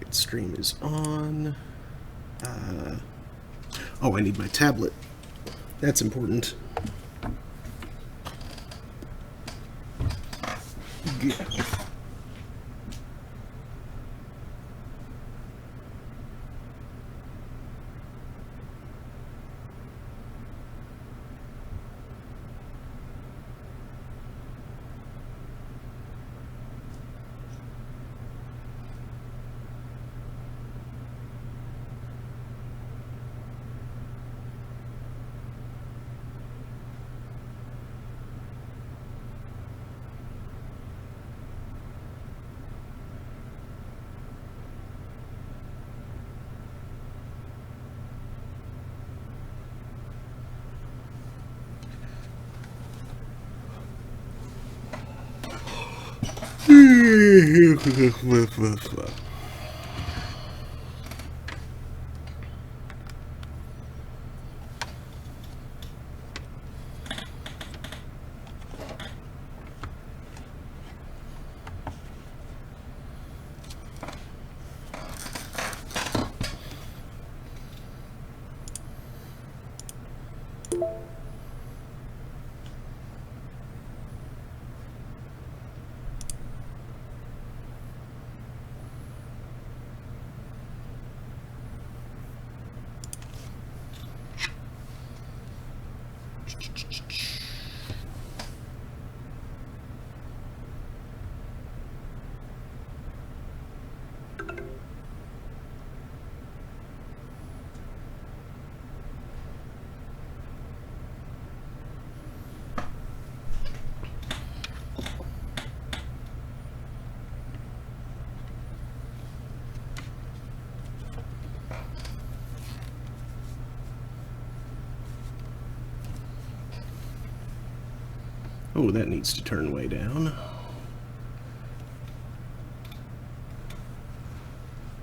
Alright, stream is on. Oh, I need my tablet. That's important. Yeah. Oh, that needs to turn way down.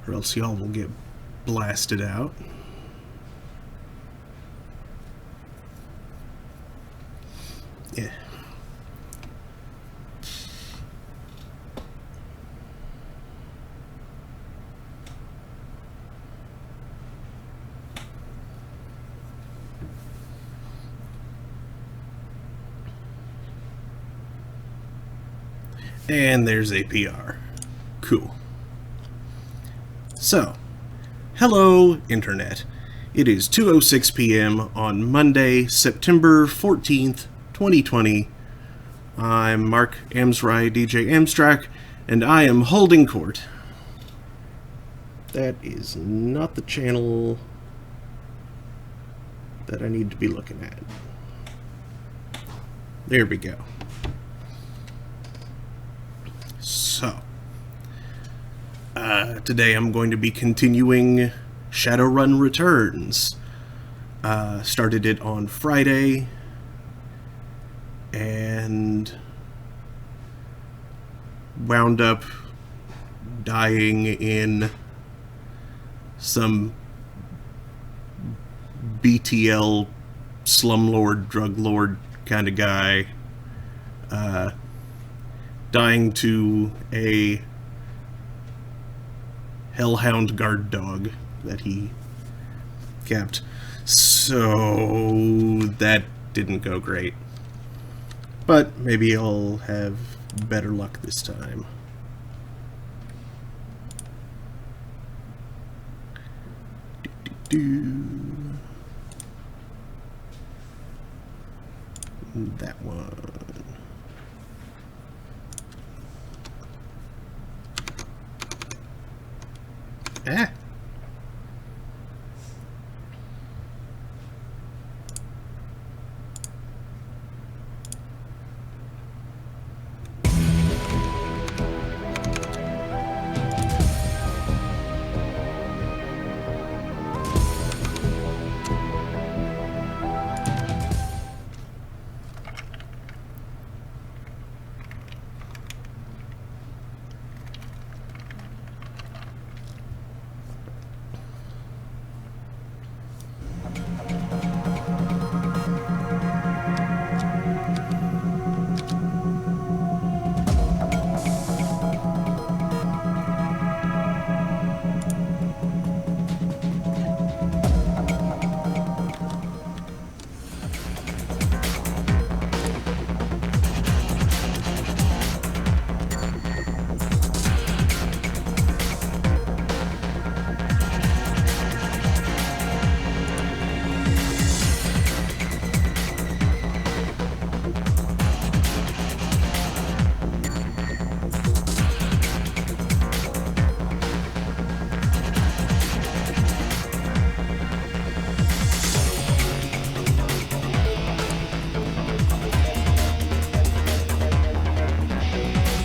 Or else y'all will get blasted out. Yeah. And there's APR. Cool. So, hello, Internet. It is 2:06 p.m. on Monday, September 14th, 2020. I'm Mark Amsry, DJ Amstrack, and I am holding court. That is not the channel that I need to be looking at. There we go. So, today I'm going to be continuing Shadowrun Returns. Started it on Friday, and wound up dying in some BTL slumlord, drug lord kind of guy, dying to a hellhound guard dog that he kept. So that didn't go great. But maybe I'll have better luck this time. That one. Ah.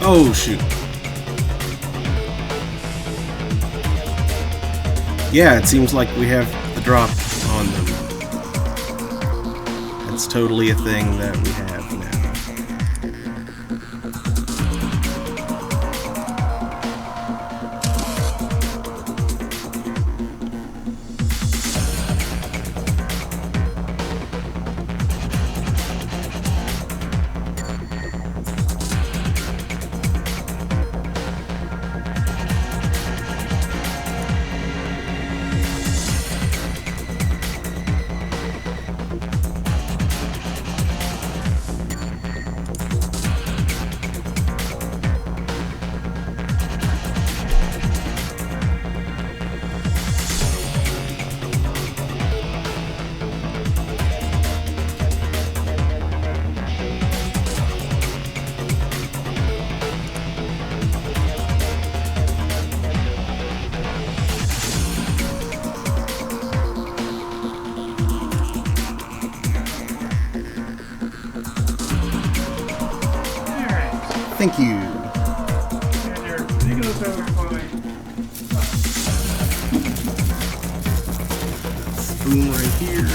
Oh, shoot. Yeah, it seems like we have the drop on them. That's totally a thing that we have now. Thank you. Spoon right here.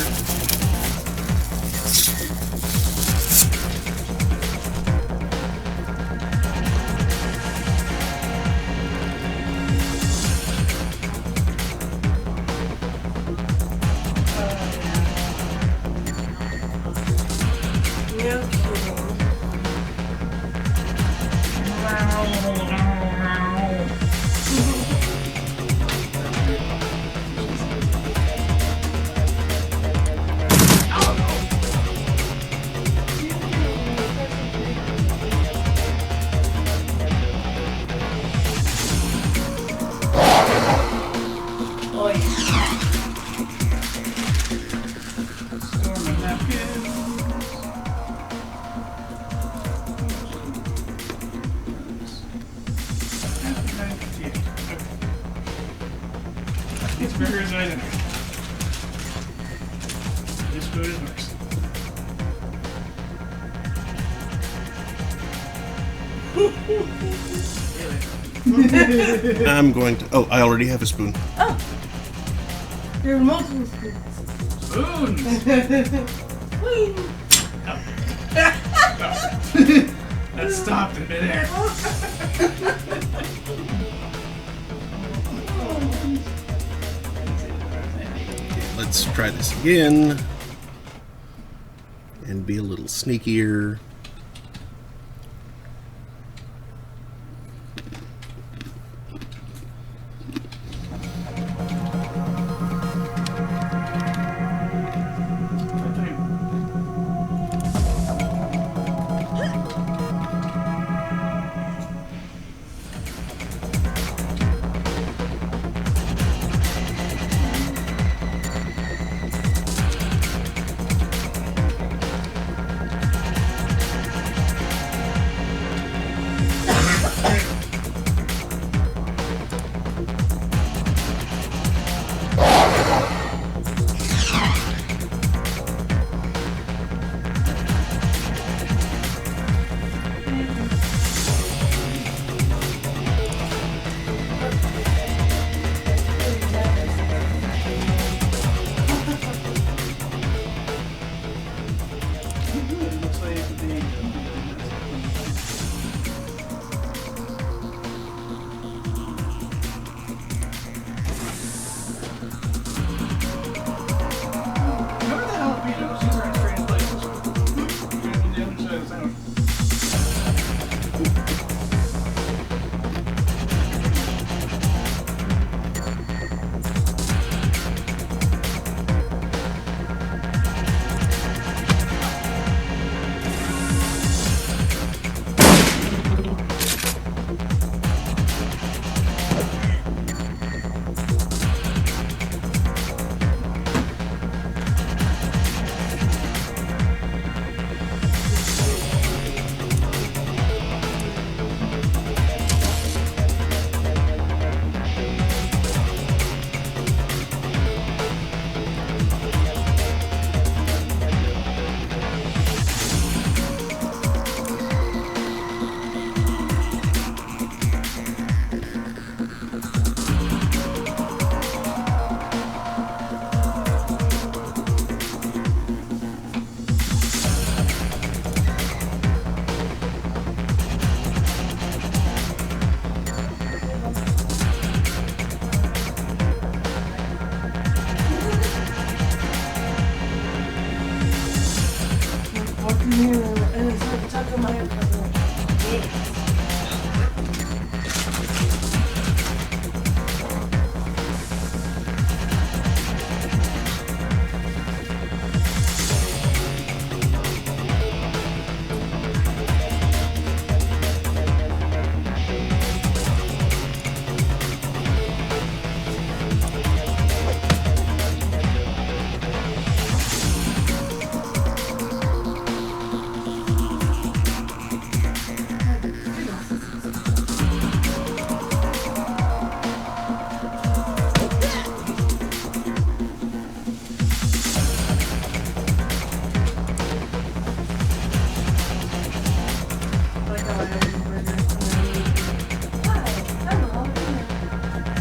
It's very exciting. This food is nice. I'm going to... Oh, I already have a spoon. Oh! There are multiple spoons. Spoons! Whee! Oh. That stopped in midair. Let's try this again. And be a little sneakier.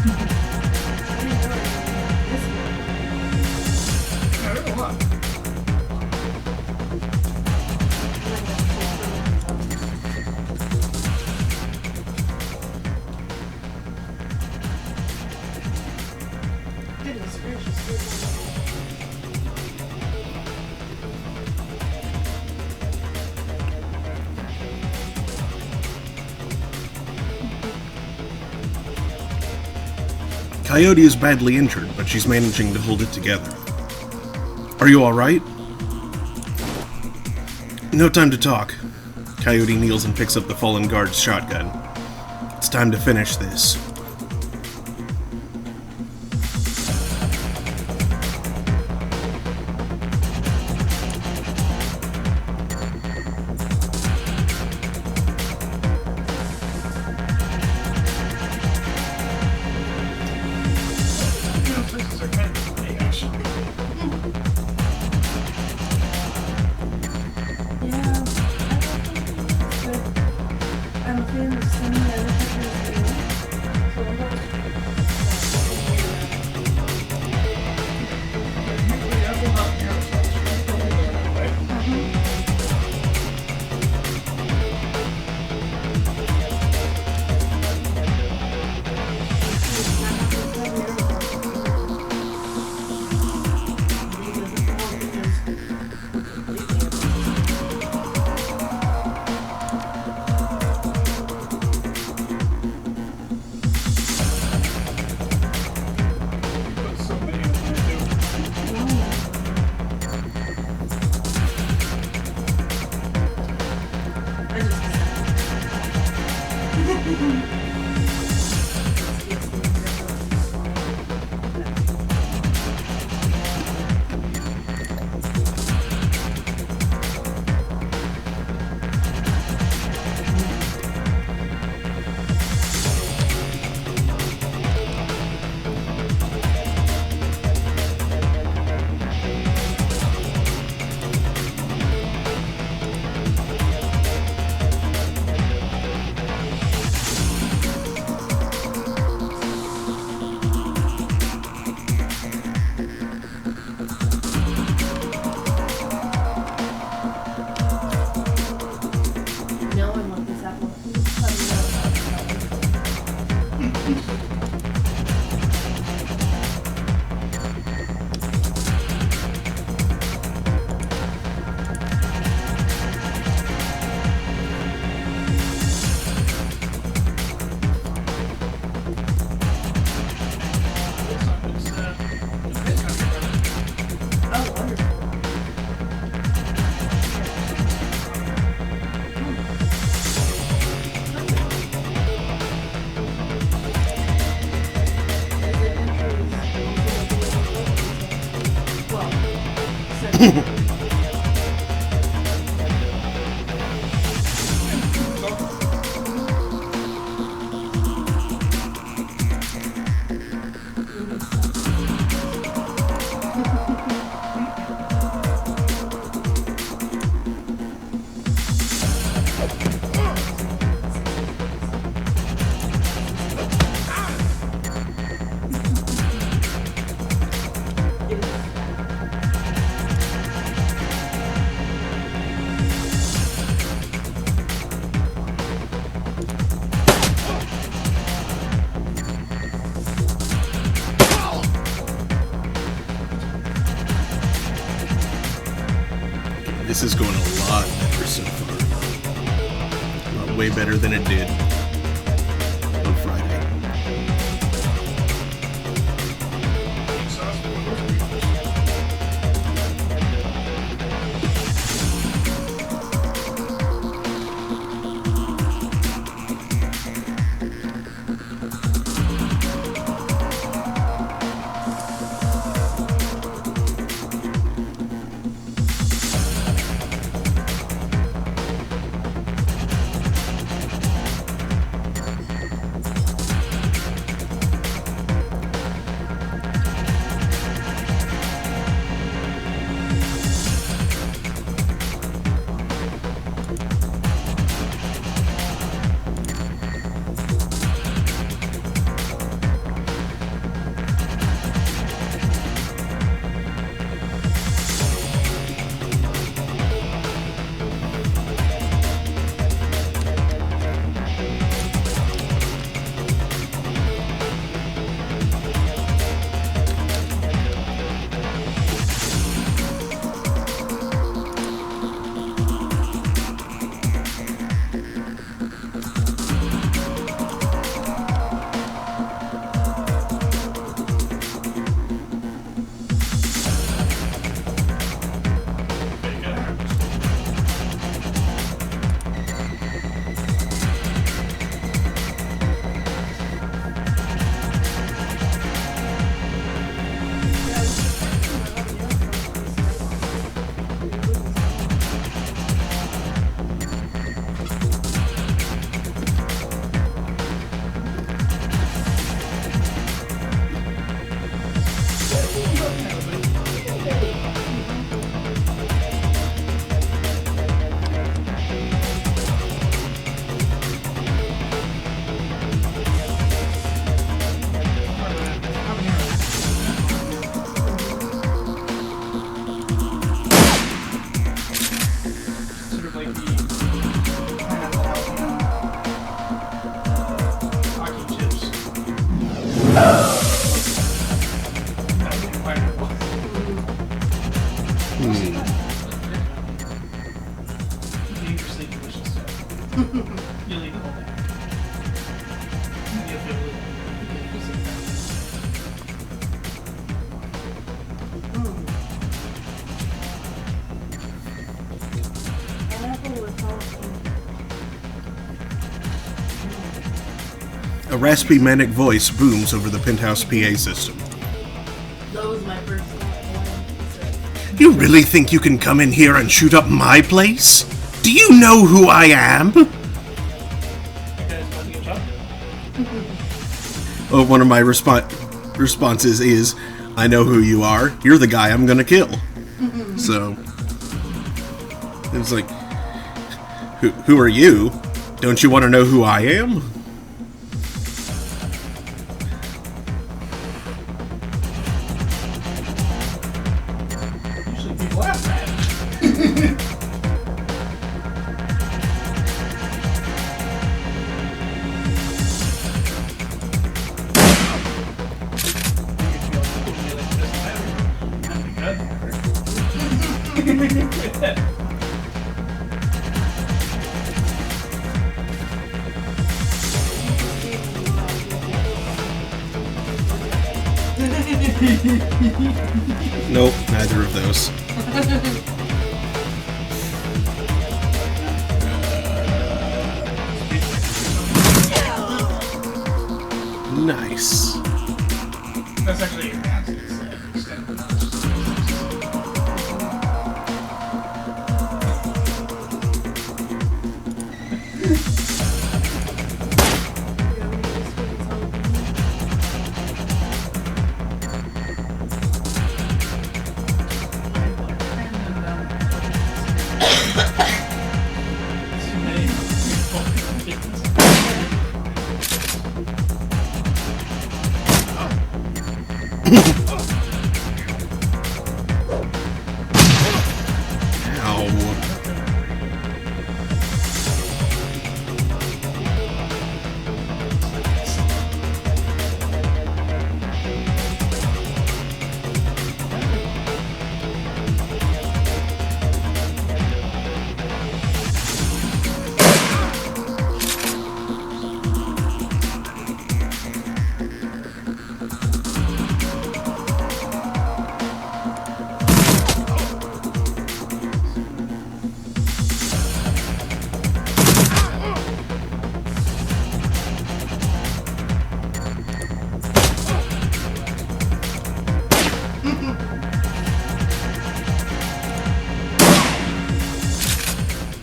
Yeah, there's a lot. Goodness gracious. Coyote is badly injured, but she's managing to hold it together. Are you alright? No time to talk. Coyote kneels and picks up the fallen guard's shotgun. It's time to finish this. Those places are kind of big, actually. Yeah, I'm a fan of some of the other pictures. So I'm not. Usually, I will not hear ourselves. Put so many in there, too. No one wants this apple. It's country road. Oh, wonderful. This is going a lot better so far. Way better than it did on Friday. Sauce, one of those meatballs. A raspy, manic voice booms over the penthouse PA system. That was my first thought. You really think you can come in here and shoot up my place? Do you know who I am? Oh, one of my responses is, I know who you are. You're the guy I'm gonna kill. So, it was like, who are you? Don't you want to know who I am? Usually people ask that. Nope, neither of those. Nice. That's actually your dad's.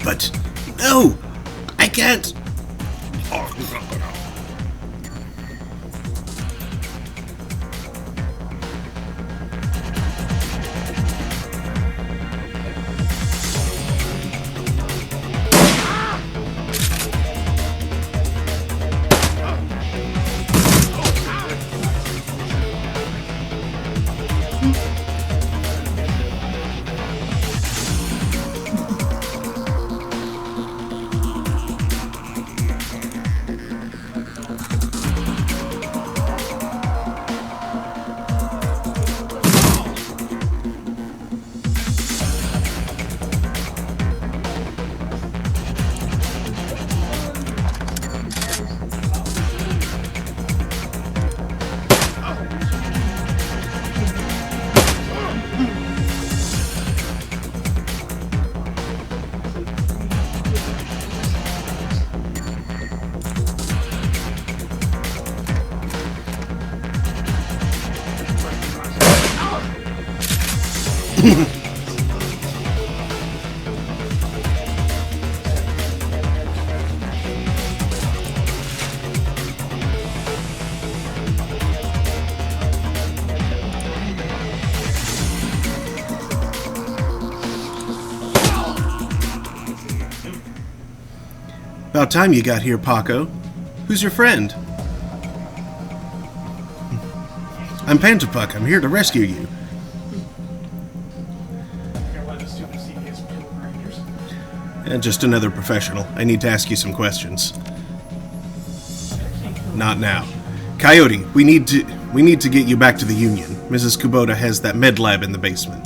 But no, I can't. About time you got here, Paco. Who's your friend? I'm Pantapuck. I'm here to rescue you. And just another professional. I need to ask you some questions. Not now. Coyote, we need to get you back to the Union. Mrs. Kubota has that med lab in the basement.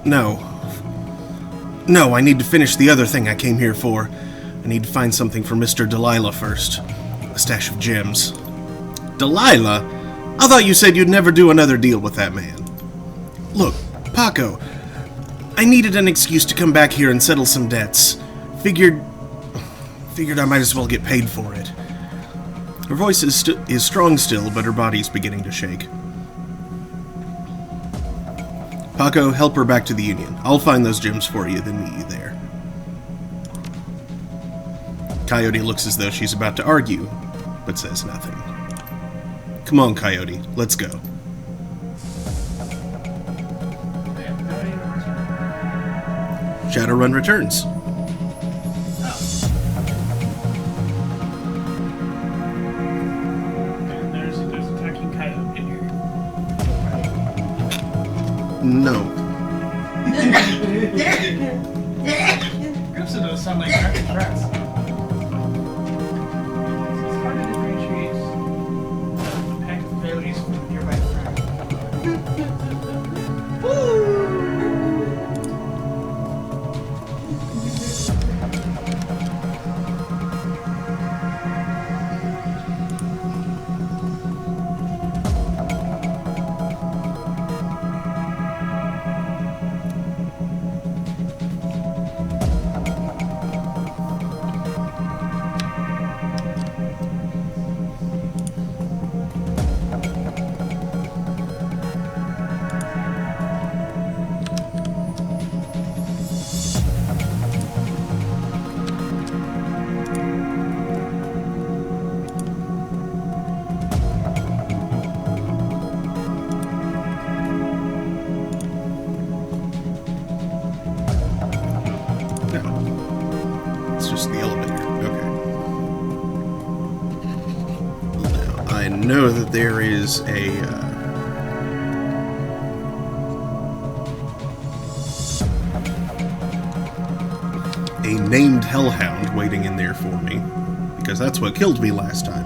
No, I need to finish the other thing I came here for. I need to find something for Mr. Delilah first. A stash of gems. Delilah? I thought you said you'd never do another deal with that man. Look, Paco, I needed an excuse to come back here and settle some debts. Figured I might as well get paid for it. Her voice is strong still, but her body's beginning to shake. Paco, help her back to the Union. I'll find those gems for you, then meet you there. Coyote looks as though she's about to argue, but says nothing. Come on, Coyote, let's go. Shadowrun returns. There's a talking coyote in here. No. Also does sound like drunken rats. It's hard to differentiate the pack of coyotes from the nearby crowd. It's just the elevator. Okay. Now, I know that there is a named hellhound waiting in there for me, because that's what killed me last time.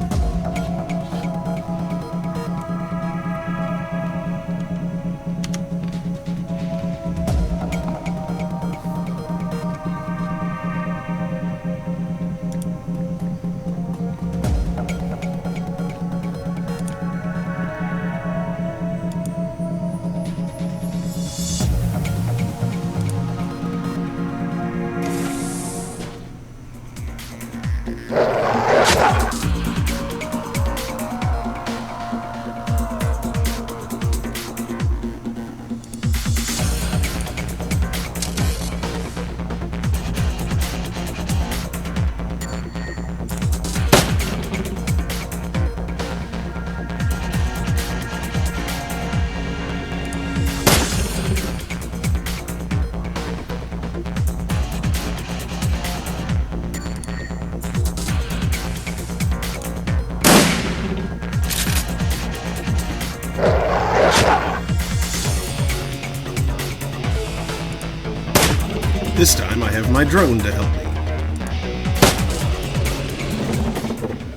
This time I have my drone to help me.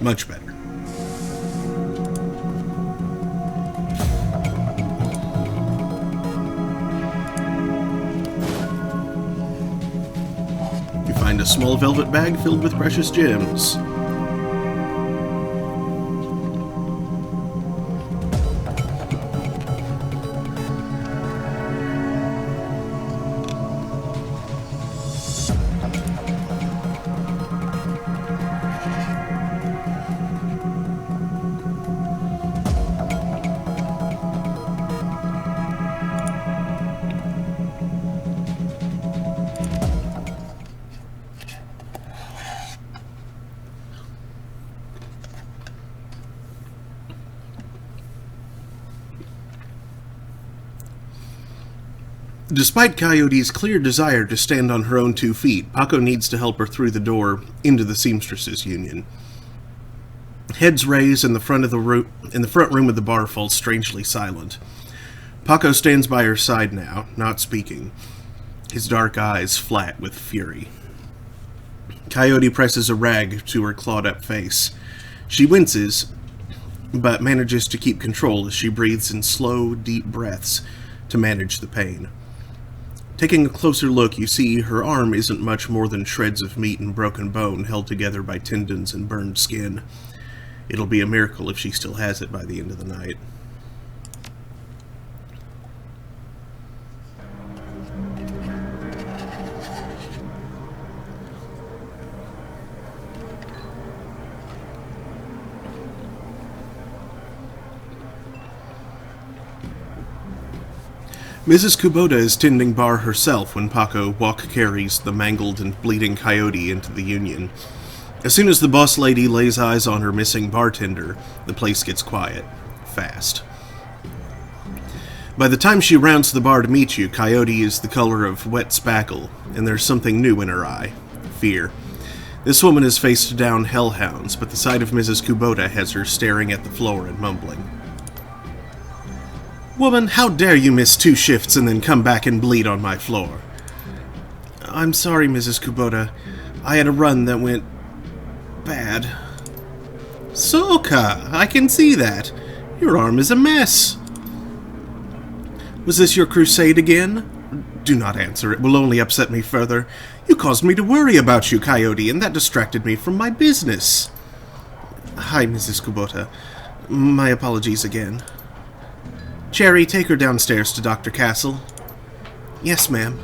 Much better. You find a small velvet bag filled with precious gems. Despite Coyote's clear desire to stand on her own 2 feet, Paco needs to help her through the door into the Seamstresses Union. Heads raised in the front room of the bar falls strangely silent. Paco stands by her side now, not speaking, his dark eyes flat with fury. Coyote presses a rag to her clawed-up face. She winces, but manages to keep control as she breathes in slow, deep breaths to manage the pain. Taking a closer look, you see her arm isn't much more than shreds of meat and broken bone held together by tendons and burned skin. It'll be a miracle if she still has it by the end of the night. Mrs. Kubota is tending bar herself when Paco walk-carries the mangled and bleeding Coyote into the Union. As soon as the boss lady lays eyes on her missing bartender, the place gets quiet. Fast. By the time she rounds the bar to meet you, Coyote is the color of wet spackle, and there's something new in her eye. Fear. This woman has faced down hellhounds, but the sight of Mrs. Kubota has her staring at the floor and mumbling. "Woman, how dare you miss 2 shifts and then come back and bleed on my floor?" "I'm sorry, Mrs. Kubota. I had a run that went bad." "Soka, I can see that. Your arm is a mess." "Was this your crusade again?" "Do not answer. It will only upset me further. You caused me to worry about you, Coyote, and that distracted me from my business." "Hi, Mrs. Kubota. My apologies again." "Cherry, take her downstairs to Dr. Castle." "Yes, ma'am."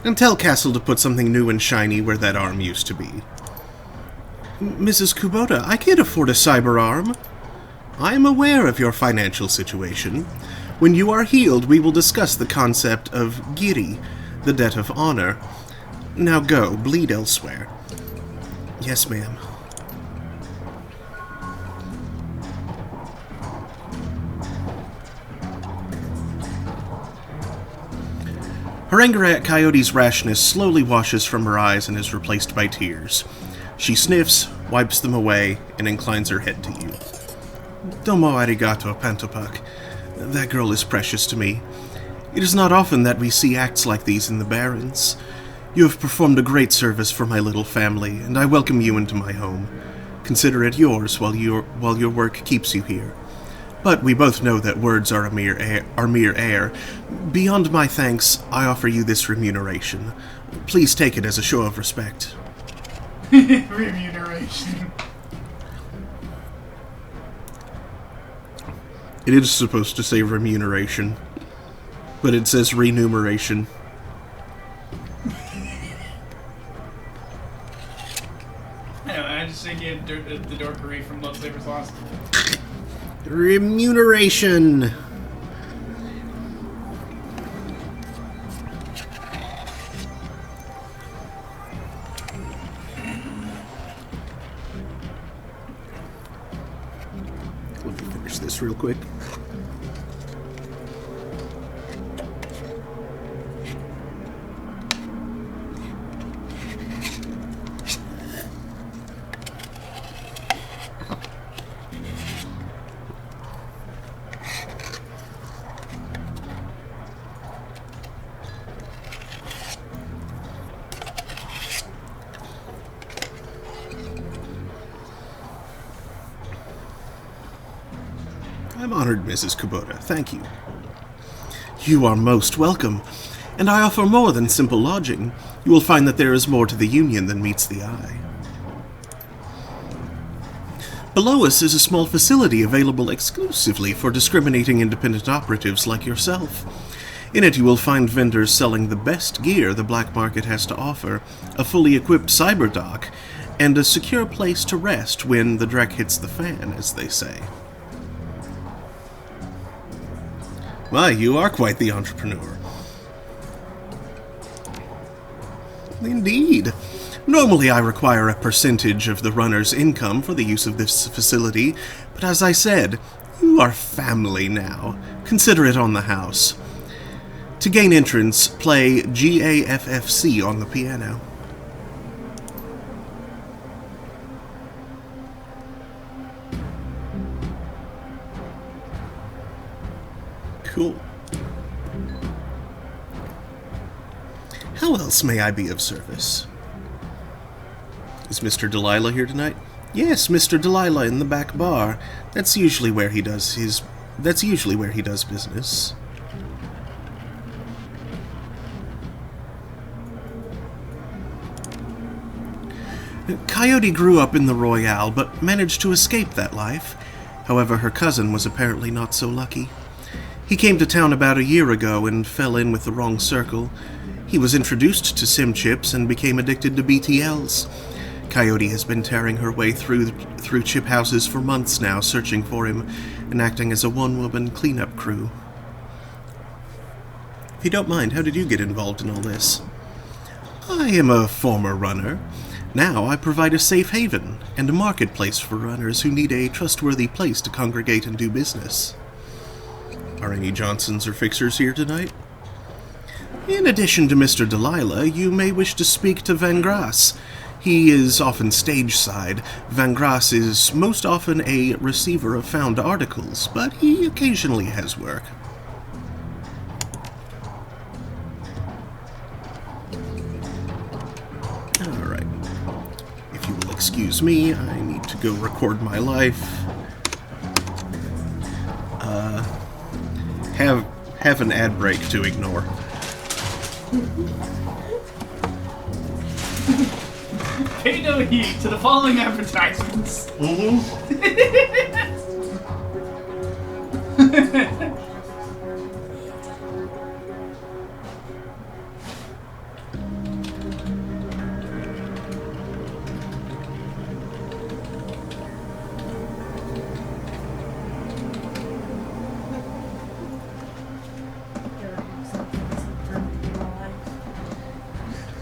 "And tell Castle to put something new and shiny where that arm used to be." "Mrs. Kubota, I can't afford a cyber arm." "I am aware of your financial situation. When you are healed, we will discuss the concept of giri, the debt of honor. Now go, bleed elsewhere." "Yes, ma'am." Her anger at Coyote's rashness slowly washes from her eyes and is replaced by tears. She sniffs, wipes them away, and inclines her head to you. "Domo arigato, Pantopak. That girl is precious to me. It is not often that we see acts like these in the Barrens. You have performed a great service for my little family, and I welcome you into my home. Consider it yours while your work keeps you here. But we both know that words are mere air. Beyond my thanks, I offer you this remuneration. Please take it as a show of respect." Remuneration. It is supposed to say remuneration, but it says remuneration. I just think you had the dorkery from Love Saber's Lost. Remuneration! Let me finish this real quick. I'm honored, Mrs. Kubota. Thank you. You are most welcome, and I offer more than simple lodging. You will find that there is more to the Union than meets the eye. Below us is a small facility available exclusively for discriminating independent operatives like yourself. In it you will find vendors selling the best gear the black market has to offer, a fully equipped cyber dock, and a secure place to rest when the dreck hits the fan, as they say. Why, you are quite the entrepreneur. Indeed. Normally I require a percentage of the runner's income for the use of this facility, but as I said, you are family now. Consider it on the house. To gain entrance, play GAFFC on the piano. Cool. How else may I be of service? Is Mr. Delilah here tonight? Yes, Mr. Delilah in the back bar. That's usually where he does business. Coyote grew up in the Royale, but managed to escape that life. However, her cousin was apparently not so lucky. He came to town about a year ago and fell in with the wrong circle. He was introduced to sim chips and became addicted to BTLs. Coyote has been tearing her way through chip houses for months now, searching for him and acting as a one-woman cleanup crew. If you don't mind, how did you get involved in all this? I am a former runner. Now I provide a safe haven and a marketplace for runners who need a trustworthy place to congregate and do business. Are any Johnsons or Fixers here tonight? In addition to Mr. Delilah, you may wish to speak to Van Grass. He is often stage-side. Van Grass is most often a receiver of found articles, but he occasionally has work. Alright. If you will excuse me, I need to go record my life. Have an ad break to ignore. Pay no heed to the following advertisements.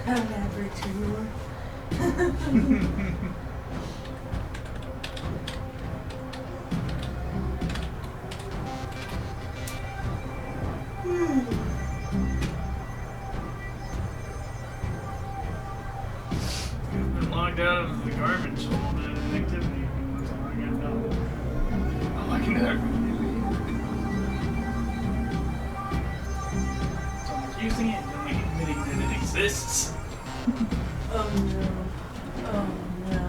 Have an average humor. Been logged out of the garbage hole. The activity was logged out. Oh, I can do that. Someone's using it and only admitting that it exists. Oh no. Oh no.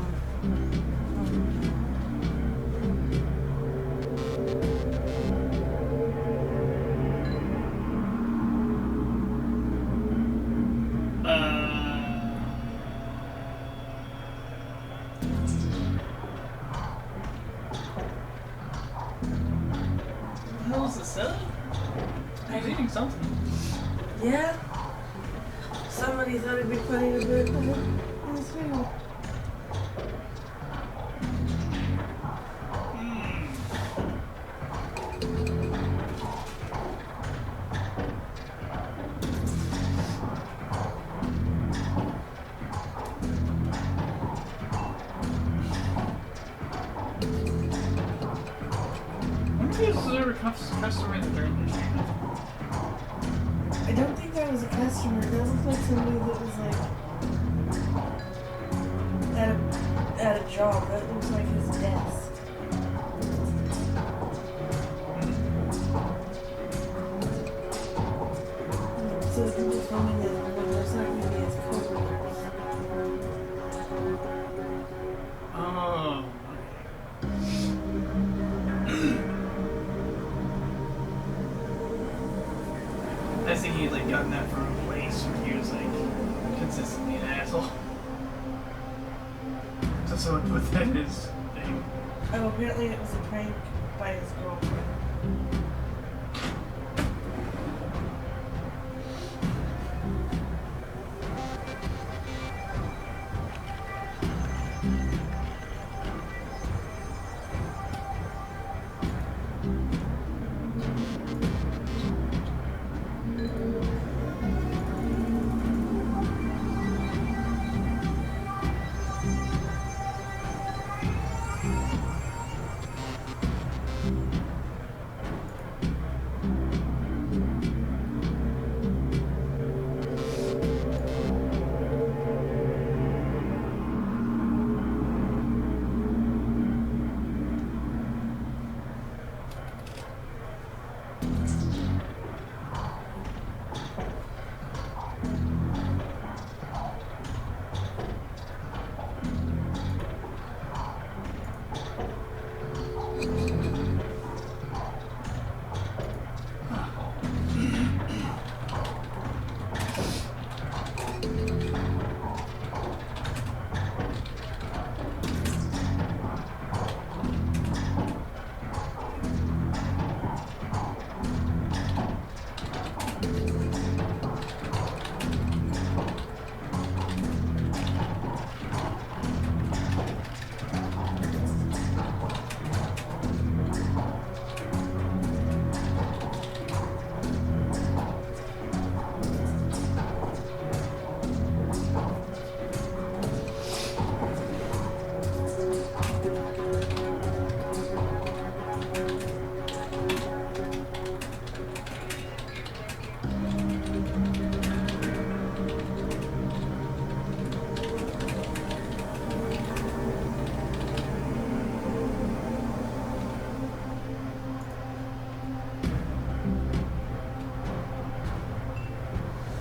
What the hell is the setup? He's eating something. Yeah? Somebody thought it'd be funny to put in his food. Customer in the third machine. I don't think that was a customer. That looked like somebody that was like at a job. That looks like his desk. So the people filming it are most likely to be his coworkers. Oh. I think he like gotten that from a place where he was like consistently an asshole. So someone put that in his thing. Oh, apparently it was a prank by his girlfriend.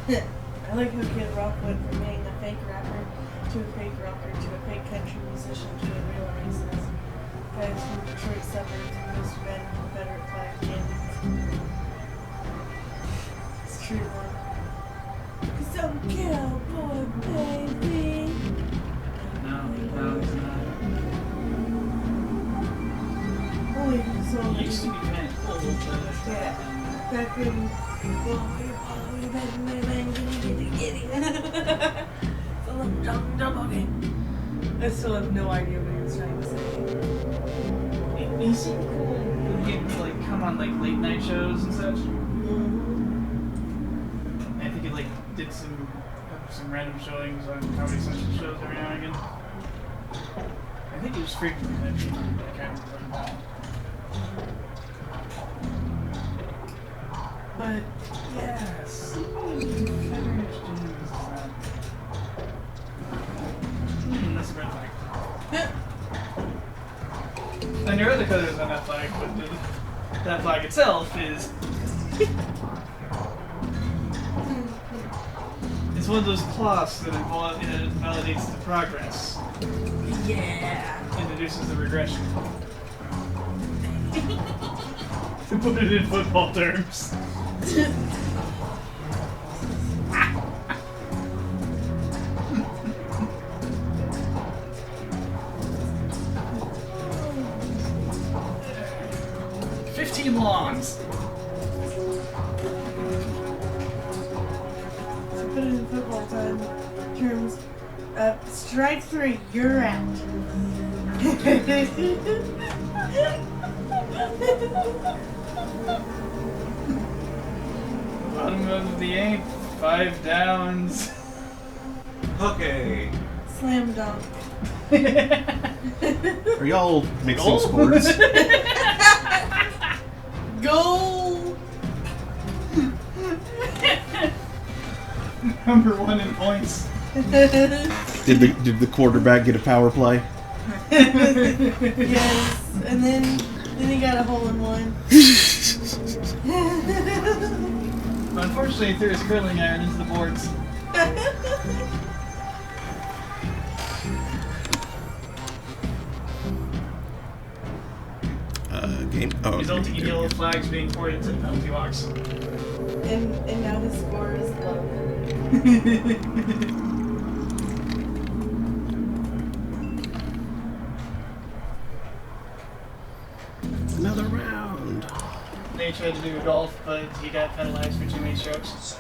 I like how Kid Rock went from being a fake rapper to a fake rocker to a fake country musician to a real racist. Guys from Detroit suburbs and most men Confederate flag canyons. It's true, though. 'Cause I'm a cowboy, baby. No, it's not. Holy so It used to be kind of cool, but yeah. Back when I still have no idea what he was trying to say. He seemed cool when he would like come on like late night shows and such. I think he like did some random showings on Comedy Central shows every now and again. I think he was frequently mentioned. I can't remember. But yeah, that's a red flag. And your other colors on that flag, but that flag itself is. It's one of those cloths that validates the progress. Yeah. Introduces the regression. To put it in football terms. Lawns. To put it in football terms, strike 3, you're out. Bottom of the 8th, 5 downs. Okay. Slam dunk. Are y'all mixing Goal? sports? Goal! Number 1 in points. Did the quarterback get a power play? Yes, and then he got a hole in one. Unfortunately, he threw his curling iron into the boards. Game. Oh, Resulting in yellow flags being poured into the penalty box. And now his score is low. Another round. They tried to do golf, but he got penalized for too many strokes.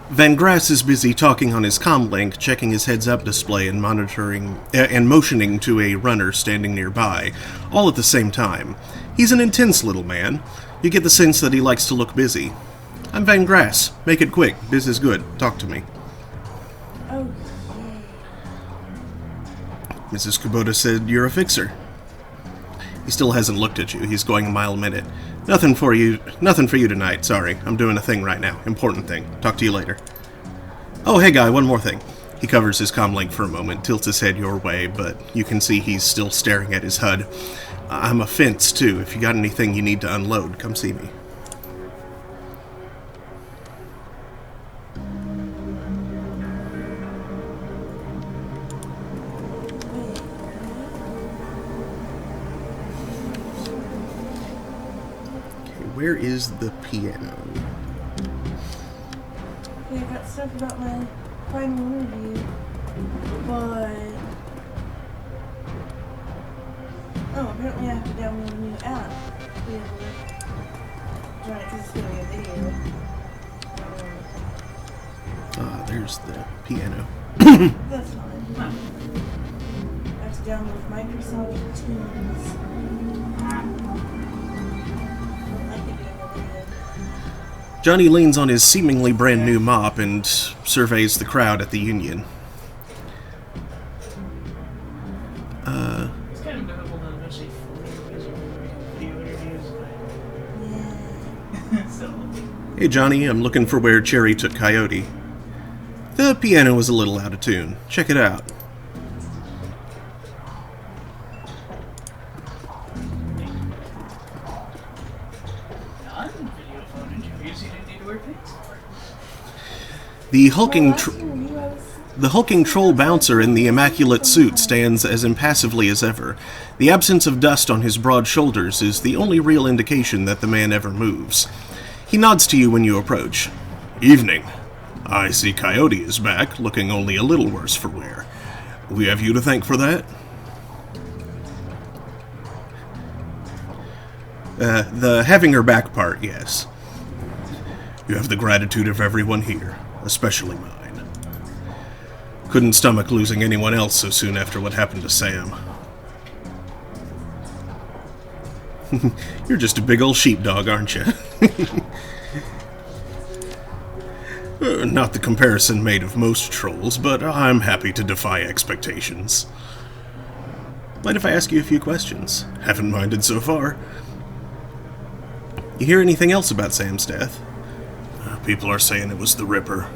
Van Grass is busy talking on his comlink, checking his heads-up display and monitoring and motioning to a runner standing nearby, all at the same time. He's an intense little man. You get the sense that he likes to look busy. I'm Van Grass. Make it quick. Biz is good. Talk to me. Oh, Mrs. Kubota said you're a fixer. He still hasn't looked at you. He's going a mile a minute. Nothing for you tonight. Sorry. I'm doing a thing right now. Important thing. Talk to you later. Oh, hey guy, one more thing. He covers his comlink for a moment, tilts his head your way, but you can see he's still staring at his HUD. I'm a fence, too. If you got anything you need to unload, come see me. Where is the piano? yeah, I got stuff about my final interview, but apparently I have to download a new app to be able to join it because it's going to be a video. There's the piano. That's fine. I have to download Microsoft Teams. Johnny leans on his seemingly brand new mop and surveys the crowd at the Union. It's kind of difficult to eventually video interviews, but so. Hey Johnny, I'm looking for where Cherry took Coyote. The piano was a little out of tune. Check it out. The hulking troll bouncer in the immaculate suit stands as impassively as ever. The absence of dust on his broad shoulders is the only real indication that the man ever moves. He nods to you when you approach. Evening. I see Coyote is back, looking only a little worse for wear. We have you to thank for that? The having her back part, yes. You have the gratitude of everyone here, especially mine. Couldn't stomach losing anyone else so soon after what happened to Sam. You're just a big old sheepdog, aren't you? Not the comparison made of most trolls, but I'm happy to defy expectations. Mind if I ask you a few questions? Haven't minded so far. You hear anything else about Sam's death? People are saying it was the Ripper,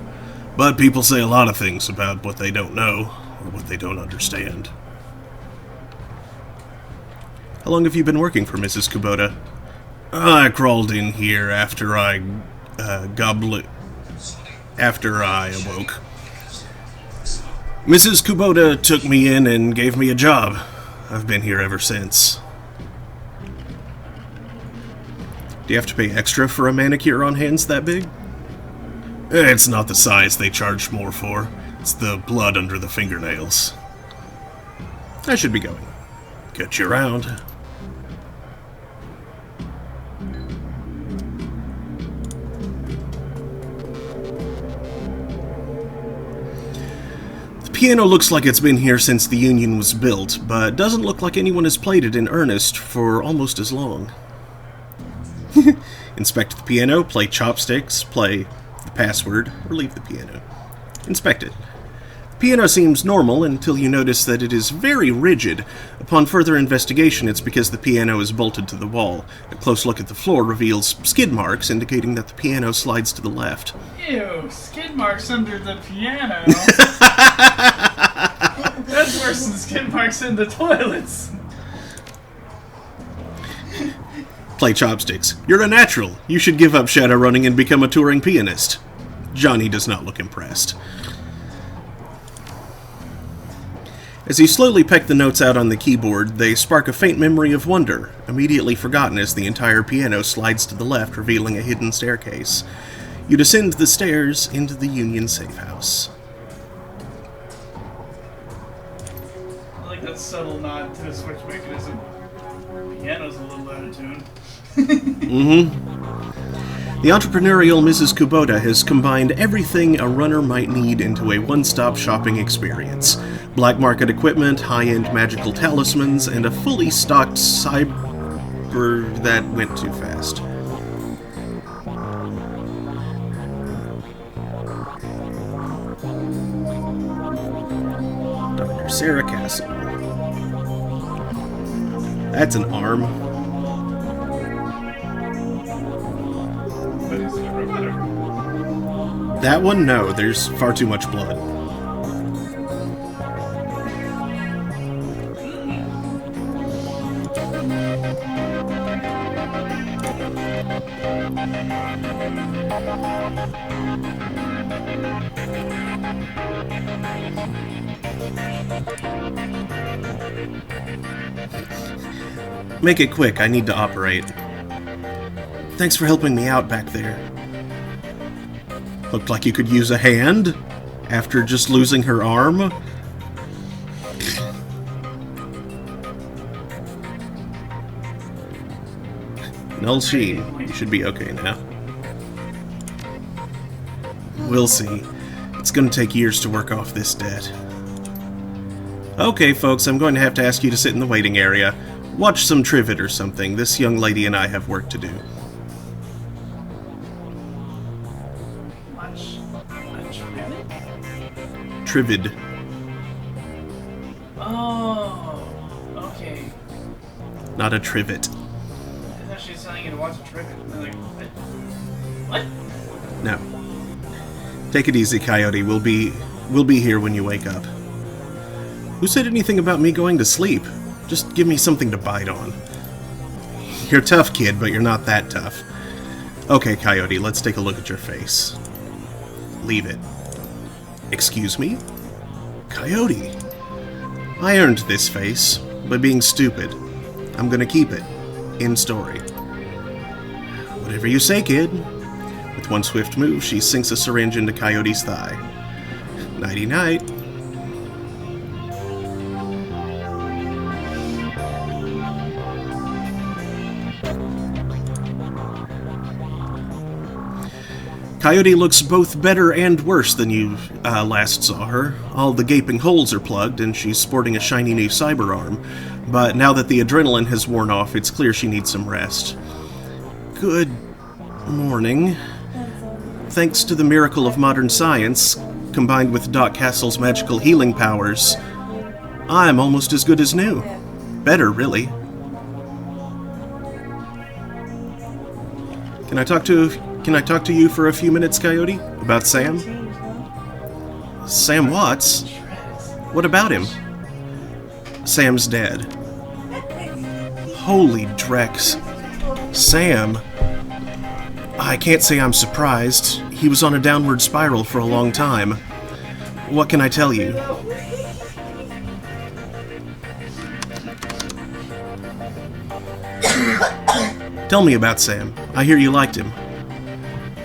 but people say a lot of things about what they don't know, or what they don't understand. How long have you been working for Mrs. Kubota? I crawled in here after I awoke. Mrs. Kubota took me in and gave me a job. I've been here ever since. Do you have to pay extra for a manicure on hands that big? It's not the size they charge more for. It's the blood under the fingernails. I should be going. Catch you around. The piano looks like it's been here since the Union was built, but doesn't look like anyone has played it in earnest for almost as long. Inspect the piano, play chopsticks, play the password, or leave the piano. Inspect it. The piano seems normal until you notice that it is very rigid. Upon further investigation, it's because the piano is bolted to the wall. A close look at the floor reveals skid marks, indicating that the piano slides to the left. Ew, skid marks under the piano. That's worse than skid marks in the toilets. Play chopsticks. You're a natural. You should give up Shadowrunning and become a touring pianist. Johnny does not look impressed. As you slowly peck the notes out on the keyboard, they spark a faint memory of wonder, immediately forgotten as the entire piano slides to the left, revealing a hidden staircase. You descend the stairs into the Union safe house. I like that subtle nod to the switch mechanism. Piano's a little out of tune. The entrepreneurial Mrs. Kubota has combined everything a runner might need into a one-stop shopping experience. Black market equipment, high-end magical talismans, and a fully stocked cyber... that went too fast. Dr. Sarah Castle. That's an arm. That one? No, there's far too much blood. Make it quick, I need to operate. Thanks for helping me out back there. Looked like you could use a hand after just losing her arm. Null Sheen, you should be okay now. We'll see. It's gonna take years to work off this debt. Okay, folks, I'm going to have to ask you to sit in the waiting area. Watch some Trivet or something. This young lady and I have work to do. Trivet? Oh, okay. Not a trivet. I thought she was telling you to watch a Trivet. I'm like, what? No. Take it easy, Coyote. We'll be here when you wake up. Who said anything about me going to sleep? Just give me something to bite on. You're tough, kid, but you're not that tough. Okay, Coyote, let's take a look at your face. Leave it. Excuse me? Coyote. I earned this face by being stupid. I'm gonna keep it. In story. Whatever you say, kid. With one swift move, she sinks a syringe into Coyote's thigh. Nighty-night. Coyote looks both better and worse than you last saw her. All the gaping holes are plugged, and she's sporting a shiny new cyber arm. But now that the adrenaline has worn off, it's clear she needs some rest. Good morning. Thanks to the miracle of modern science, combined with Doc Castle's magical healing powers, I'm almost as good as new. Better, really. Can I talk to you for a few minutes, Coyote? About Sam? Sam Watts? What about him? Sam's dead. Holy Drex. Sam? I can't say I'm surprised. He was on a downward spiral for a long time. What can I tell you? Tell me about Sam. I hear you liked him.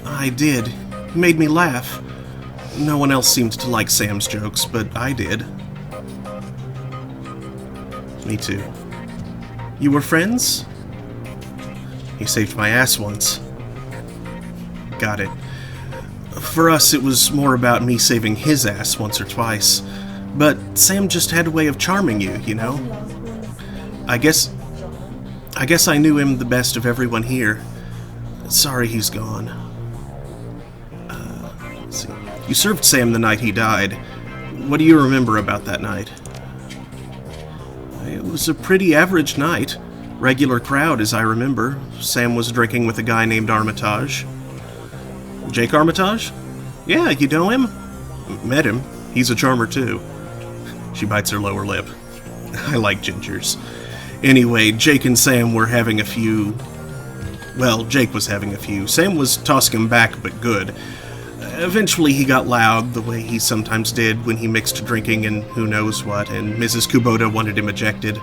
I did. He made me laugh. No one else seemed to like Sam's jokes, but I did. Me too. You were friends? He saved my ass once. Got it. For us, it was more about me saving his ass once or twice. But Sam just had a way of charming you, you know? I guess I knew him the best of everyone here. Sorry he's gone. Let's see. You served Sam the night he died. What do you remember about that night? It was a pretty average night. Regular crowd, as I remember. Sam was drinking with a guy named Armitage. Jake Armitage? Yeah, you know him? Met him. He's a charmer, too. She bites her lower lip. I like gingers. Anyway, Jake and Sam were having a few... Well, Jake was having a few. Sam was tossing him back, but good. Eventually he got loud, the way he sometimes did when he mixed drinking and who knows what, and Mrs. Kubota wanted him ejected.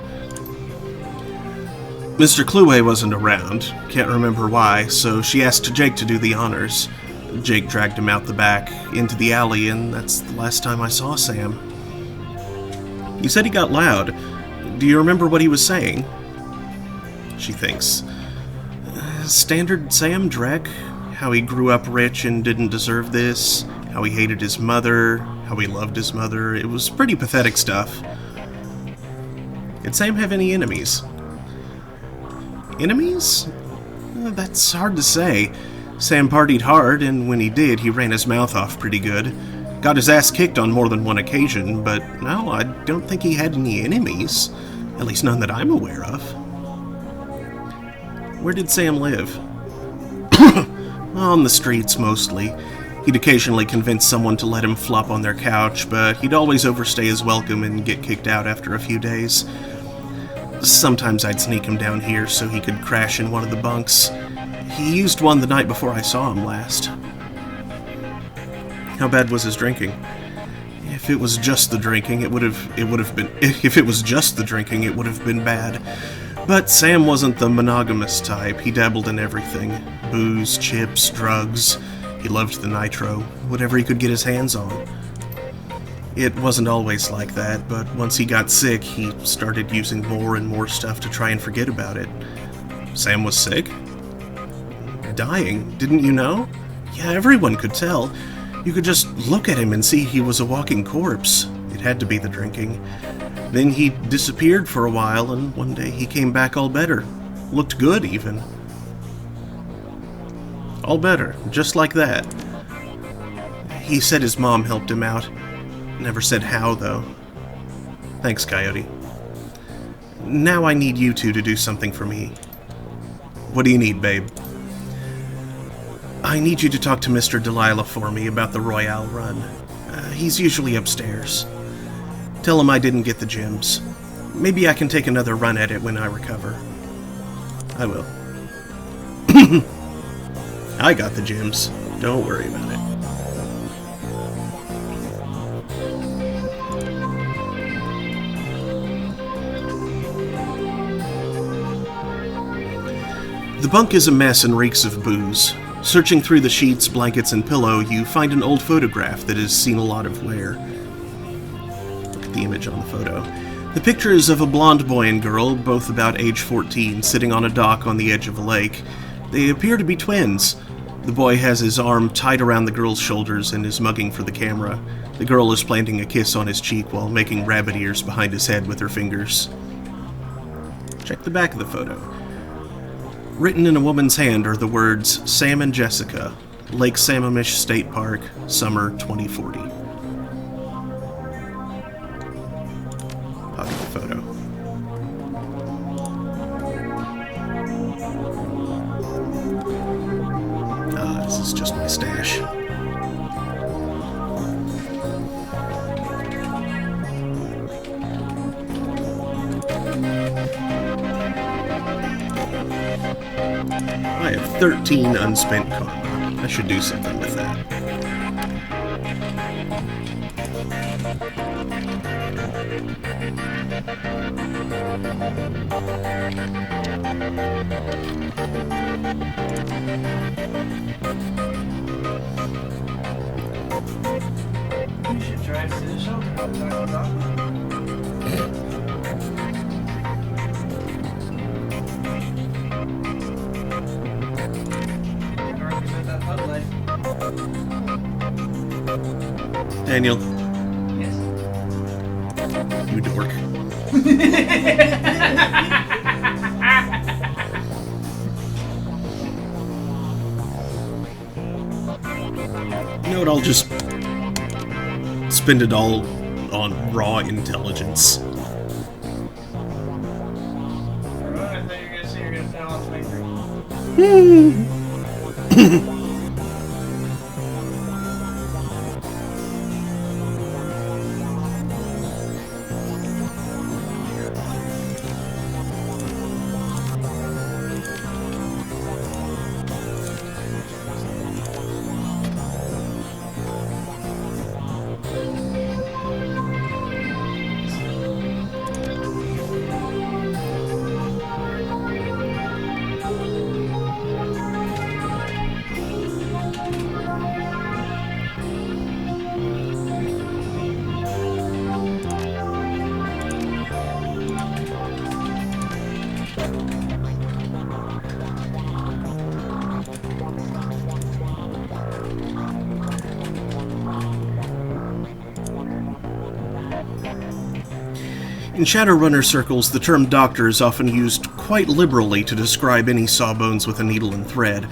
Mr. Kluwe wasn't around, can't remember why, so she asked Jake to do the honors. Jake dragged him out the back, into the alley, and that's the last time I saw Sam. You said he got loud. Do you remember what he was saying? She thinks. Standard Sam Drek. How he grew up rich and didn't deserve this. How he hated his mother. How he loved his mother. It was pretty pathetic stuff. Did Sam have any enemies? Enemies? That's hard to say. Sam partied hard, and when he did, he ran his mouth off pretty good. Got his ass kicked on more than one occasion, but no, I don't think he had any enemies. At least none that I'm aware of. Where did Sam live? On the streets, mostly. He'd occasionally convince someone to let him flop on their couch, but he'd always overstay his welcome and get kicked out after a few days. Sometimes I'd sneak him down here so he could crash in one of the bunks. He used one the night before I saw him last. How bad was his drinking? If it was just the drinking, it would have been. If it was just the drinking, it would have been bad. But Sam wasn't the monogamous type. He dabbled in everything: booze, chips, drugs. He loved the nitro, whatever he could get his hands on. It wasn't always like that, but once he got sick, he started using more and more stuff to try and forget about it. Sam was sick? Dying, didn't you know? Yeah, everyone could tell. You could just look at him and see he was a walking corpse. It had to be the drinking. Then he disappeared for a while, and one day he came back all better. Looked good, even. All better, just like that. He said his mom helped him out. Never said how, though. Thanks, Coyote. Now I need you two to do something for me. What do you need, babe? I need you to talk to Mr. Delilah for me about the Royale run. He's usually upstairs. Tell him I didn't get the gems. Maybe I can take another run at it when I recover. I will. I got the gems. Don't worry about it. The bunk is a mess and reeks of booze. Searching through the sheets, blankets, and pillow, you find an old photograph that has seen a lot of wear. Look at the image on the photo. The picture is of a blonde boy and girl, both about age 14, sitting on a dock on the edge of a lake. They appear to be twins. The boy has his arm tied around the girl's shoulders and is mugging for the camera. The girl is planting a kiss on his cheek while making rabbit ears behind his head with her fingers. Check the back of the photo. Written in a woman's hand are the words, Sam and Jessica, Lake Sammamish State Park, Summer 2040. Pocket the photo. This is just my stash. I have 13 unspent karma. I should do something with that. You should drive to the shelter and talk to the doctor. Daniel. Yes. You dork. You know what, I'll just spend it all on raw intelligence. I thought you were gonna say you're gonna fail on 23. In Shadowrunner circles, the term doctor is often used quite liberally to describe any sawbones with a needle and thread.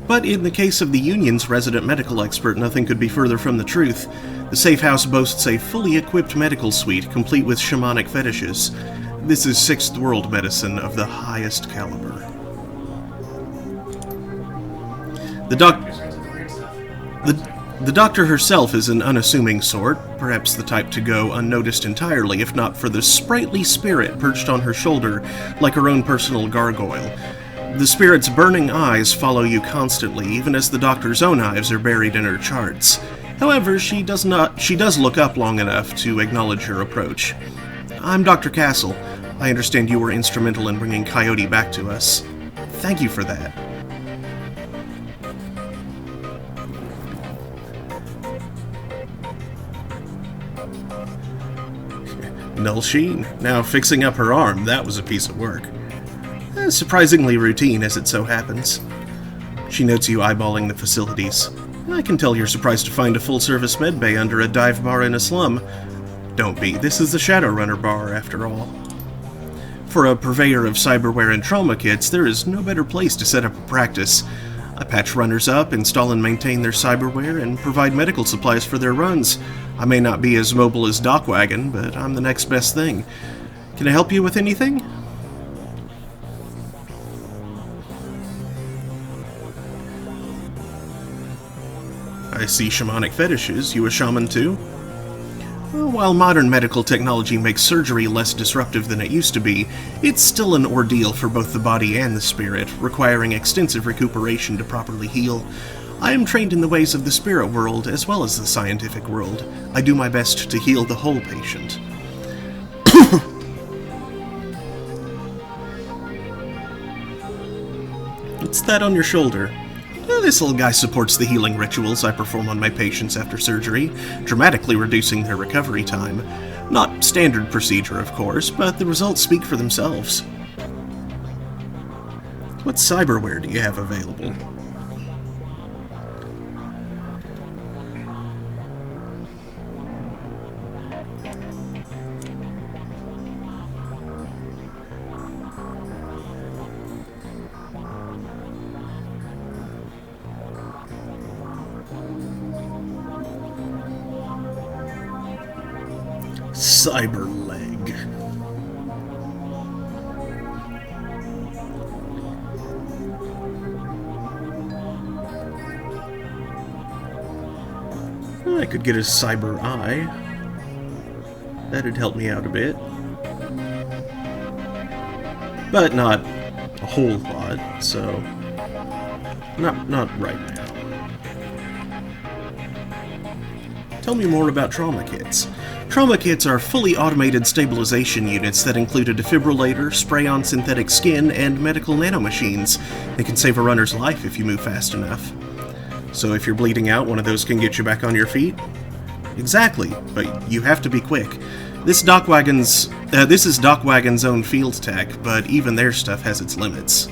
But in the case of the Union's resident medical expert, nothing could be further from the truth. The safe house boasts a fully equipped medical suite, complete with shamanic fetishes. This is sixth world medicine of the highest caliber. The doctor herself is an unassuming sort, perhaps the type to go unnoticed entirely if not for the sprightly spirit perched on her shoulder like her own personal gargoyle. The spirit's burning eyes follow you constantly, even as the doctor's own eyes are buried in her charts. However, she does look up long enough to acknowledge your approach. I'm Dr. Castle. I understand you were instrumental in bringing Coyote back to us. Thank you for that. Null Sheen, now fixing up her arm, that was a piece of work. Surprisingly routine, as it so happens. She notes you eyeballing the facilities. I can tell you're surprised to find a full-service medbay under a dive bar in a slum. Don't be, this is the Shadowrunner bar, after all. For a purveyor of cyberware and trauma kits, there is no better place to set up a practice. I patch runners up, install and maintain their cyberware, and provide medical supplies for their runs. I may not be as mobile as Dockwagon, but I'm the next best thing. Can I help you with anything? I see shamanic fetishes. You a shaman too? Well, while modern medical technology makes surgery less disruptive than it used to be, it's still an ordeal for both the body and the spirit, requiring extensive recuperation to properly heal. I am trained in the ways of the spirit world as well as the scientific world. I do my best to heal the whole patient. What's that on your shoulder? This little guy supports the healing rituals I perform on my patients after surgery, dramatically reducing their recovery time. Not standard procedure, of course, but the results speak for themselves. What cyberware do you have available? Cyberleg. I could get a cyber eye. That'd help me out a bit. But not a whole lot, so not right now. Tell me more about trauma kits. Trauma kits are fully automated stabilization units that include a defibrillator, spray-on synthetic skin, and medical nanomachines. They can save a runner's life if you move fast enough. So if you're bleeding out, one of those can get you back on your feet? Exactly, but you have to be quick. This is Doc Wagon's own field tech, but even their stuff has its limits.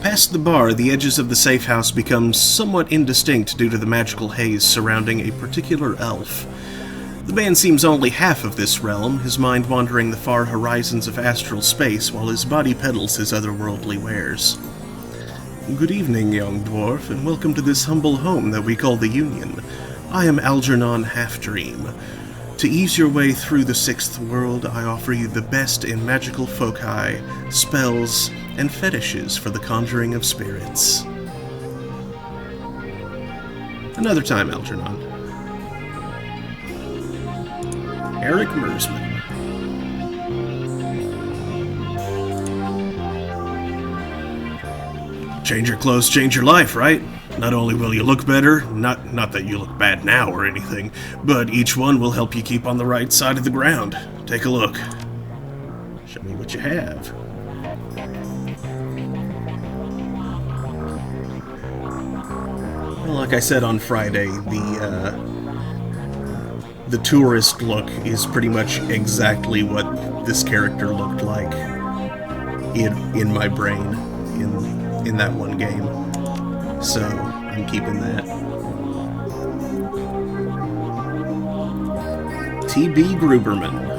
Past the bar, the edges of the safe house become somewhat indistinct due to the magical haze surrounding a particular elf. The man seems only half of this realm, his mind wandering the far horizons of astral space while his body peddles his otherworldly wares. Good evening, young dwarf, and welcome to this humble home that we call the Union. I am Algernon Halfdream. To ease your way through the sixth world, I offer you the best in magical foci, spells, and fetishes for the conjuring of spirits. Another time, Algernon. Eric Mersman. Change your clothes, change your life, right? Not only will you look better, not that you look bad now or anything, but each one will help you keep on the right side of the ground. Take a look. Show me what you have. Well, like I said on Friday, the tourist look is pretty much exactly what this character looked like in my brain in that one game. So, I'm keeping that. T.B. Gruberman.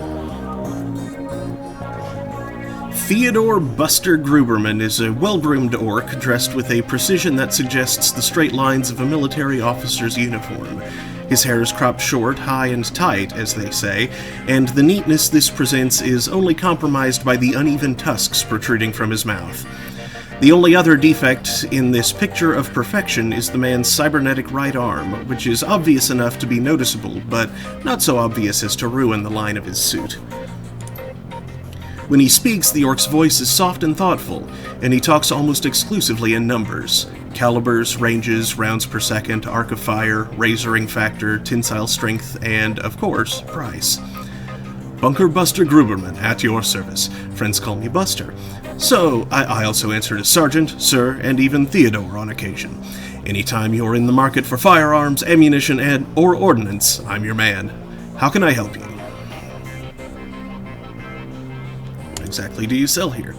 Theodore Buster Gruberman is a well-groomed orc dressed with a precision that suggests the straight lines of a military officer's uniform. His hair is cropped short, high and tight, as they say, and the neatness this presents is only compromised by the uneven tusks protruding from his mouth. The only other defect in this picture of perfection is the man's cybernetic right arm, which is obvious enough to be noticeable, but not so obvious as to ruin the line of his suit. When he speaks, the orc's voice is soft and thoughtful, and he talks almost exclusively in numbers. Calibers, ranges, rounds per second, arc of fire, razoring factor, tensile strength, and, of course, price. Bunker Buster Gruberman, at your service. Friends call me Buster. So, I also answer to Sergeant, Sir, and even Theodore on occasion. Anytime you're in the market for firearms, ammunition, or ordnance, I'm your man. How can I help you? What exactly do you sell here?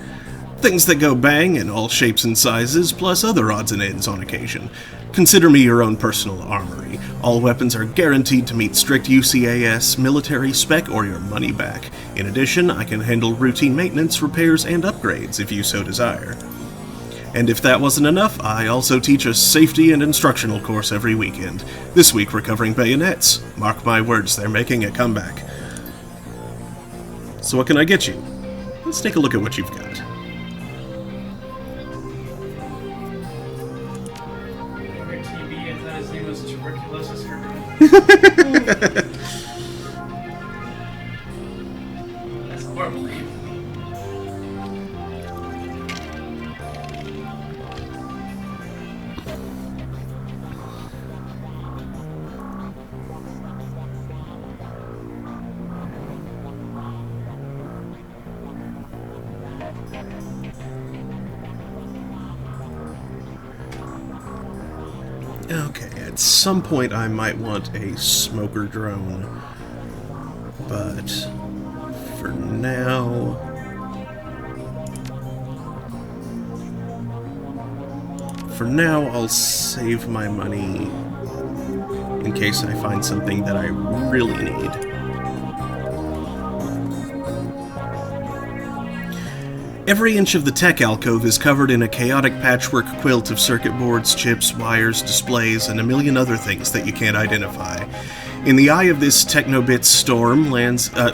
Things that go bang in all shapes and sizes, plus other odds and ends on occasion. Consider me your own personal armory. All weapons are guaranteed to meet strict UCAS, military spec, or your money back. In addition, I can handle routine maintenance, repairs, and upgrades if you so desire. And if that wasn't enough, I also teach a safety and instructional course every weekend. This week we're covering bayonets. Mark my words, they're making a comeback. So what can I get you? Let's take a look at what you've got. Okay, at some point I might want a smoker drone, but for now... I'll save my money in case I find something that I really need. Every inch of the tech alcove is covered in a chaotic patchwork quilt of circuit boards, chips, wires, displays, and a million other things that you can't identify. In the eye of this technobit storm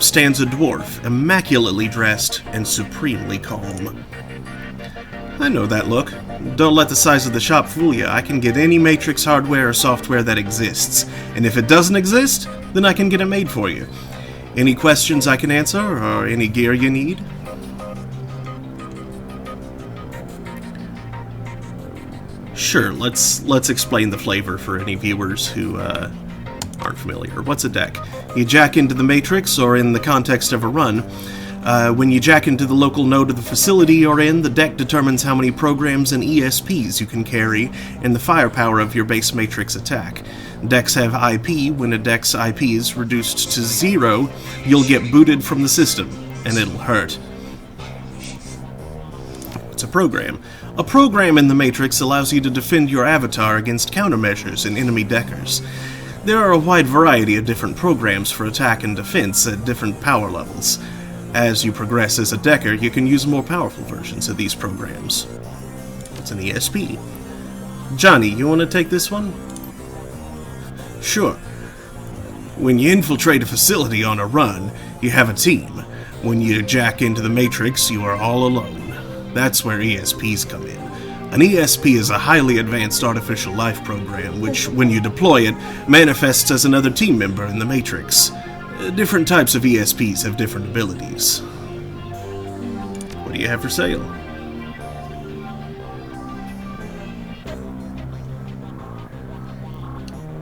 stands a dwarf, immaculately dressed and supremely calm. I know that look. Don't let the size of the shop fool you. I can get any Matrix hardware or software that exists, and if it doesn't exist, then I can get it made for you. Any questions I can answer, or any gear you need? Sure, let's explain the flavor for any viewers who aren't familiar. What's a deck? You jack into the Matrix, or in the context of a run, when you jack into the local node of the facility you're in, the deck determines how many programs and ESPs you can carry and the firepower of your base Matrix attack. Decks have IP. When a deck's IP is reduced to 0, you'll get booted from the system, and it'll hurt. It's a program. A program in the Matrix allows you to defend your avatar against countermeasures and enemy deckers. There are a wide variety of different programs for attack and defense at different power levels. As you progress as a decker, you can use more powerful versions of these programs. It's an ESP. Johnny, you want to take this one? Sure. When you infiltrate a facility on a run, you have a team. When you jack into the Matrix, you are all alone. That's where ESPs come in. An ESP is a highly advanced artificial life program, which, when you deploy it, manifests as another team member in the Matrix. Different types of ESPs have different abilities. What do you have for sale?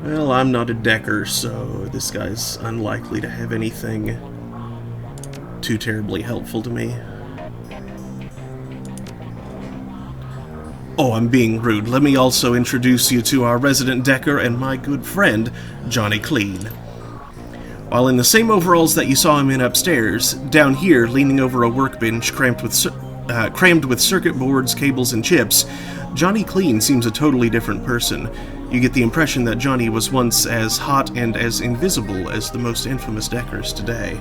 Well, I'm not a decker, so this guy's unlikely to have anything too terribly helpful to me. Oh, I'm being rude. Let me also introduce you to our resident decker and my good friend, Johnny Clean. While in the same overalls that you saw him in upstairs, down here, leaning over a workbench crammed with circuit boards, cables, and chips, Johnny Clean seems a totally different person. You get the impression that Johnny was once as hot and as invisible as the most infamous deckers today.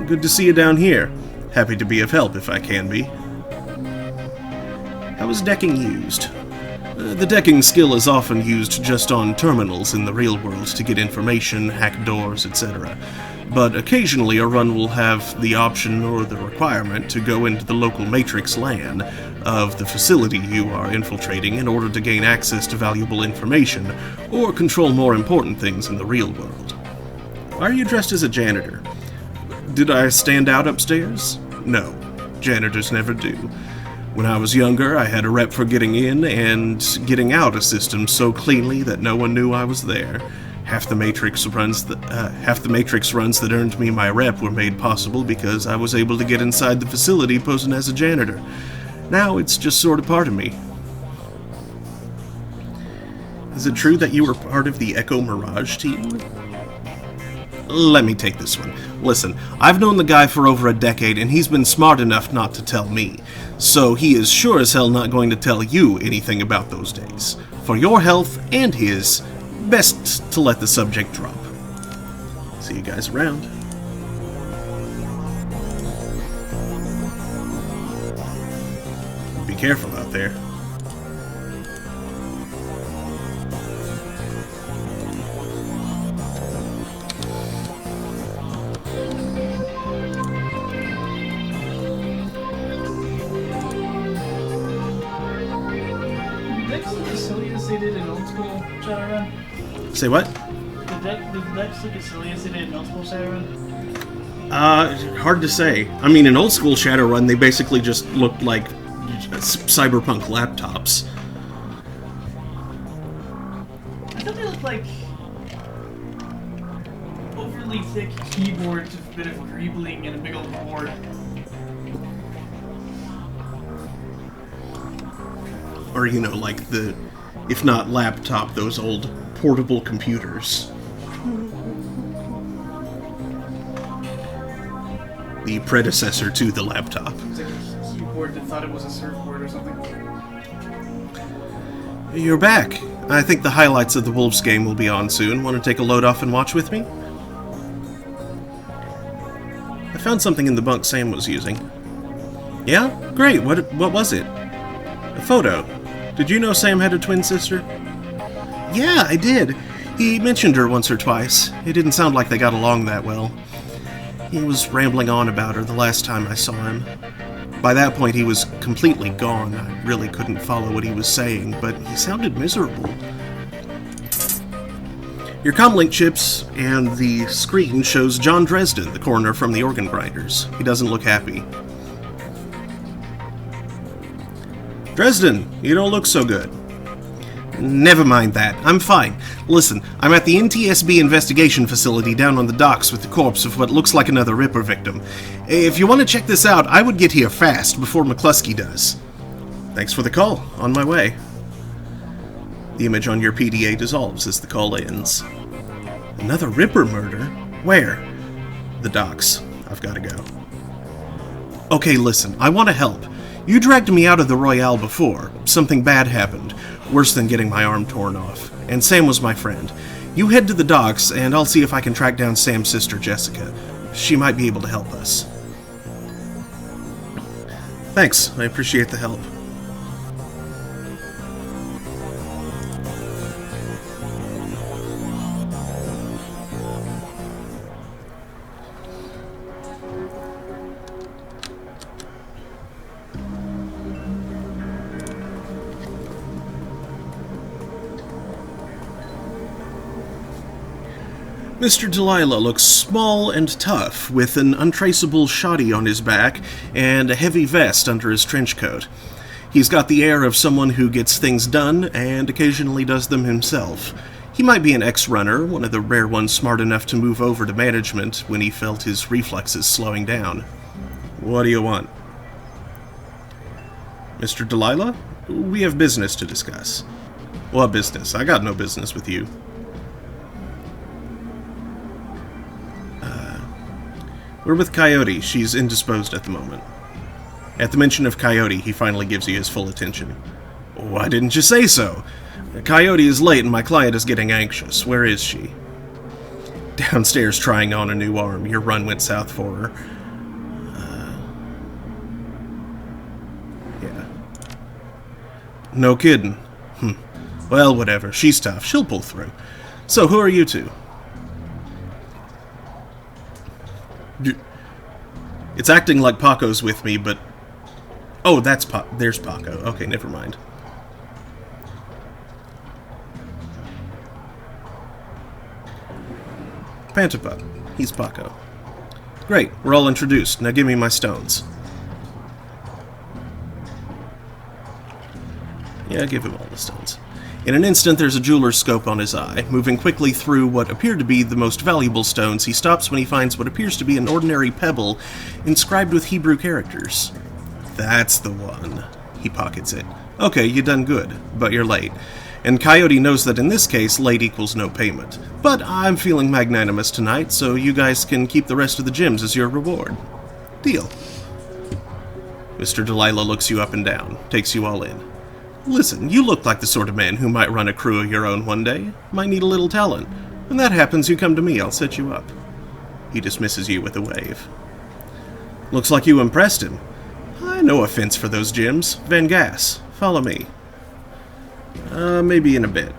Good to see you down here. Happy to be of help if I can be. How is decking used? The decking skill is often used just on terminals in the real world to get information, hack doors, etc. But occasionally a run will have the option or the requirement to go into the local Matrix LAN of the facility you are infiltrating in order to gain access to valuable information or control more important things in the real world. Why are you dressed as a janitor? Did I stand out upstairs? No, janitors never do. When I was younger, I had a rep for getting in and getting out a system so cleanly that no one knew I was there. Half the Matrix runs that earned me my rep were made possible because I was able to get inside the facility posing as a janitor. Now it's just sort of part of me. Is it true that you were part of the Echo Mirage team? Let me take this one. Listen, I've known the guy for over a decade, and he's been smart enough not to tell me. So he is sure as hell not going to tell you anything about those days. For your health and his, best to let the subject drop. See you guys around. Be careful out there. They did in old school Shadowrun? Say what? Did the decks look as silly as they did in old school Shadowrun? Hard to say. I mean, in old school Shadowrun, they basically just looked like cyberpunk laptops. I thought they looked like overly thick keyboards with a bit of greebling and a big old board. Or, you know, like the, if not laptop, those old portable computers. The predecessor to the laptop. It's like a keyboard that thought it was a surfboard or something. You're back. I think the highlights of the Wolves game will be on soon. Want to take a load off and watch with me? I found something in the bunk Sam was using. Yeah? Great. What was it? A photo. Did you know Sam had a twin sister? Yeah, I did. He mentioned her once or twice. It didn't sound like they got along that well. He was rambling on about her the last time I saw him. By that point, he was completely gone. I really couldn't follow what he was saying, but he sounded miserable. Your comlink chips and the screen shows John Dresden, the coroner from the organ grinders. He doesn't look happy. Dresden, you don't look so good. Never mind that. I'm fine. Listen, I'm at the NTSB investigation facility down on the docks with the corpse of what looks like another Ripper victim. If you want to check this out, I would get here fast before McCluskey does. Thanks for the call. On my way. The image on your PDA dissolves as the call ends. Another Ripper murder? Where? The docks. I've got to go. Okay, listen. I want to help. You dragged me out of the Royale before. Something bad happened. Worse than getting my arm torn off. And Sam was my friend. You head to the docks, and I'll see if I can track down Sam's sister, Jessica. She might be able to help us. Thanks. I appreciate the help. Mr. Delilah looks small and tough, with an untraceable shoddy on his back and a heavy vest under his trench coat. He's got the air of someone who gets things done and occasionally does them himself. He might be an ex-runner, one of the rare ones smart enough to move over to management when he felt his reflexes slowing down. What do you want? Mr. Delilah? We have business to discuss. What business? I got no business with you. We're with Coyote. She's indisposed at the moment. At the mention of Coyote, he finally gives you his full attention. Why didn't you say so? Coyote is late and my client is getting anxious. Where is she? Downstairs trying on a new arm. Your run went south for her. Yeah. No kidding. Well, whatever. She's tough. She'll pull through. So, who are you two? It's acting like Paco's with me, but... Oh, there's Paco. Okay, never mind. Pantapup. He's Paco. Great, we're all introduced. Now give me my stones. Yeah, give him all the stones. In an instant, there's a jeweler's scope on his eye. Moving quickly through what appear to be the most valuable stones, he stops when he finds what appears to be an ordinary pebble inscribed with Hebrew characters. That's the one. He pockets it. Okay, you done good, but you're late. And Coyote knows that in this case, late equals no payment. But I'm feeling magnanimous tonight, so you guys can keep the rest of the gems as your reward. Deal. Mr. Delilah looks you up and down, takes you all in. Listen, you look like the sort of man who might run a crew of your own one day. Might need a little talent. When that happens, you come to me, I'll set you up. He dismisses you with a wave. Looks like you impressed him. No offense for those gems. Van Gass, follow me. Maybe in a bit.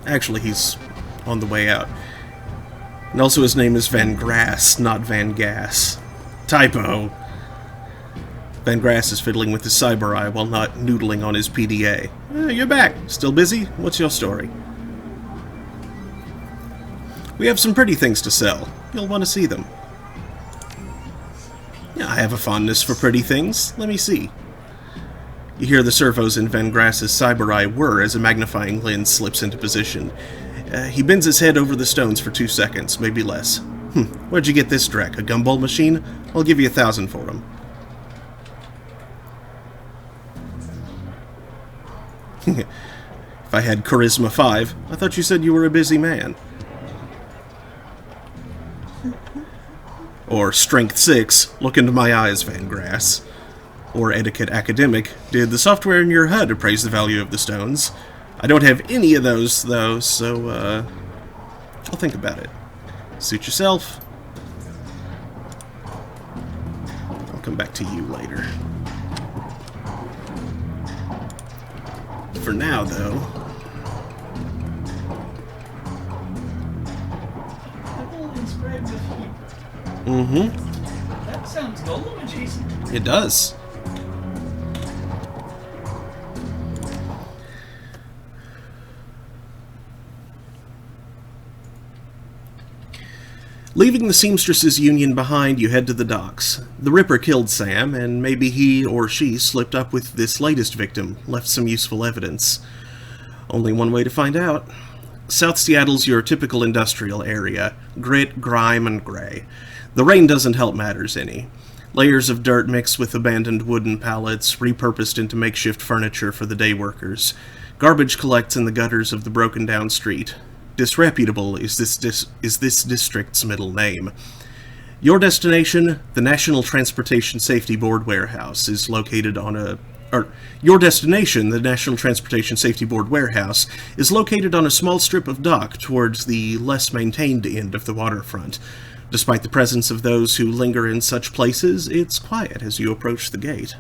Actually, he's on the way out. And also his name is Van Grass, not Van Gass. Typo. Van Grass is fiddling with his cyber eye while not noodling on his PDA. You're back. Still busy? What's your story? We have some pretty things to sell. You'll want to see them. I have a fondness for pretty things. Let me see. You hear the servos in Van Grass's cyber eye whir as a magnifying lens slips into position. He bends his head over the stones for 2 seconds, maybe less. Where'd you get this dreck? A gumball machine? I'll give you 1,000 for him. If I had Charisma 5, I thought you said you were a busy man. Or Strength 6, look into my eyes, Van Grass. Or Etiquette Academic, did the software in your HUD appraise the value of the stones? I don't have any of those, though, so, I'll think about it. Suit yourself. I'll come back to you later. For now, though... That sounds golem adjacent. It does. Leaving the Seamstresses Union behind, you head to the docks. The Ripper killed Sam, and maybe he or she slipped up with this latest victim, left some useful evidence. Only one way to find out. South Seattle's your typical industrial area. Grit, grime, and gray. The rain doesn't help matters any. Layers of dirt mixed with abandoned wooden pallets, repurposed into makeshift furniture for the day workers. Garbage collects in the gutters of the broken-down street. Disreputable is this district's middle name. Your destination, the National Transportation Safety Board warehouse, is located on a... Your destination, the National Transportation Safety Board warehouse, is located on a small strip of dock towards the less maintained end of the waterfront. Despite the presence of those who linger in such places, it's quiet as you approach the gate.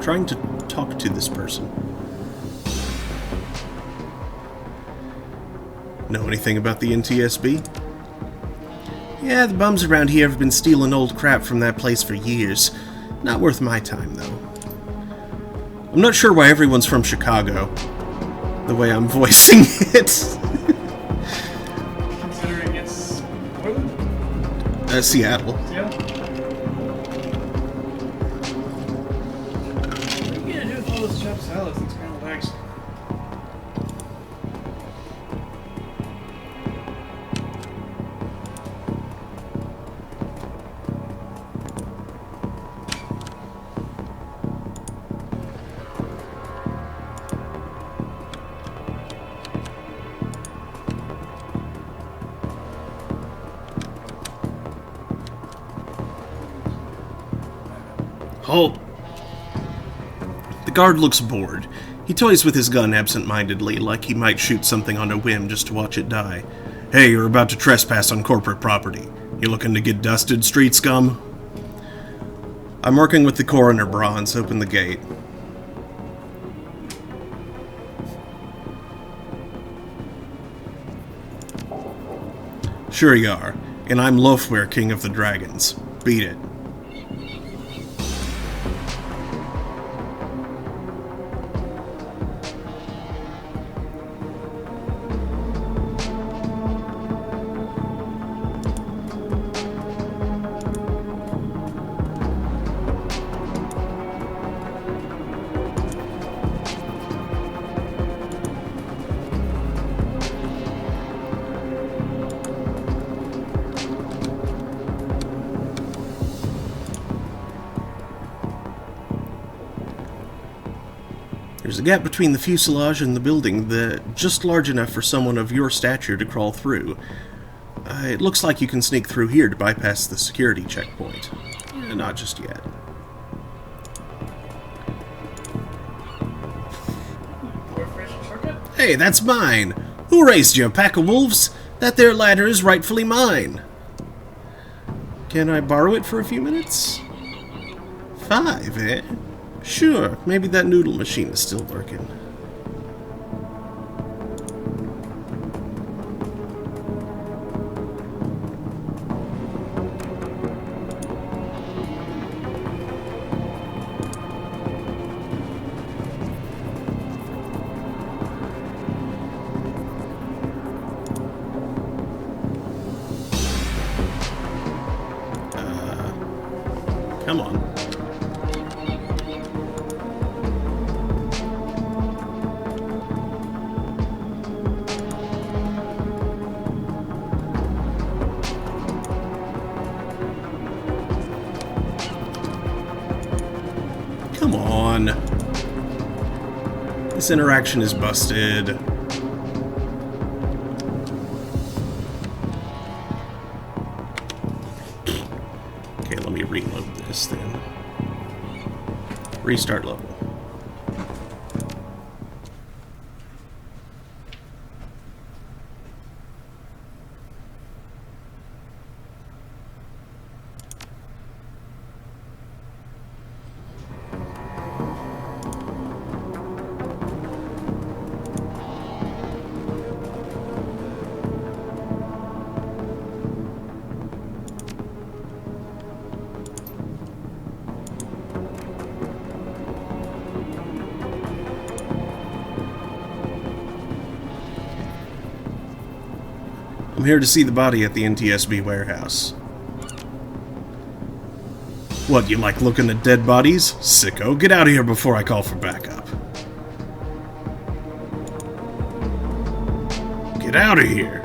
Trying to talk to this person. Know anything about the NTSB? Yeah, the bums around here have been stealing old crap from that place for years. Not worth my time, though. I'm not sure why everyone's from Chicago. The way I'm voicing it. Considering it's... Portland? Seattle. Seattle? Chopped salads and scrambled eggs. Halt! The guard looks bored. He toys with his gun absent-mindedly, like he might shoot something on a whim just to watch it die. Hey, you're about to trespass on corporate property. You looking to get dusted, street scum? I'm working with the coroner, Bronze. Open the gate. Sure you are. And I'm Loafware, King of the Dragons. Beat it. There's a gap between the fuselage and the building that just large enough for someone of your stature to crawl through. It looks like you can sneak through here to bypass the security checkpoint. Not just yet. Hey, that's mine! Who raised you, pack of wolves? That there ladder is rightfully mine. Can I borrow it for a few minutes? 5, eh? Sure, maybe that noodle machine is still working. Come on. Come on. This interaction is busted. Okay, let me reload this then. Restart level. I'm here to see the body at the NTSB warehouse. What, you like looking at dead bodies? Sicko, get out of here before I call for backup. Get out of here!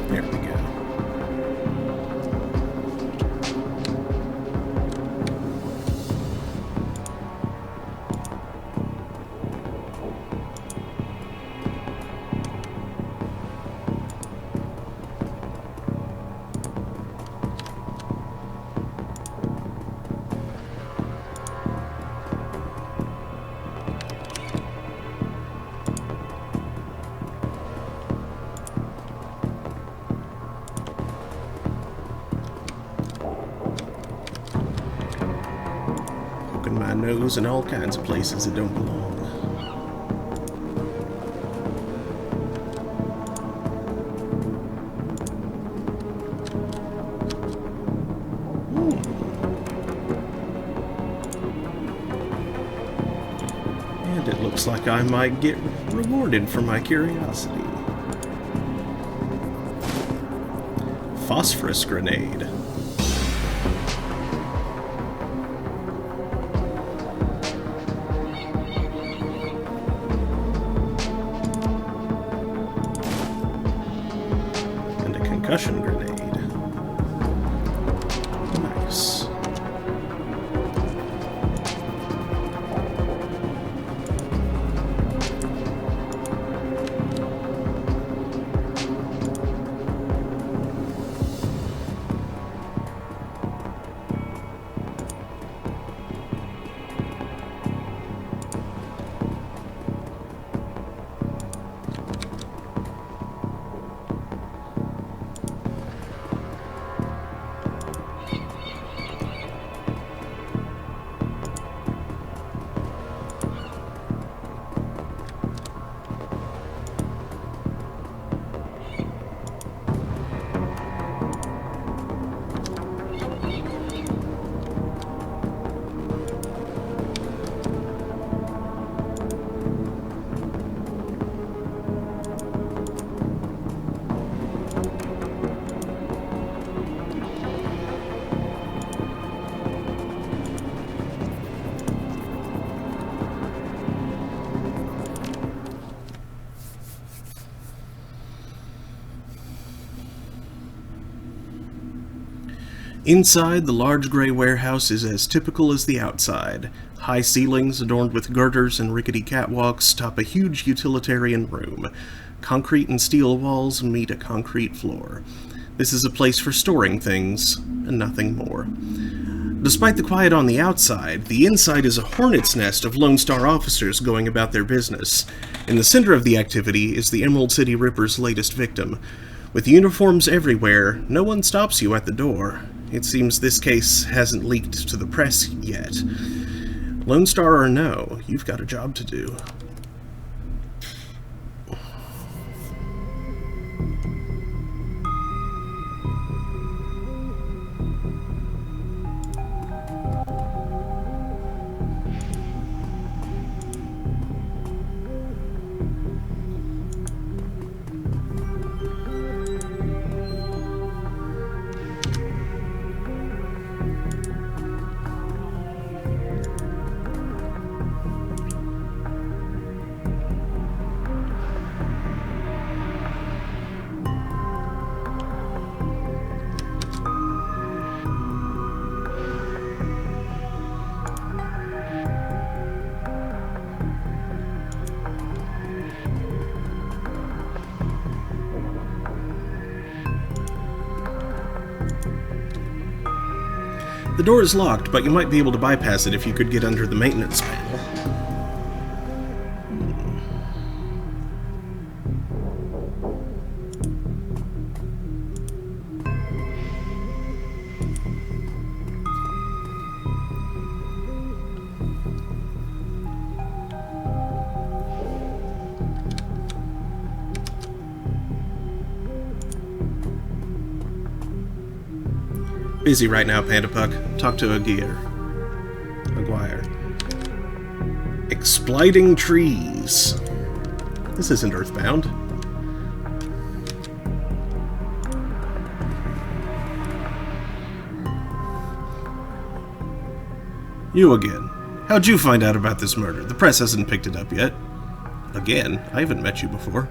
There we go. My nose in all kinds of places that don't belong. And it looks like I might get rewarded for my curiosity. Phosphorus grenade. Concussion grenade. Nice. Inside, the large gray warehouse is as typical as the outside. High ceilings adorned with girders and rickety catwalks top a huge utilitarian room. Concrete and steel walls meet a concrete floor. This is a place for storing things, and nothing more. Despite the quiet on the outside, the inside is a hornet's nest of Lone Star officers going about their business. In the center of the activity is the Emerald City Ripper's latest victim. With uniforms everywhere, no one stops you at the door. It seems this case hasn't leaked to the press yet. Lone Star or no, you've got a job to do. The door is locked, but you might be able to bypass it if you could get under the maintenance panel. Busy right now, Panda Puck. Talk to Aguirre. Exploiting trees. This isn't Earthbound. You again. How'd you find out about this murder? The press hasn't picked it up yet. Again? I haven't met you before.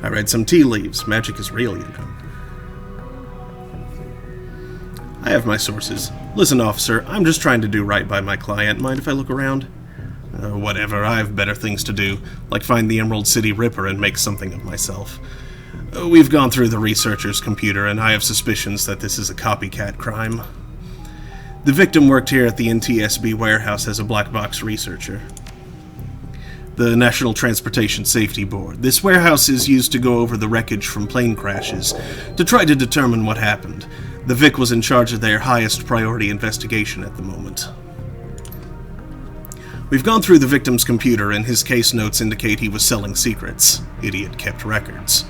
I read some tea leaves. Magic is real, you know. I have my sources. Listen, officer, I'm just trying to do right by my client. Mind if I look around? Whatever, I have better things to do, like find the Emerald City Ripper and make something of myself. We've gone through the researcher's computer, and I have suspicions that this is a copycat crime. The victim worked here at the NTSB warehouse as a black box researcher. The National Transportation Safety Board. This warehouse is used to go over the wreckage from plane crashes to try to determine what happened. The Vic was in charge of their highest priority investigation at the moment. We've gone through the victim's computer, and his case notes indicate he was selling secrets. Idiot kept records.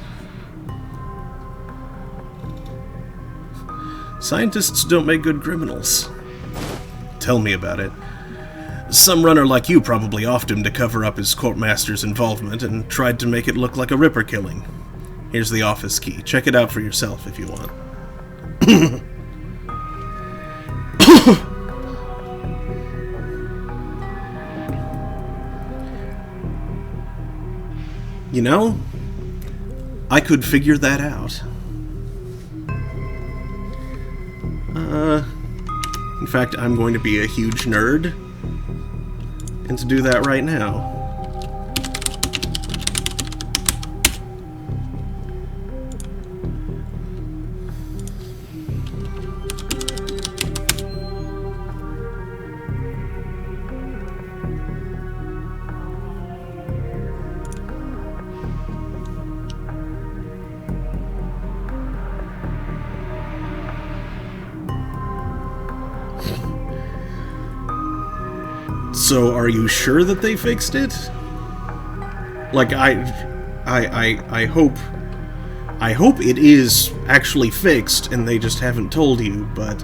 Scientists don't make good criminals. Tell me about it. Some runner like you probably offed him to cover up his courtmaster's involvement and tried to make it look like a Ripper killing. Here's the office key. Check it out for yourself if you want. You know, I could figure that out. In fact, I'm going to be a huge nerd. And to do that right now. So, are you sure that they fixed it? Like, I hope it is actually fixed and they just haven't told you, but,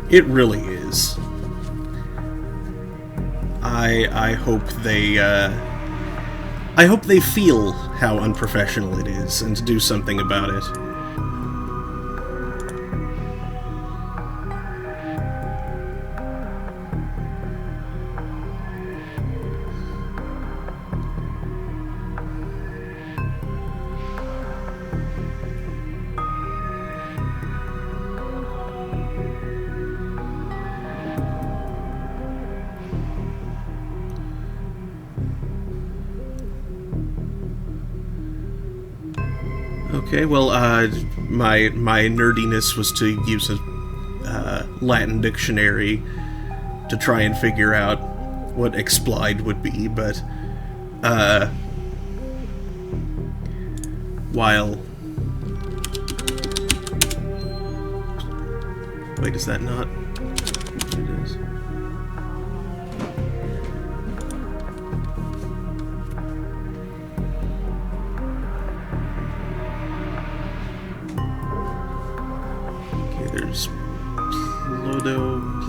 It really is. I hope they feel how unprofessional it is and do something about it. Okay, well, my nerdiness was to use a Latin dictionary to try and figure out what explide would be, but while... Wait, is that not... It is. There's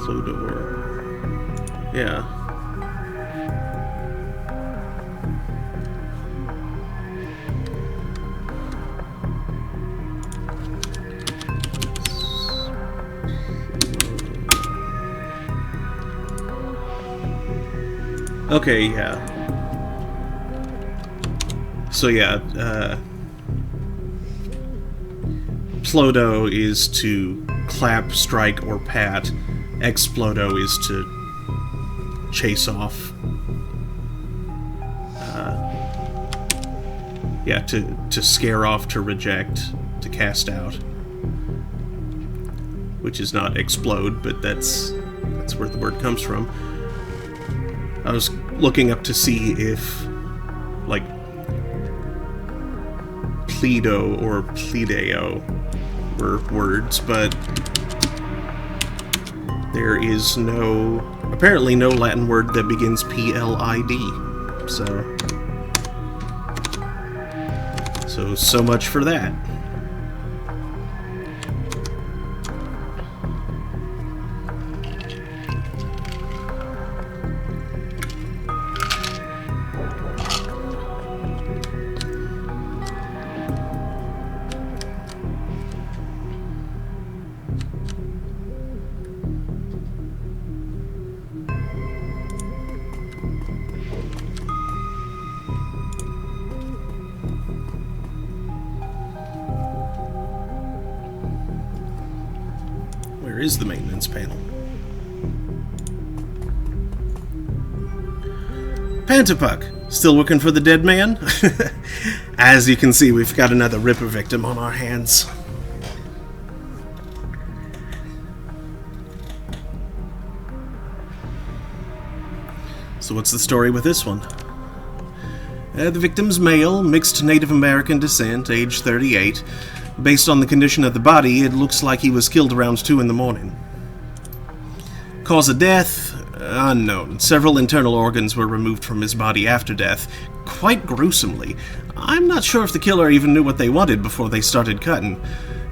Plodor. Yeah. Okay, yeah. So yeah, Plodo is to clap, strike, or pat. Explodo is to chase off. Yeah, to scare off, to reject, to cast out. Which is not explode, but that's where the word comes from. I was looking up to see if, like, Pledo or Pledeo were words, but there is apparently no Latin word that begins P-L-I-D, so much for that. Where is the maintenance panel? Pantapuck, still looking for the dead man? As you can see, we've got another Ripper victim on our hands. So what's the story with this one? The victim's male, mixed Native American descent, age 38. Based on the condition of the body, it looks like he was killed around 2 in the morning. Cause of death? Unknown. Several internal organs were removed from his body after death, quite gruesomely. I'm not sure if the killer even knew what they wanted before they started cutting.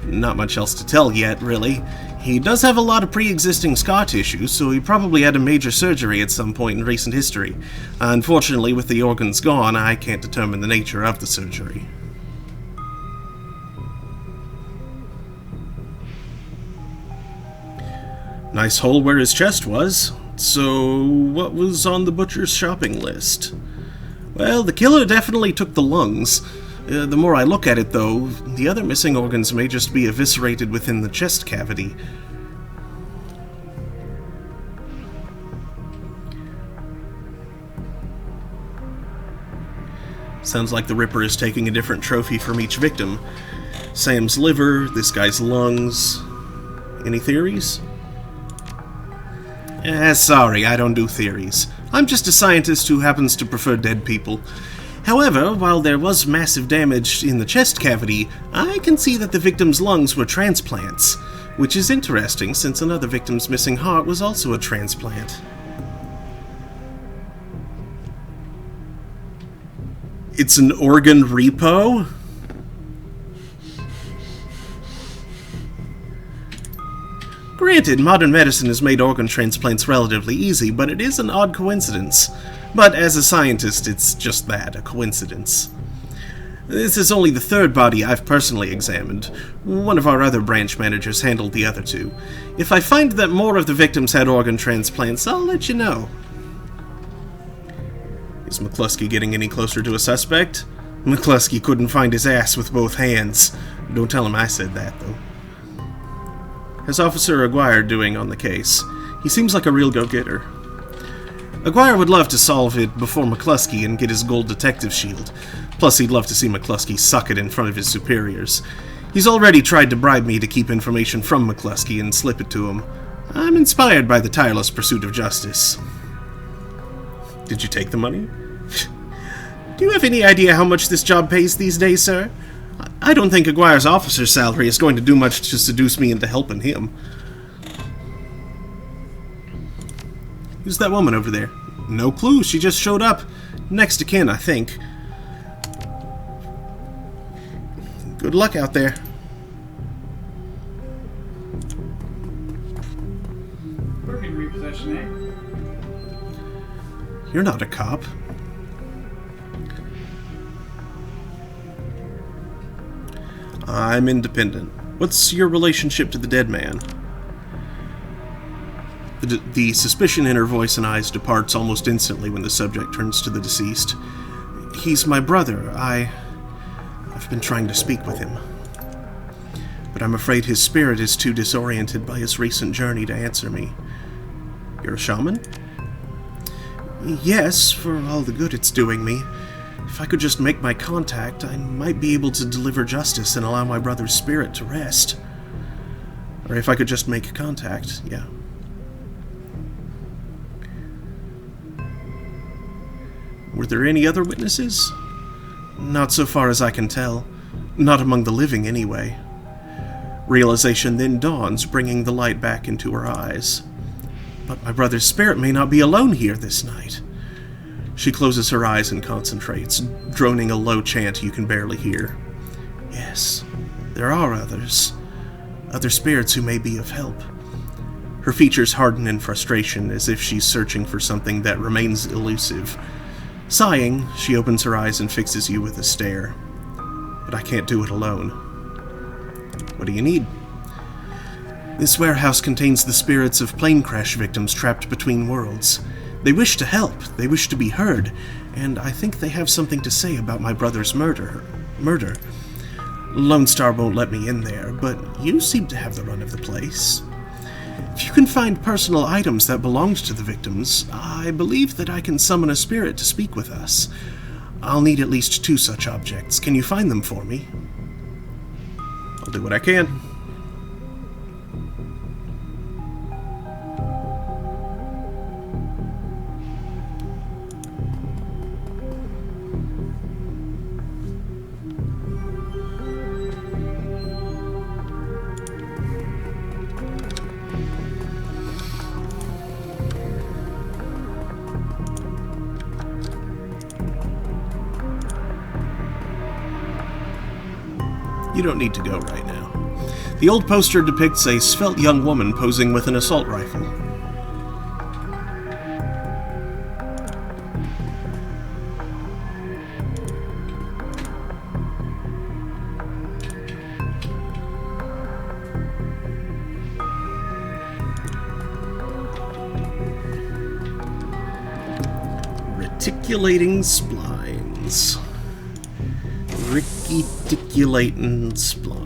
Not much else to tell yet, really. He does have a lot of pre-existing scar tissue, so he probably had a major surgery at some point in recent history. Unfortunately, with the organs gone, I can't determine the nature of the surgery. Nice hole where his chest was. So, what was on the butcher's shopping list? Well, the killer definitely took the lungs. The more I look at it, though, the other missing organs may just be eviscerated within the chest cavity. Sounds like the Ripper is taking a different trophy from each victim. Sam's liver, this guy's lungs. Any theories? Sorry, I don't do theories. I'm just a scientist who happens to prefer dead people. However, while there was massive damage in the chest cavity, I can see that the victim's lungs were transplants, which is interesting since another victim's missing heart was also a transplant. It's an organ repo? Granted, modern medicine has made organ transplants relatively easy, but it is an odd coincidence. But as a scientist, it's just that, a coincidence. This is only the third body I've personally examined. One of our other branch managers handled the other two. If I find that more of the victims had organ transplants, I'll let you know. Is McCluskey getting any closer to a suspect? McCluskey couldn't find his ass with both hands. Don't tell him I said that, though. How's Officer Aguirre doing on the case? He seems like a real go-getter. Aguirre would love to solve it before McCluskey and get his gold detective shield. Plus, he'd love to see McCluskey suck it in front of his superiors. He's already tried to bribe me to keep information from McCluskey and slip it to him. I'm inspired by the tireless pursuit of justice. Did you take the money? Do you have any idea how much this job pays these days, sir? I don't think Aguirre's officer's salary is going to do much to seduce me into helping him. Who's that woman over there? No clue, she just showed up. Next to kin, I think. Good luck out there. Organ repossession, eh? You're not a cop. I'm independent. What's your relationship to the dead man? The suspicion in her voice and eyes departs almost instantly when the subject turns to the deceased. He's my brother. I've been trying to speak with him. But I'm afraid his spirit is too disoriented by his recent journey to answer me. You're a shaman? Yes, for all the good it's doing me. If I could just make my contact, I might be able to deliver justice and allow my brother's spirit to rest. Or if I could just make contact, yeah. Were there any other witnesses? Not so far as I can tell. Not among the living, anyway. Realization then dawns, bringing the light back into her eyes. But my brother's spirit may not be alone here this night. She closes her eyes and concentrates, droning a low chant you can barely hear. Yes, there are others. Other spirits who may be of help. Her features harden in frustration, as if she's searching for something that remains elusive. Sighing, she opens her eyes and fixes you with a stare. But I can't do it alone. What do you need? This warehouse contains the spirits of plane crash victims trapped between worlds. They wish to help, they wish to be heard, and I think they have something to say about my brother's murder. Lone Star won't let me in there, but you seem to have the run of the place. If you can find personal items that belonged to the victims, I believe that I can summon a spirit to speak with us. I'll need at least 2 such objects. Can you find them for me? I'll do what I can. You don't need to go right now. The old poster depicts a svelte young woman posing with an assault rifle. Reticulating splines. Reticulating splines.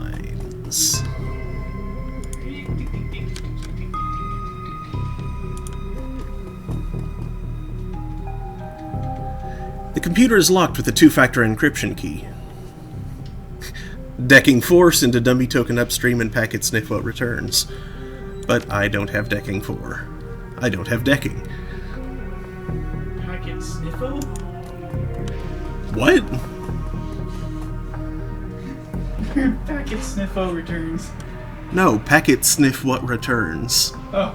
The computer is locked with a 2-factor encryption key. Decking 4, send a dummy token upstream and packet sniff what returns. But I don't have decking 4. I don't have decking. Packet sniffo? What? Packet sniffo returns. No, packet sniff what returns. Oh.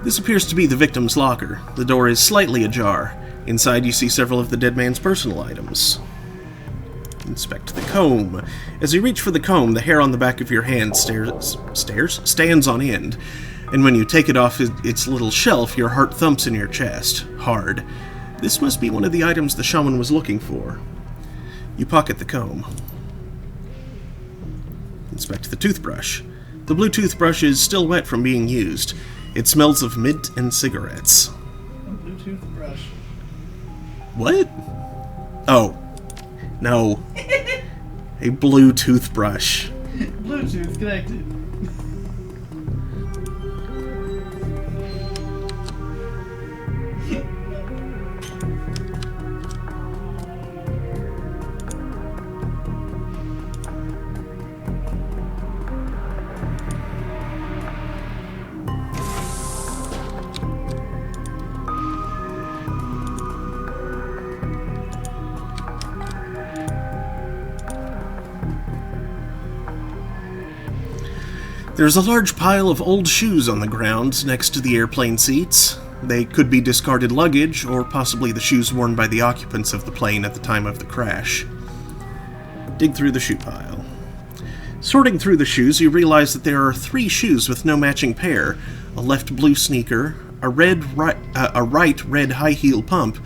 This appears to be the victim's locker. The door is slightly ajar. Inside you see several of the dead man's personal items. Inspect the comb. As you reach for the comb, the hair on the back of your hand stands on end, and when you take it off its little shelf, your heart thumps in your chest, hard. This must be one of the items the shaman was looking for. You pocket the comb. Inspect the toothbrush. The blue toothbrush is still wet from being used. It smells of mint and cigarettes. A blue toothbrush. What? Oh. No. A blue toothbrush. Bluetooth connected. There's a large pile of old shoes on the ground next to the airplane seats. They could be discarded luggage, or possibly the shoes worn by the occupants of the plane at the time of the crash. Dig through the shoe pile. Sorting through the shoes, you realize that there are 3 shoes with no matching pair: a left blue sneaker, a right red high heel pump,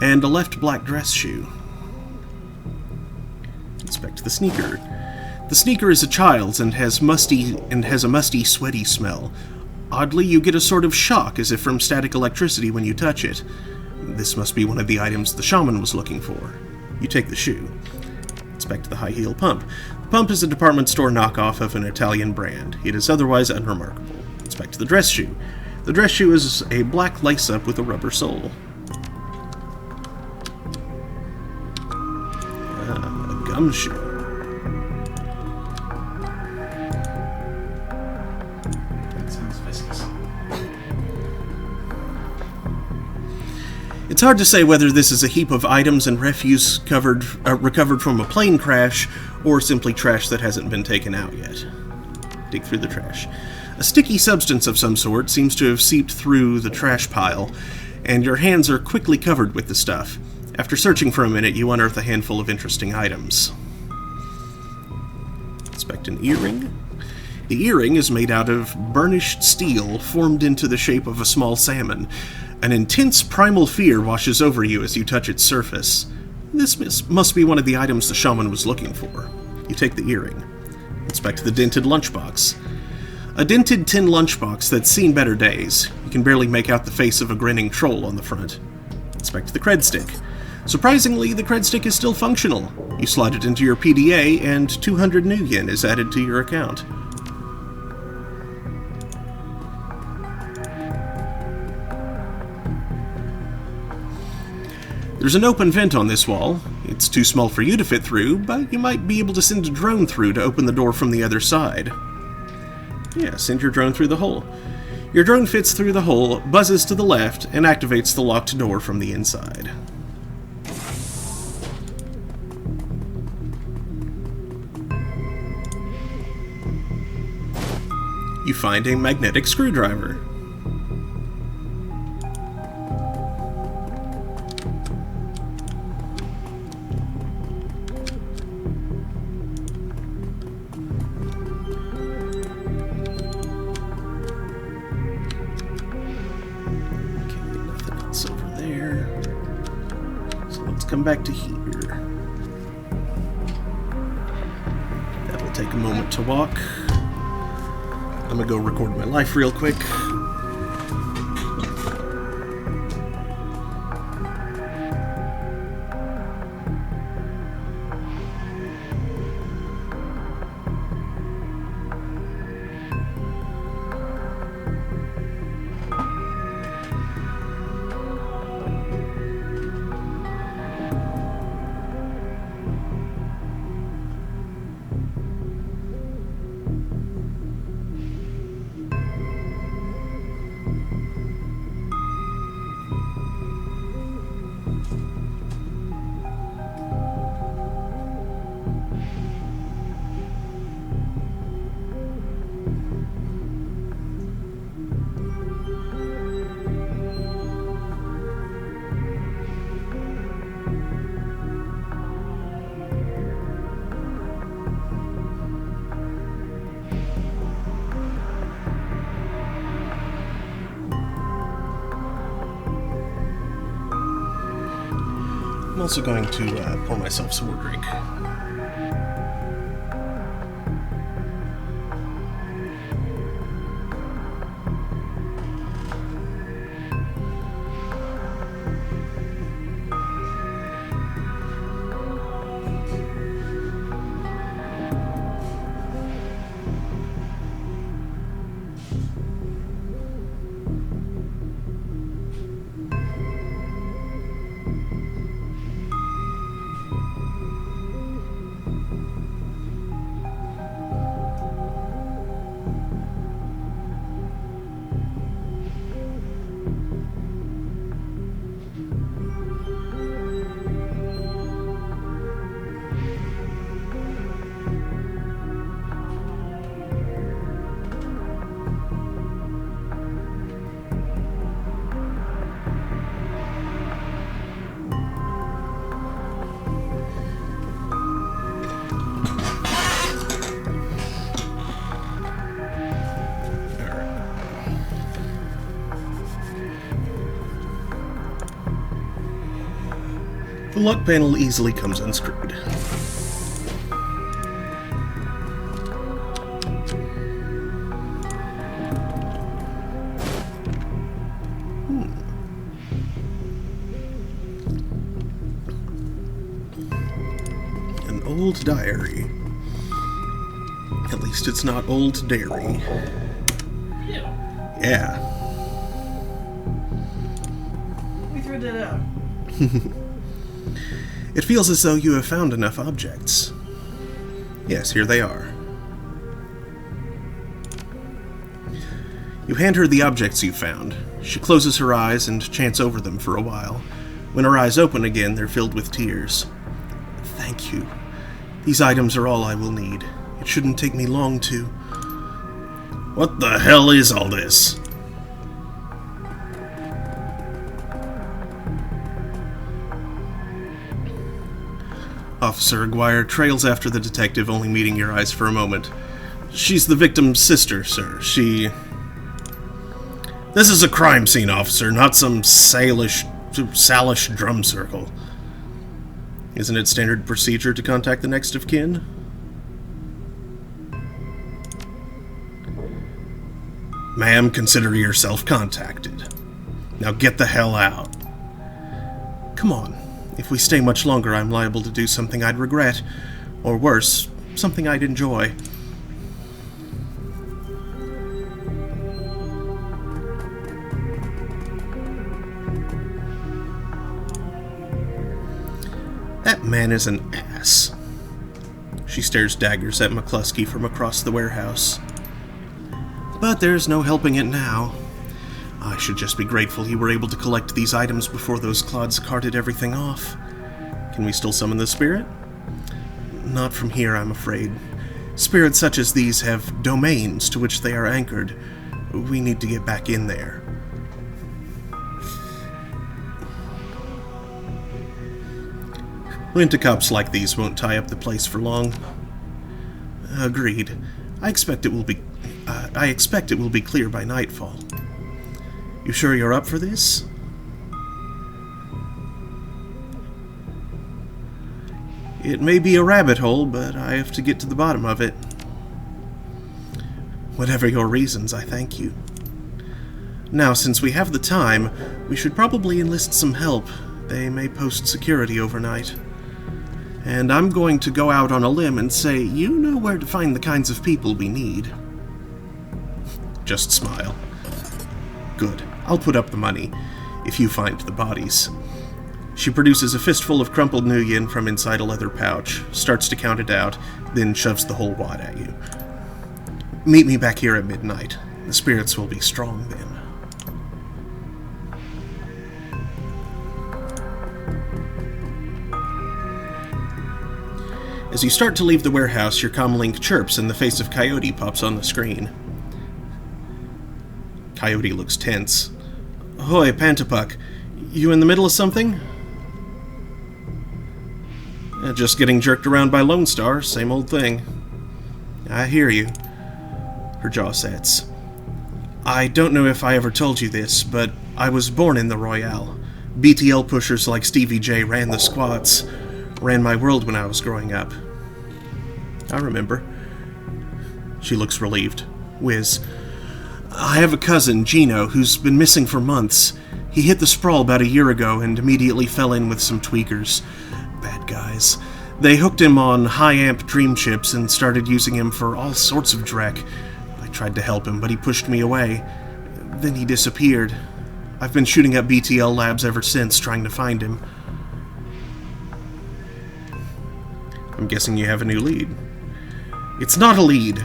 and a left black dress shoe. Inspect the sneaker. The sneaker is a child's and has a musty, sweaty smell. Oddly, you get a sort of shock, as if from static electricity when you touch it. This must be one of the items the shaman was looking for. You take the shoe. Inspect the high heel pump. The pump is a department store knockoff of an Italian brand. It is otherwise unremarkable. Inspect the dress shoe. The dress shoe is a black lace-up with a rubber sole. A gum shoe. It's hard to say whether this is a heap of items and refuse recovered from a plane crash, or simply trash that hasn't been taken out yet. Dig through the trash. A sticky substance of some sort seems to have seeped through the trash pile, and your hands are quickly covered with the stuff. After searching for a minute, you unearth a handful of interesting items. Inspect an earring. The earring is made out of burnished steel formed into the shape of a small salmon. An intense primal fear washes over you as you touch its surface. This must be one of the items the shaman was looking for. You take the earring. Inspect the dented lunchbox. A dented tin lunchbox that's seen better days. You can barely make out the face of a grinning troll on the front. Inspect the cred stick. Surprisingly, the cred stick is still functional. You slide it into your PDA, and 200 new yen is added to your account. There's an open vent on this wall. It's too small for you to fit through, but you might be able to send a drone through to open the door from the other side. Yeah, send your drone through the hole. Your drone fits through the hole, buzzes to the left, and activates the locked door from the inside. You find a magnetic screwdriver. Come back to here. That will take a moment to walk. I'm gonna go record my life real quick. I'm also going to pour myself some more drink. The lock panel easily comes unscrewed. An old diary. At least it's not old dairy. Yeah. We threw that out. It feels as though you have found enough objects. Yes, here they are. You hand her the objects you found. She closes her eyes and chants over them for a while. When her eyes open again, they're filled with tears. Thank you. These items are all I will need. It shouldn't take me long to... What the hell is all this? Officer Aguirre trails after the detective, only meeting your eyes for a moment. She's the victim's sister, sir. This is a crime scene, officer, not some salish drum circle. Isn't it standard procedure to contact the next of kin? Ma'am, consider yourself contacted. Now get the hell out. Come on. If we stay much longer, I'm liable to do something I'd regret. Or worse, something I'd enjoy. That man is an ass. She stares daggers at McCluskey from across the warehouse. But there's no helping it now. I should just be grateful you were able to collect these items before those clods carted everything off. Can we still summon the spirit? Not from here, I'm afraid. Spirits such as these have domains to which they are anchored. We need to get back in there. Rent-a-cops like these won't tie up the place for long. Agreed. I expect it will be clear by nightfall. You sure you're up for this? It may be a rabbit hole, but I have to get to the bottom of it. Whatever your reasons, I thank you. Now, since we have the time, we should probably enlist some help. They may post security overnight. And I'm going to go out on a limb and say, you know where to find the kinds of people we need. Just smile. Good. I'll put up the money, if you find the bodies. She produces a fistful of crumpled new yen from inside a leather pouch, starts to count it out, then shoves the whole wad at you. Meet me back here at midnight. The spirits will be strong then. As you start to leave the warehouse, your comlink chirps and the face of Coyote pops on the screen. Coyote looks tense. Ahoy, Pantapuck. You in the middle of something? Just getting jerked around by Lone Star, same old thing. I hear you. Her jaw sets. I don't know if I ever told you this, but I was born in the Royale. BTL pushers like Stevie J ran the squats, ran my world when I was growing up. I remember. She looks relieved. Whiz. I have a cousin, Gino, who's been missing for months. He hit the sprawl about a year ago and immediately fell in with some tweakers. Bad guys. They hooked him on high-amp dream chips and started using him for all sorts of dreck. I tried to help him, but he pushed me away. Then he disappeared. I've been shooting up BTL labs ever since, trying to find him. I'm guessing you have a new lead. It's not a lead.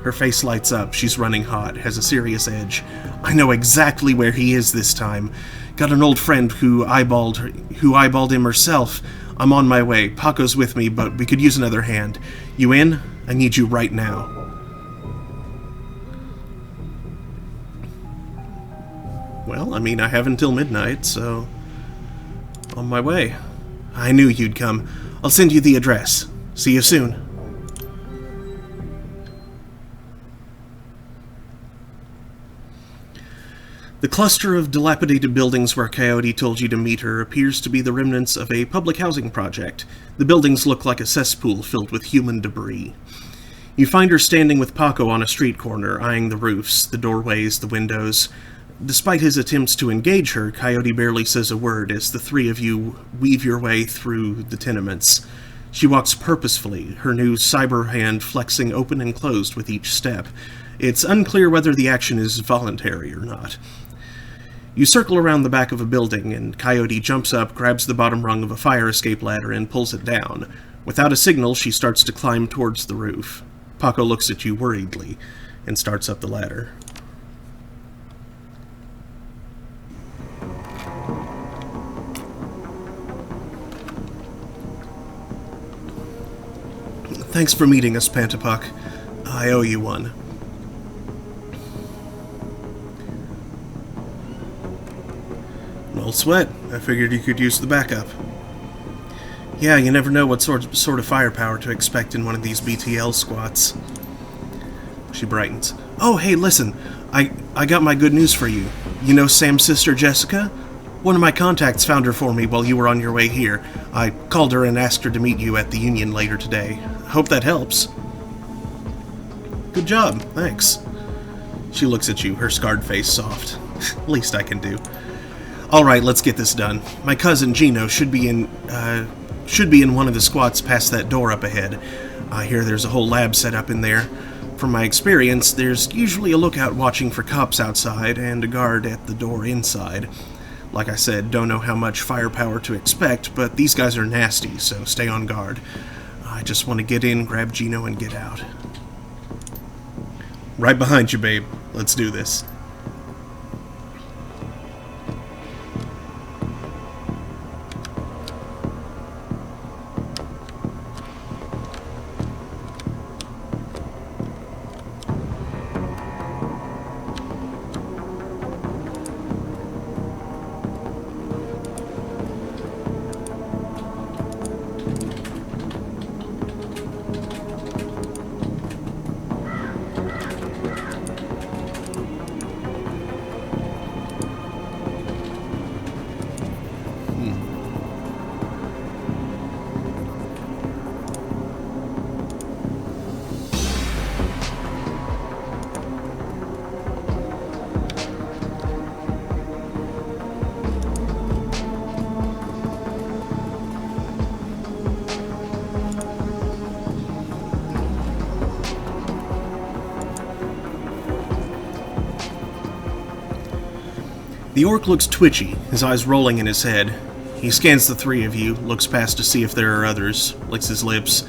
Her face lights up. She's running hot, has a serious edge. I know exactly where he is this time. Got an old friend who eyeballed him herself. I'm on my way. Paco's with me, but we could use another hand. You in? I need you right now. Well, I mean, I have until midnight, so... on my way. I knew you'd come. I'll send you the address. See you soon. The cluster of dilapidated buildings where Coyote told you to meet her appears to be the remnants of a public housing project. The buildings look like a cesspool filled with human debris. You find her standing with Paco on a street corner, eyeing the roofs, the doorways, the windows. Despite his attempts to engage her, Coyote barely says a word as the three of you weave your way through the tenements. She walks purposefully, her new cyber hand flexing open and closed with each step. It's unclear whether the action is voluntary or not. You circle around the back of a building, and Coyote jumps up, grabs the bottom rung of a fire escape ladder, and pulls it down. Without a signal, she starts to climb towards the roof. Paco looks at you worriedly, and starts up the ladder. Thanks for meeting us, Pantapuck. I owe you one. No sweat. I figured you could use the backup. Yeah, you never know what sort of firepower to expect in one of these BTL squats. She brightens. Oh, hey, listen. I got my good news for you. You know Sam's sister, Jessica? One of my contacts found her for me while you were on your way here. I called her and asked her to meet you at the Union later today. Hope that helps. Good job, thanks. She looks at you, her scarred face soft. Least I can do. Alright, let's get this done. My cousin Gino should be in one of the squats past that door up ahead. I hear there's a whole lab set up in there. From my experience, there's usually a lookout watching for cops outside and a guard at the door inside. Like I said, don't know how much firepower to expect, but these guys are nasty, so stay on guard. I just want to get in, grab Gino, and get out. Right behind you, babe. Let's do this. The orc looks twitchy, his eyes rolling in his head. He scans the three of you, looks past to see if there are others, licks his lips,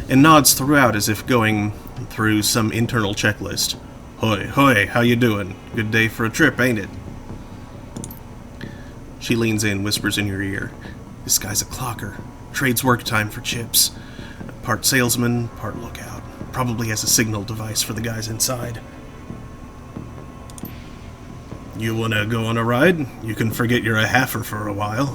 and nods throughout as if going through some internal checklist. Hoi, hoi, how you doing? Good day for a trip, ain't it? She leans in, whispers in your ear. This guy's a clocker. Trades work time for chips. Part salesman, part lookout. Probably has a signal device for the guys inside. You wanna go on a ride? You can forget you're a halfer for a while.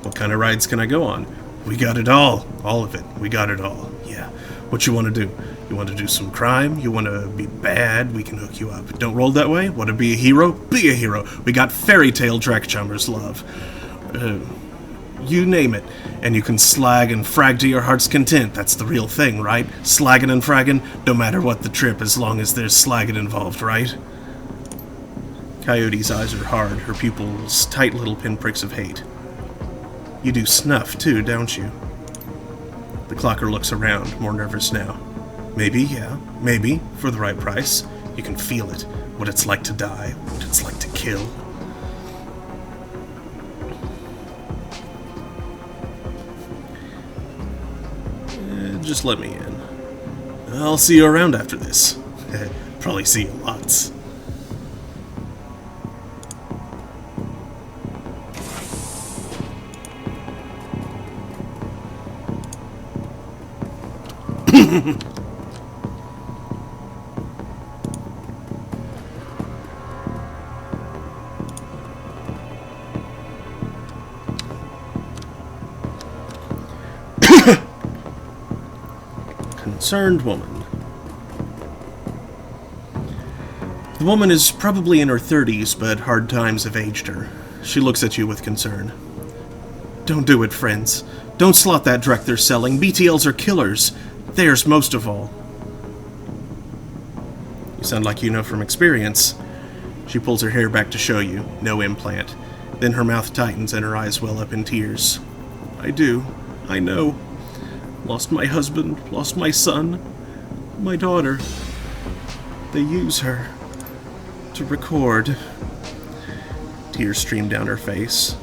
What kind of rides can I go on? We got it all. All of it. We got it all. Yeah. What you wanna do? You want to do some crime? You want to be bad? We can hook you up. Don't roll that way? Want to be a hero? Be a hero. We got fairy tale Drekchummers, love. You name it. And you can slag and frag to your heart's content. That's the real thing, right? Slagging and fragging, no matter what the trip, as long as there's slagging involved, right? Coyote's eyes are hard, her pupils tight little pinpricks of hate. You do snuff, too, don't you? The clocker looks around, more nervous now. Maybe, yeah, maybe, for the right price. You can feel it, what it's like to die, what it's like to kill. Just let me in. I'll see you around after this. Probably see you lots. Concerned woman. The woman is probably in her 30s, but hard times have aged her. She looks at you with concern. Don't do it, friends. Don't slot that Drek they're selling. BTLs are killers. Theirs most of all. You sound like you know from experience. She pulls her hair back to show you. No implant. Then her mouth tightens and her eyes well up in tears. I do. I know. Lost my husband, lost my son, my daughter. They use her to record. Tears stream down her face.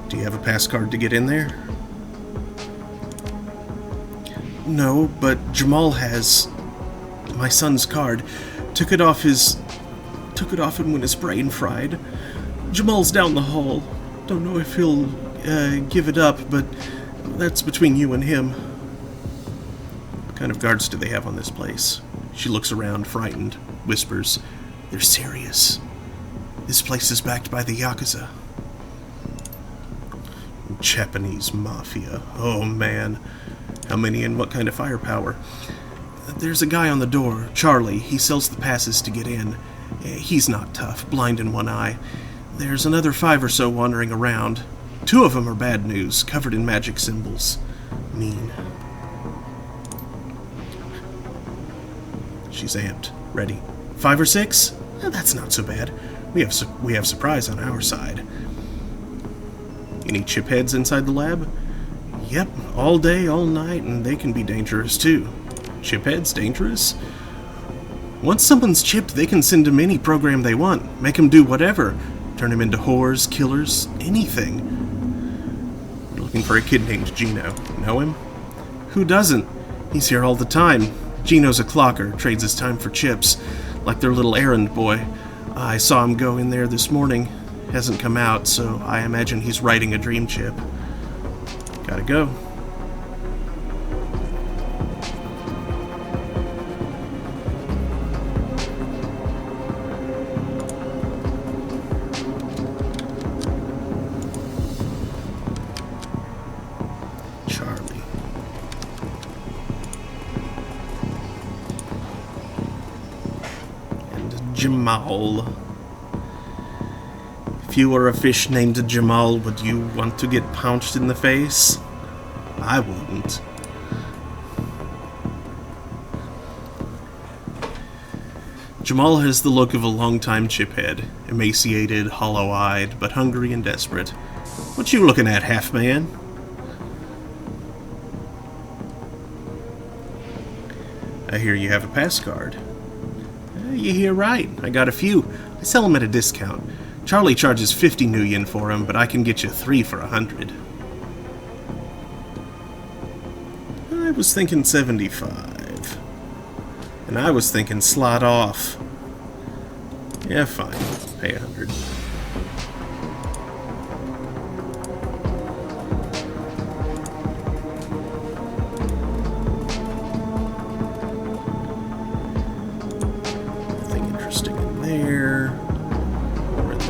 Do you have a pass card to get in there? No, but Jamal has my son's card. Took it off him when his brain fried. Jamal's down the hall. Don't know if he'll give it up, but that's between you and him. What kind of guards do they have on this place? She looks around, frightened, whispers, They're serious. This place is backed by the Yakuza. Japanese mafia. Oh man. How many and what kind of firepower? There's a guy on the door, Charlie. He sells the passes to get in. He's not tough, blind in one eye. There's another 5 or so wandering around. 2 of them are bad news, covered in magic symbols. Mean. She's amped. Ready. 5 or 6? That's not so bad. We have surprise on our side. Any chipheads inside the lab? Yep, all day, all night, and they can be dangerous too. Chipheads dangerous? Once someone's chipped, they can send them any program they want. Make them do whatever. Turn them into whores, killers, anything. We're looking for a kid named Gino. Know him? Who doesn't? He's here all the time. Gino's a clocker, trades his time for chips, like their little errand boy. I saw him go in there this morning. Hasn't come out, so I imagine he's writing a dream chip. Gotta go. Charlie. And Jamal. If you were a fish named Jamal, would you want to get pounced in the face? I wouldn't. Jamal has the look of a longtime chiphead, emaciated, hollow-eyed, but hungry and desperate. What you looking at, half-man? I hear you have a pass card. You hear right. I got a few. I sell them at a discount. Charlie charges 50 new yen for them, but I can get you 3 for 100. I was thinking 75. And I was thinking slot off. Yeah, fine. Pay 100. Nothing interesting in there. Or in there.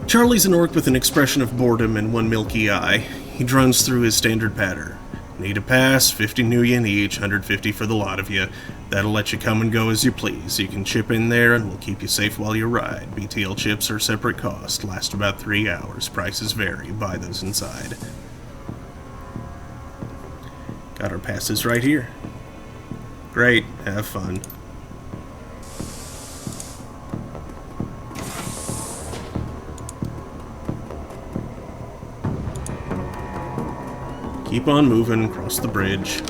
Charlie's an orc with an expression of boredom and one milky eye. He drones through his standard patter. Need a pass, 50 new yen each, 150 for the lot of you. That'll let you come and go as you please. You can chip in there and we'll keep you safe while you ride. BTL chips are separate cost, last about 3 hours. Prices vary. Buy those inside. Got our passes right here. Great, have fun. Keep on moving across the bridge.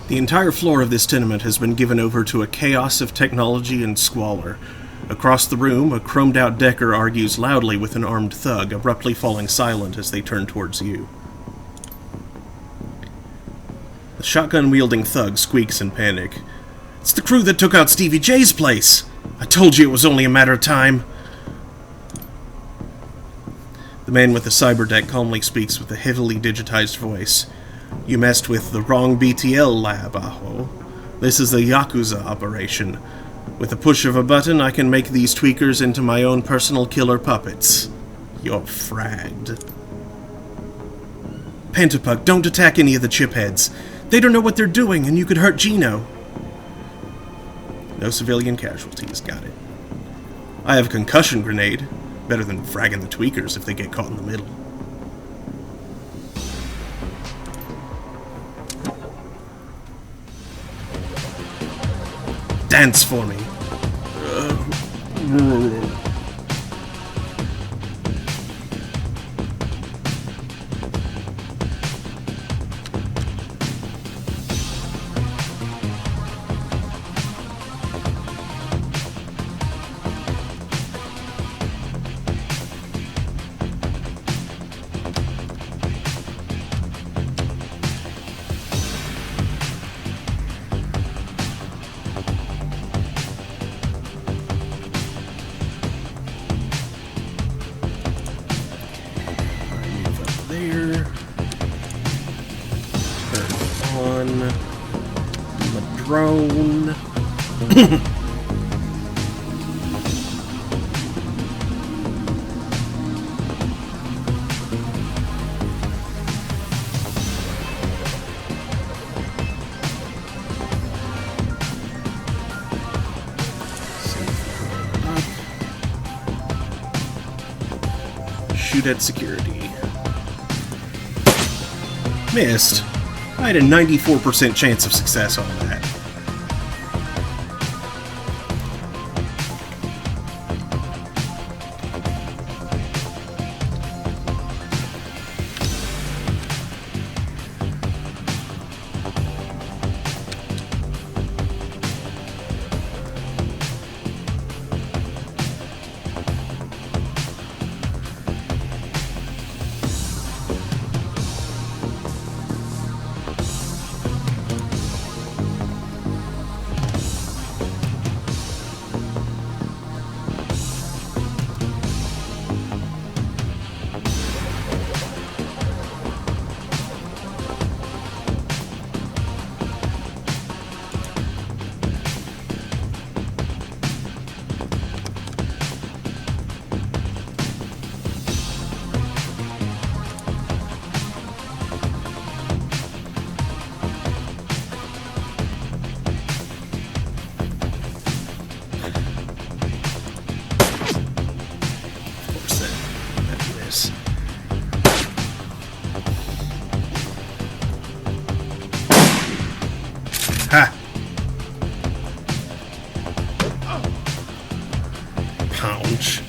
The entire floor of this tenement has been given over to a chaos of technology and squalor. Across the room, a chromed-out Decker argues loudly with an armed thug, abruptly falling silent as they turn towards you. The shotgun-wielding thug squeaks in panic. "It's the crew that took out Stevie J's place! I told you it was only a matter of time!" The man with the cyberdeck calmly speaks with a heavily digitized voice. "You messed with the wrong BTL lab, Aho. This is a Yakuza operation. With a push of a button, I can make these tweakers into my own personal killer puppets. You're fragged." "Pentapug, don't attack any of the chipheads. They don't know what they're doing, and you could hurt Gino." "No civilian casualties, got it. I have a concussion grenade. Better than fragging the tweakers if they get caught in the middle." "Dance for me." There. Turn on my drone. Shoot at security. Missed. I had a 94% chance of success on that. conch.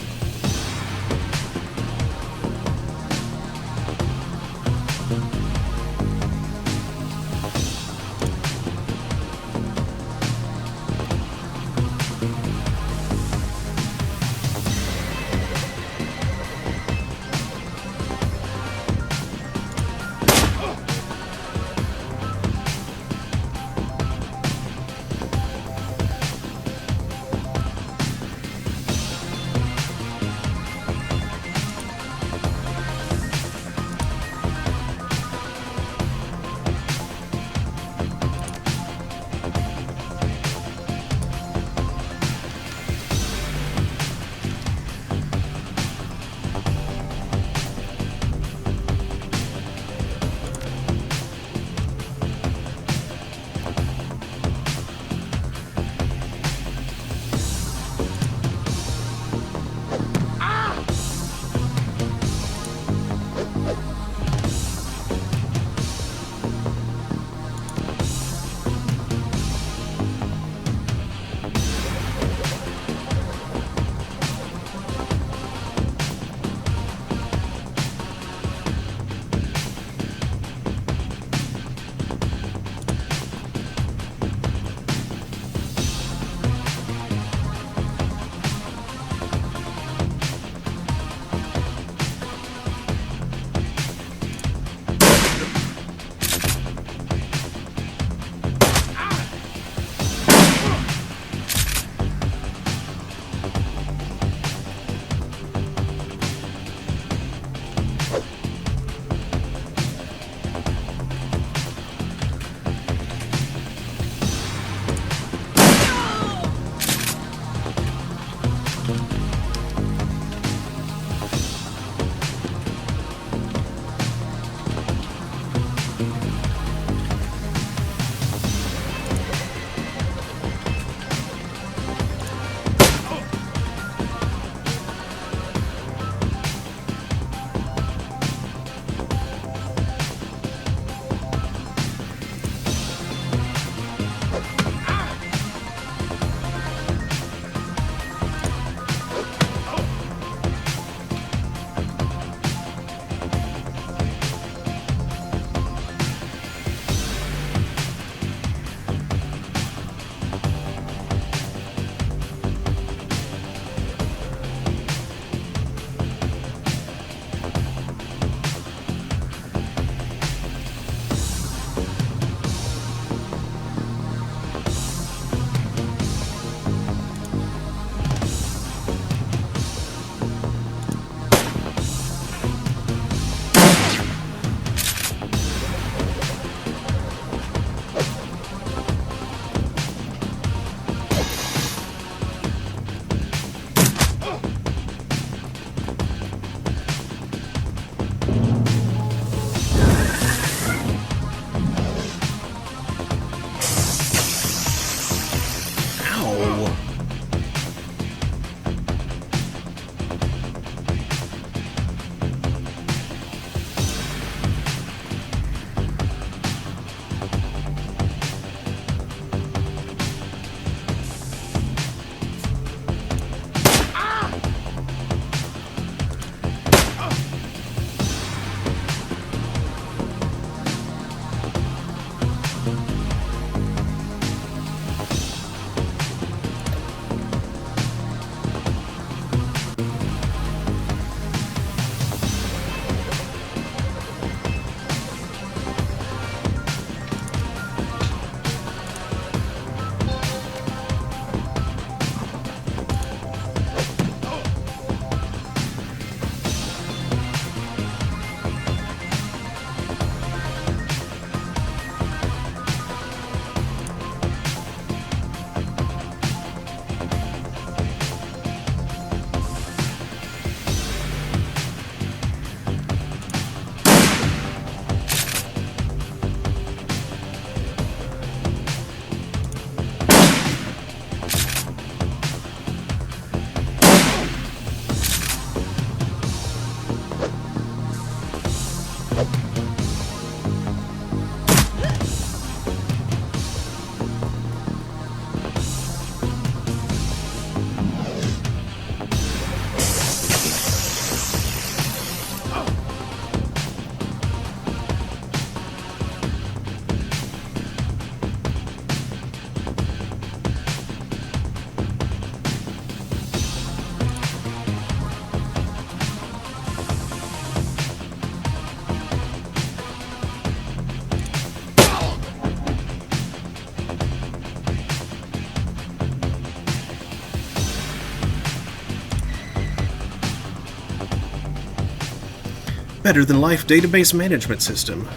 Better than life database management system.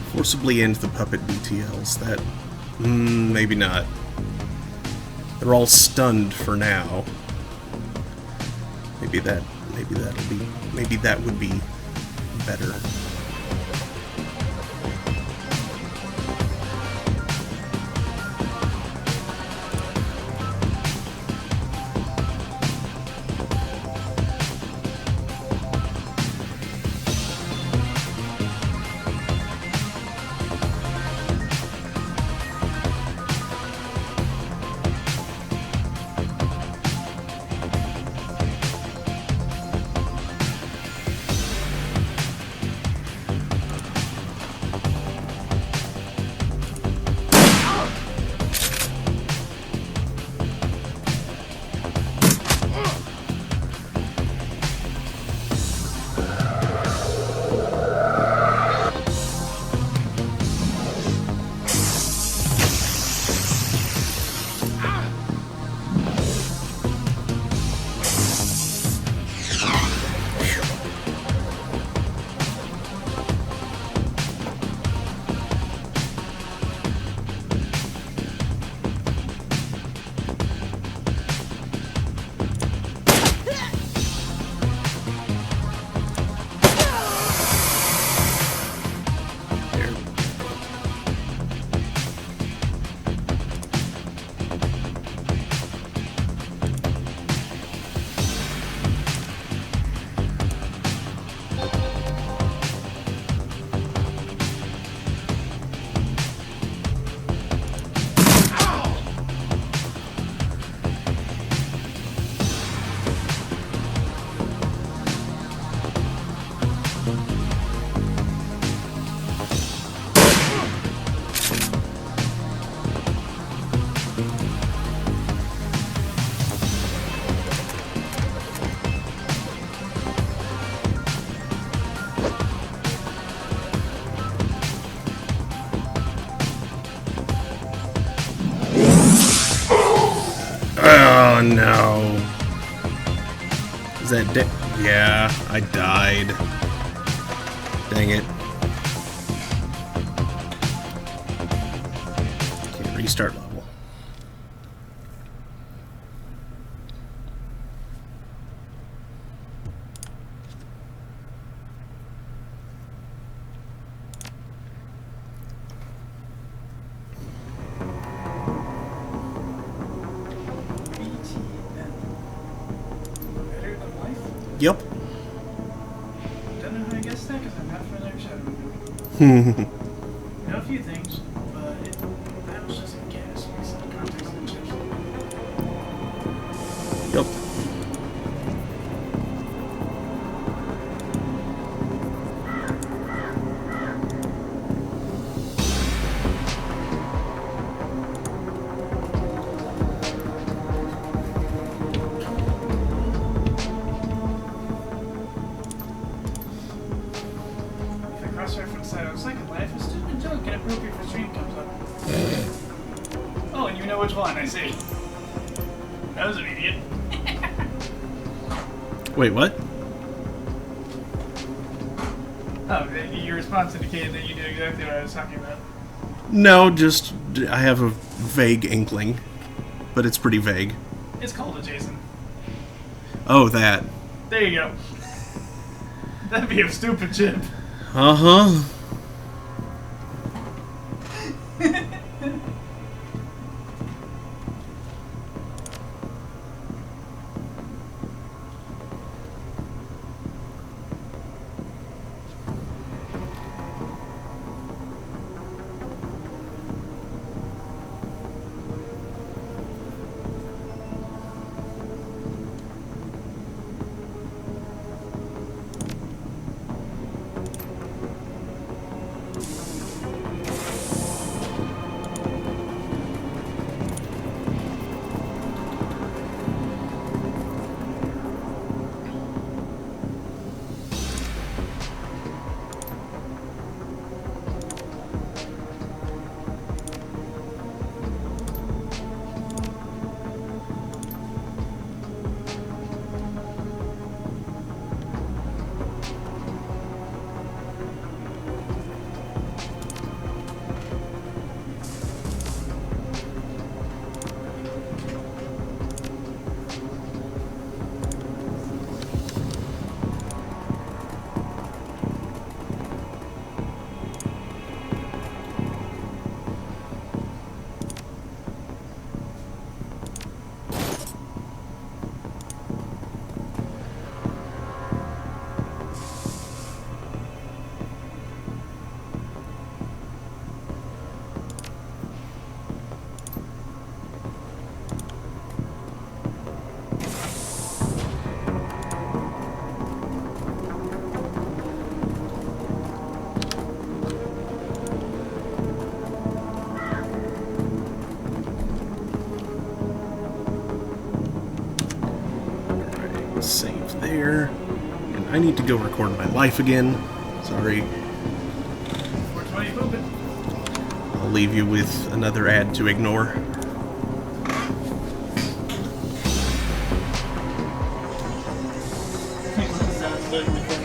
Forcibly end the puppet BTLs. That... maybe not. They're all stunned for now. Maybe that would be better. Oh no. Is that dead? Yeah, I died. Dang it. Okay, restart level. Better than life? Yep. Don't know how I guessed that because I'm not familiar with Shadowrun. Know a few things, but that was just a guess based on the context of the chapter. Yep. If I cross-reference that, I was like, life is just a joke, inappropriate for stream comes up. Oh, and you know which one, I see. That was immediate. Wait, what? Oh, your response indicated that you knew exactly what I was talking about. No, just I have a vague inkling, but it's pretty vague. It's called a Jason. Oh, that. There you go. That'd be a stupid chip. Uh-huh. there. And I need to go record my life again. Sorry. 420 pooping. I'll leave you with another ad to ignore. Sounds like the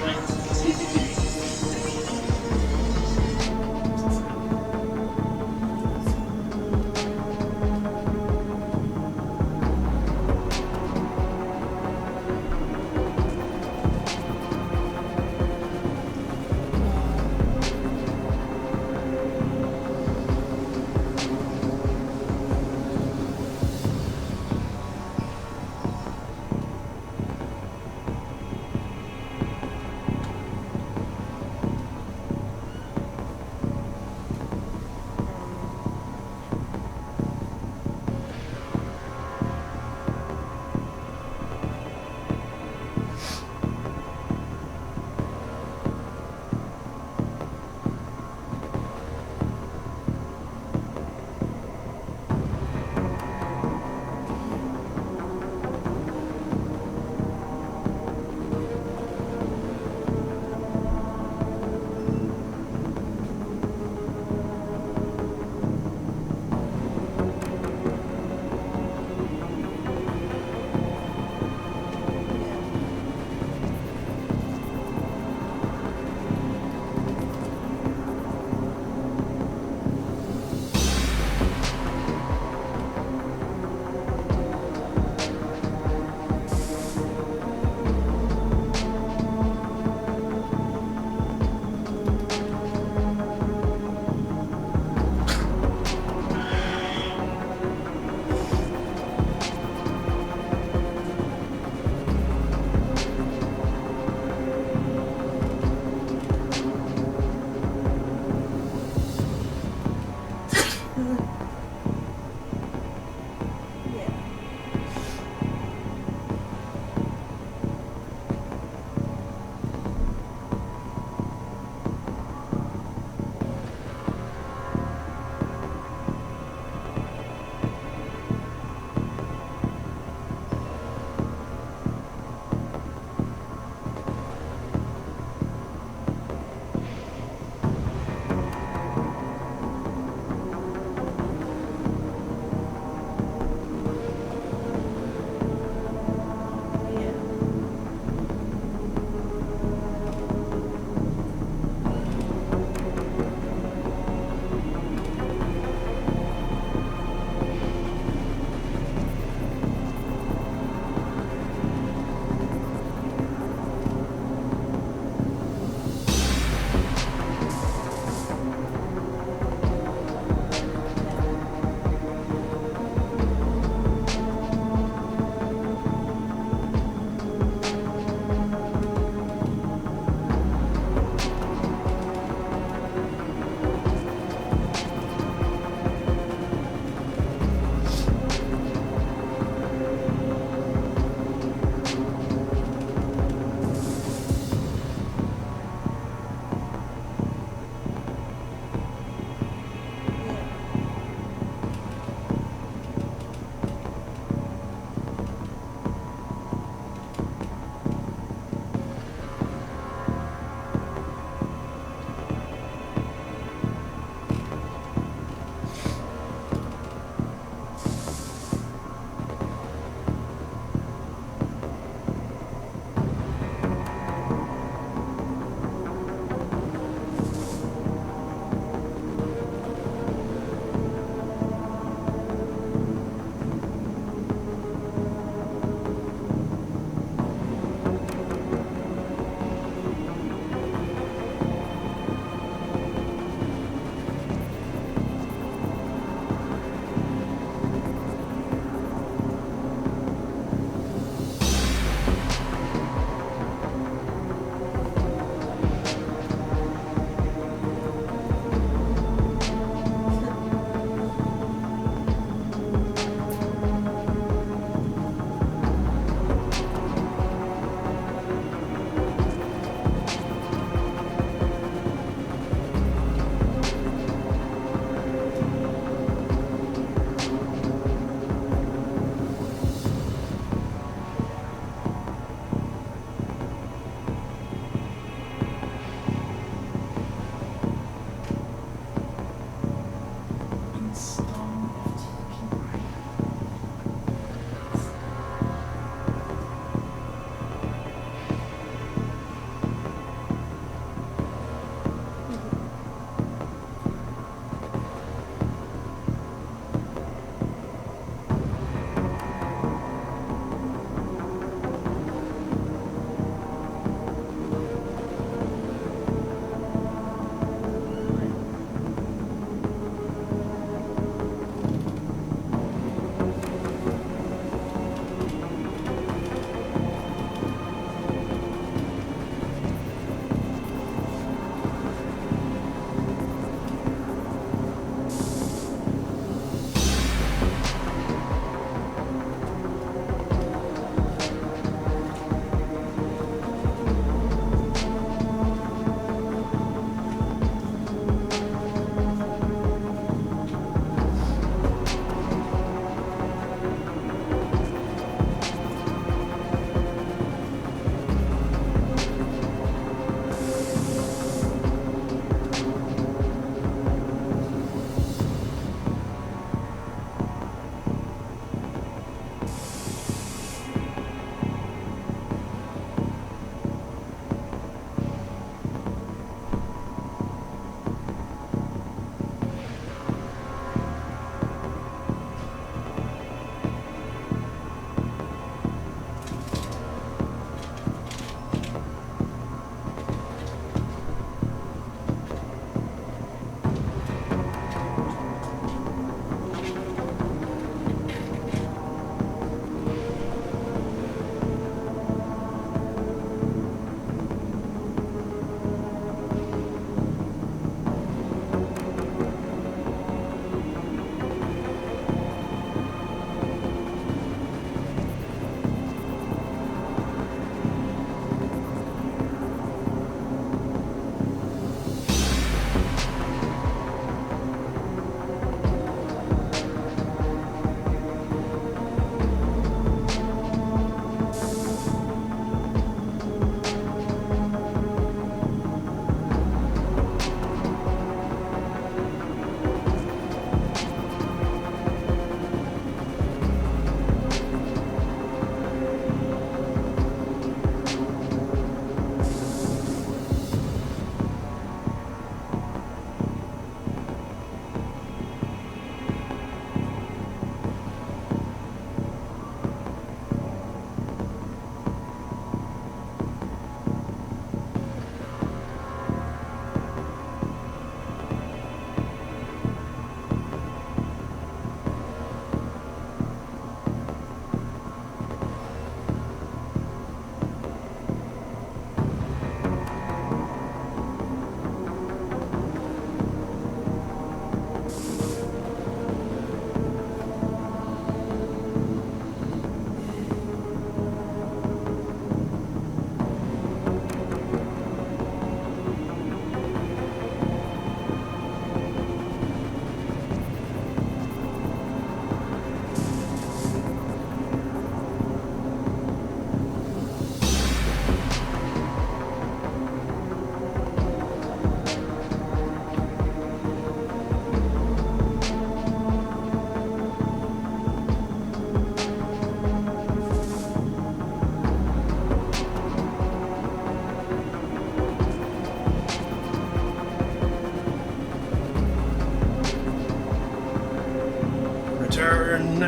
turn.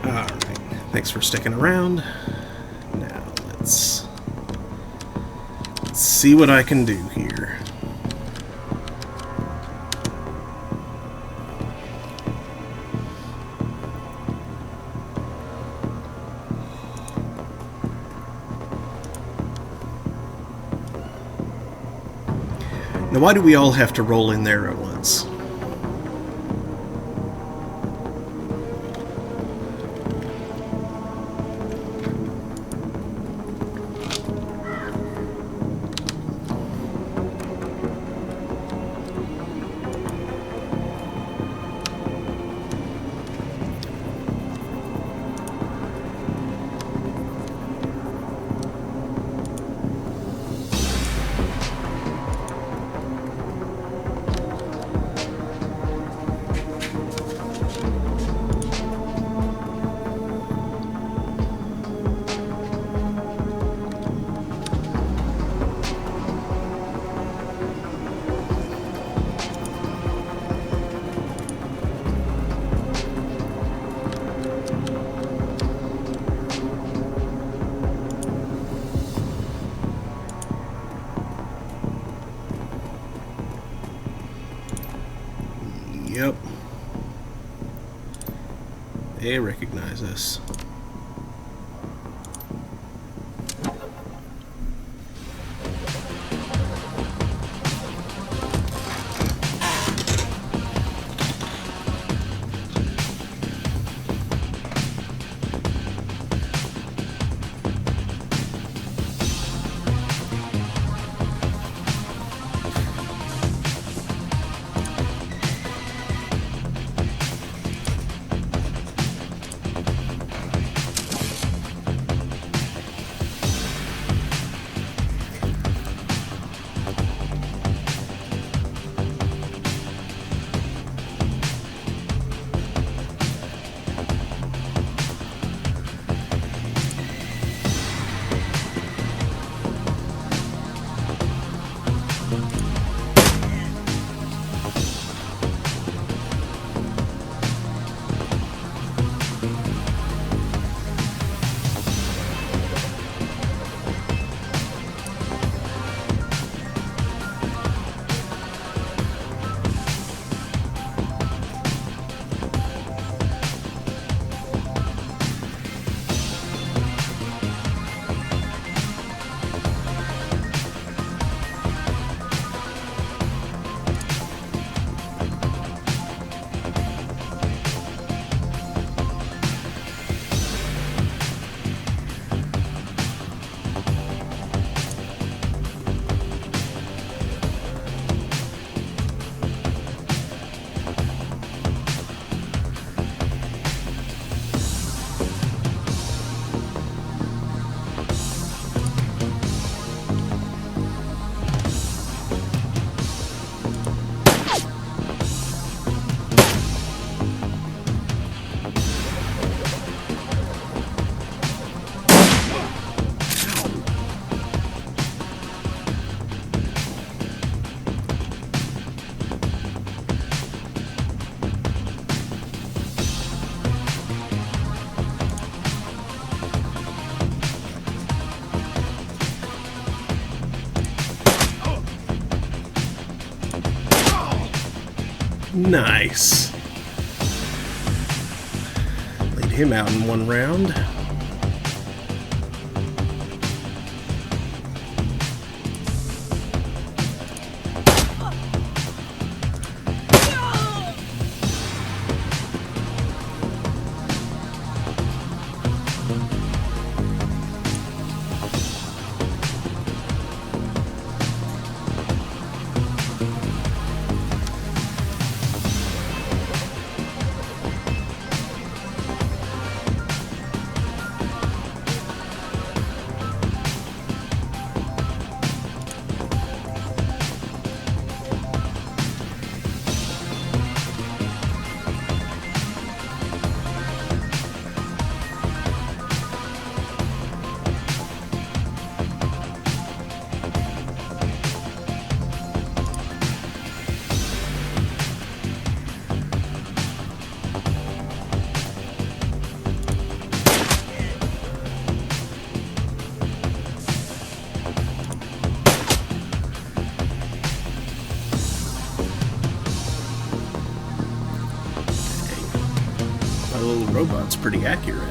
Alright, thanks for sticking around. Now let's see what I can do here. Now, why do we all have to roll in there at once? Yep. They recognize us. Nice. Laid him out in one round. robot's pretty accurate.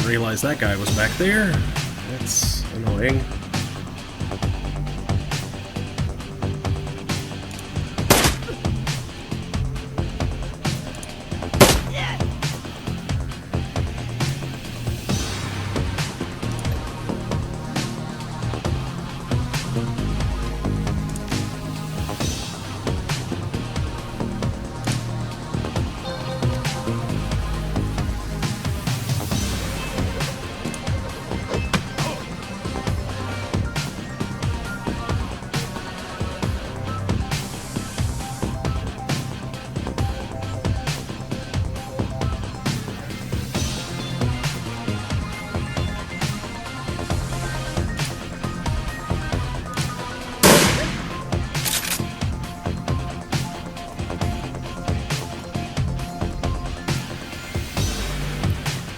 Realize that guy was back there. That's annoying.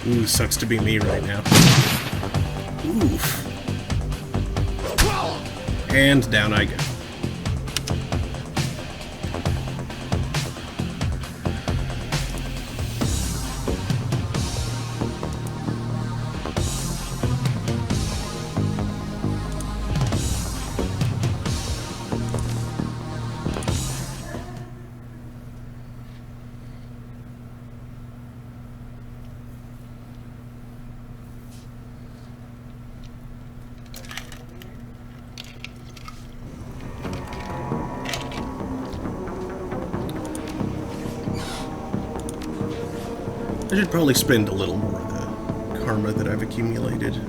Ooh, sucks to be me right now. Oof. And down I go. I should probably spend a little more of the karma that I've accumulated.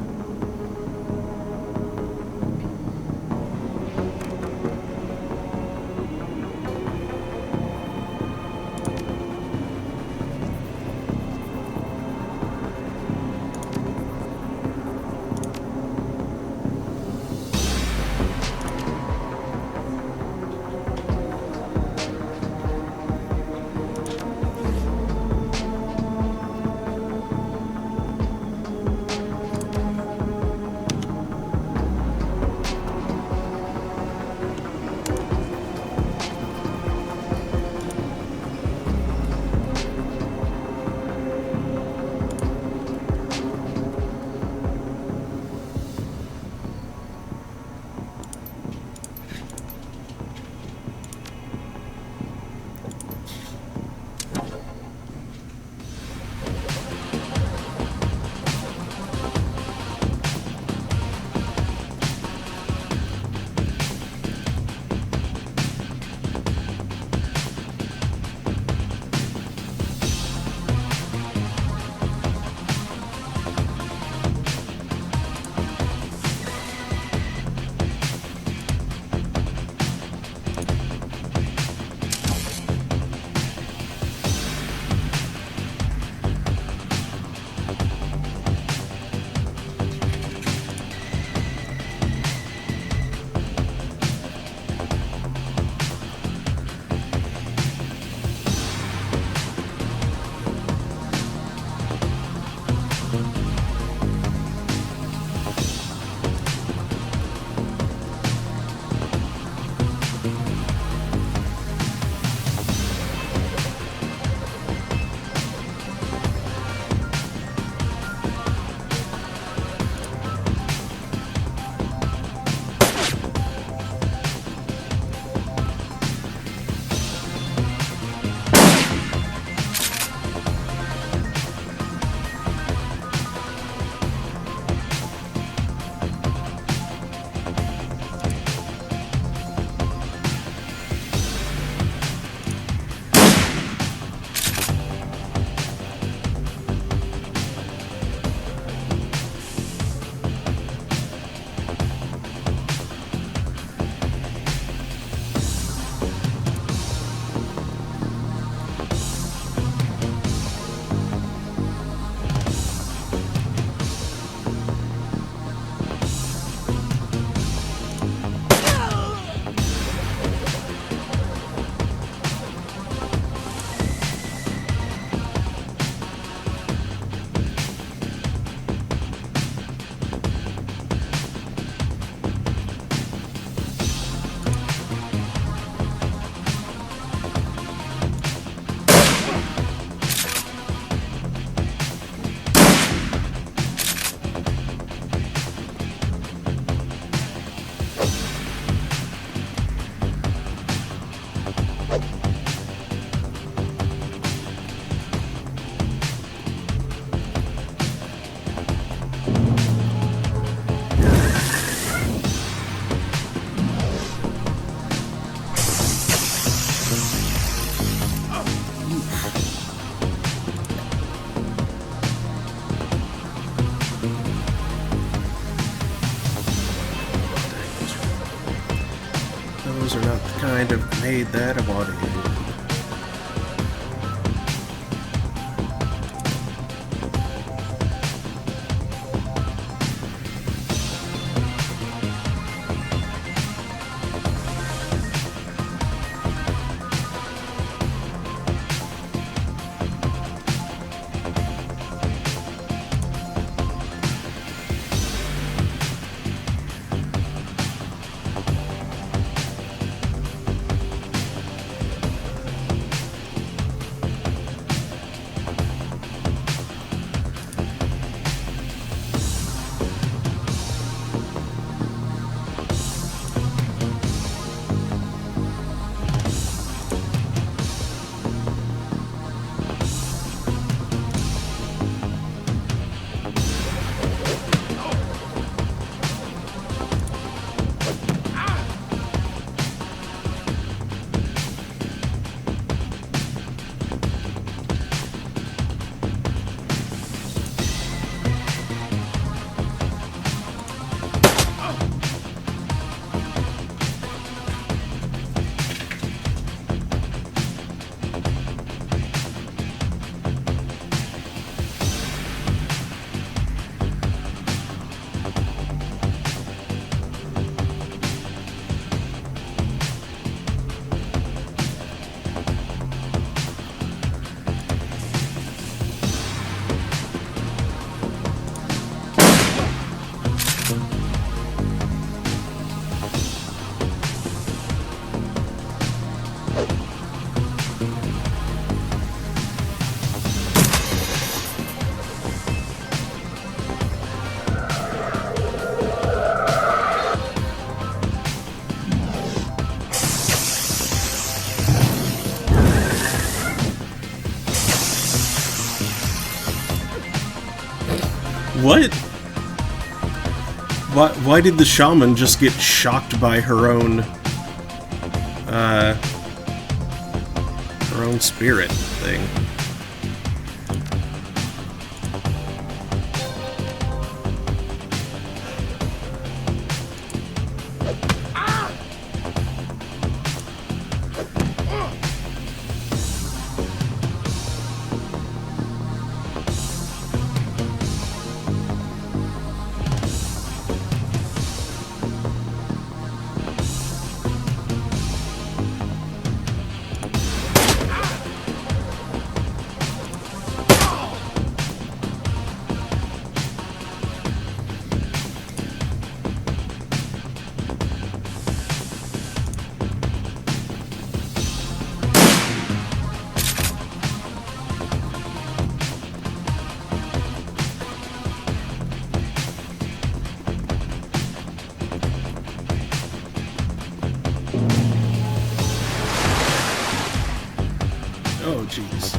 those are not the kind of grenade that I wanted. What? Why did the shaman just get shocked by her own spirit thing? Oh, jeez.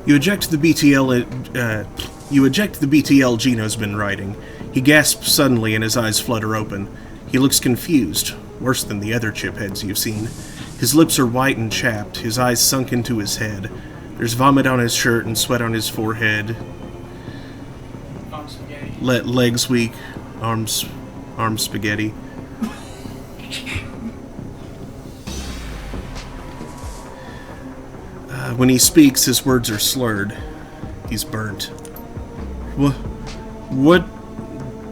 You eject the BTL Gino's been writing. He gasps suddenly and his eyes flutter open. He looks confused, worse than the other chipheads you've seen. His lips are white and chapped, his eyes sunk into his head. There's vomit on his shirt and sweat on his forehead. Legs weak, arms spaghetti. When he speaks, his words are slurred. He's burnt. What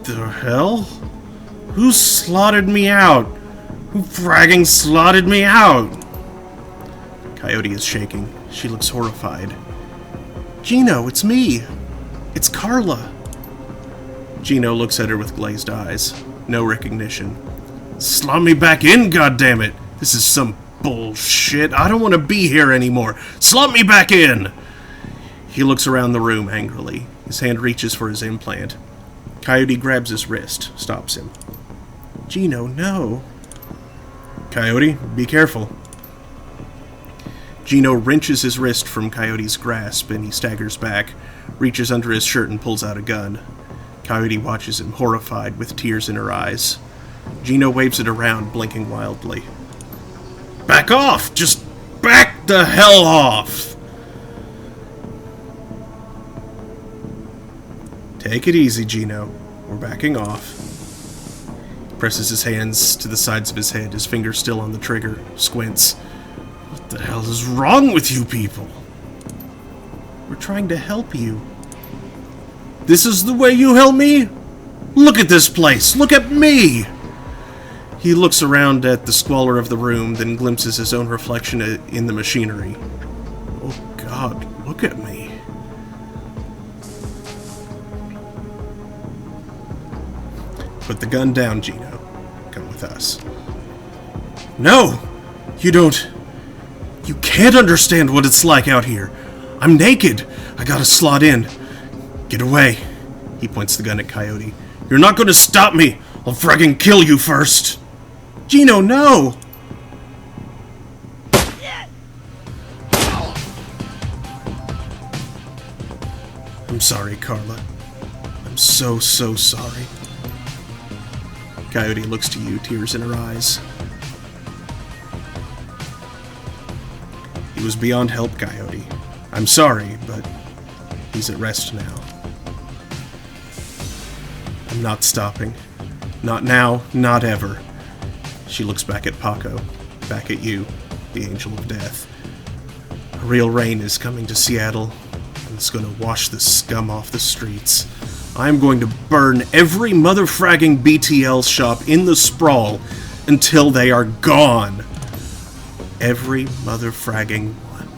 the hell? Who slotted me out? Who fragging slotted me out? Coyote is shaking. She looks horrified. Gino, it's me. It's Carla. Gino looks at her with glazed eyes. No recognition. Slot me back in, goddammit! This is some bullshit. I don't want to be here anymore. Slot me back in! He looks around the room angrily. His hand reaches for his implant. Coyote grabs his wrist, stops him. Gino, no. Coyote, be careful. Gino wrenches his wrist from Coyote's grasp and he staggers back, reaches under his shirt and pulls out a gun. Coyote watches him, horrified, with tears in her eyes. Gino waves it around, blinking wildly. Back off! Just back the hell off! Take it easy, Gino. We're backing off. He presses his hands to the sides of his head, his fingers still on the trigger, squints. What the hell is wrong with you people? We're trying to help you. This is the way you help me? Look at this place! Look at me! He looks around at the squalor of the room, then glimpses his own reflection in the machinery. Oh God, look at me. Put the gun down, Gino. Come with us. No! You don't... You can't understand what it's like out here. I'm naked. I gotta slot in. Get away. He points the gun at Coyote. You're not gonna stop me. I'll fragging kill you first. Gino, no! I'm sorry, Carla. I'm so sorry. Coyote looks to you, tears in her eyes. He was beyond help, Coyote. I'm sorry, but he's at rest now. I'm not stopping. Not now, not ever. She looks back at Paco, back at you, the Angel of Death. A real rain is coming to Seattle, and it's gonna wash the scum off the streets. I'm going to burn every motherfragging BTL shop in the sprawl until they are gone. Every motherfragging one.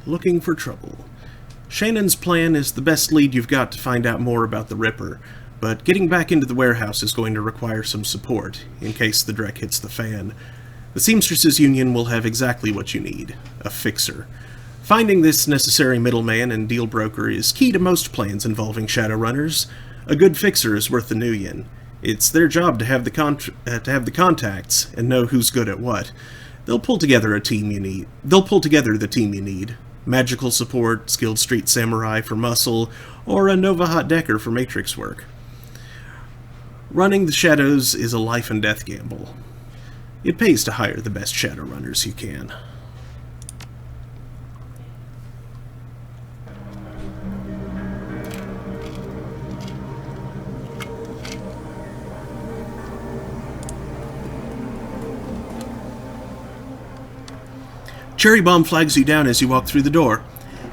Looking for trouble. Shannon's plan is the best lead you've got to find out more about the Ripper, but getting back into the warehouse is going to require some support, in case the dreck hits the fan. The Seamstresses Union will have exactly what you need, a fixer. Finding this necessary middleman and deal broker is key to most plans involving Shadowrunners. A good fixer is worth the new-yen. It's their job to have the contacts and know who's good at what. They'll pull together the team you need. Magical support, skilled street samurai for muscle, or a Nova Hot Decker for matrix work. Running the Shadows is a life and death gamble. It pays to hire the best Shadowrunners you can. Cherry Bomb flags you down as you walk through the door.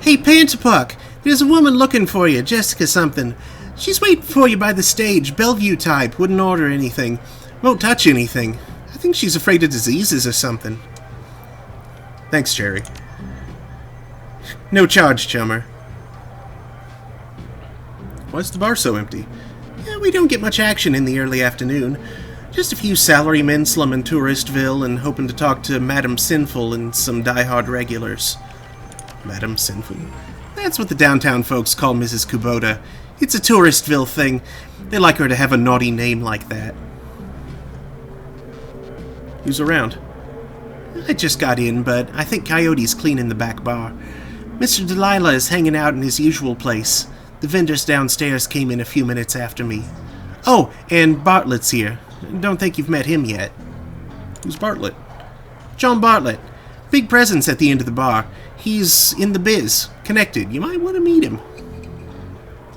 Hey, Pantapuck, there's a woman looking for you, Jessica something. She's waiting for you by the stage, Bellevue type, wouldn't order anything. Won't touch anything. I think she's afraid of diseases or something. Thanks, Cherry. No charge, chummer. Why's the bar so empty? Yeah, we don't get much action in the early afternoon. Just a few salarymen slumming Touristville and hoping to talk to Madam Sinful and some die-hard regulars. Madam Sinful? That's what the downtown folks call Mrs. Kubota. It's a Touristville thing. They like her to have a naughty name like that. Who's around? I just got in, but I think Coyote's cleaning the back bar. Mr. Delilah is hanging out in his usual place. The vendors downstairs came in a few minutes after me. Oh, and Bartlett's here. Don't think you've met him yet. Who's Bartlett? John Bartlett. Big presence at the end of the bar. He's in the biz. Connected. You might want to meet him.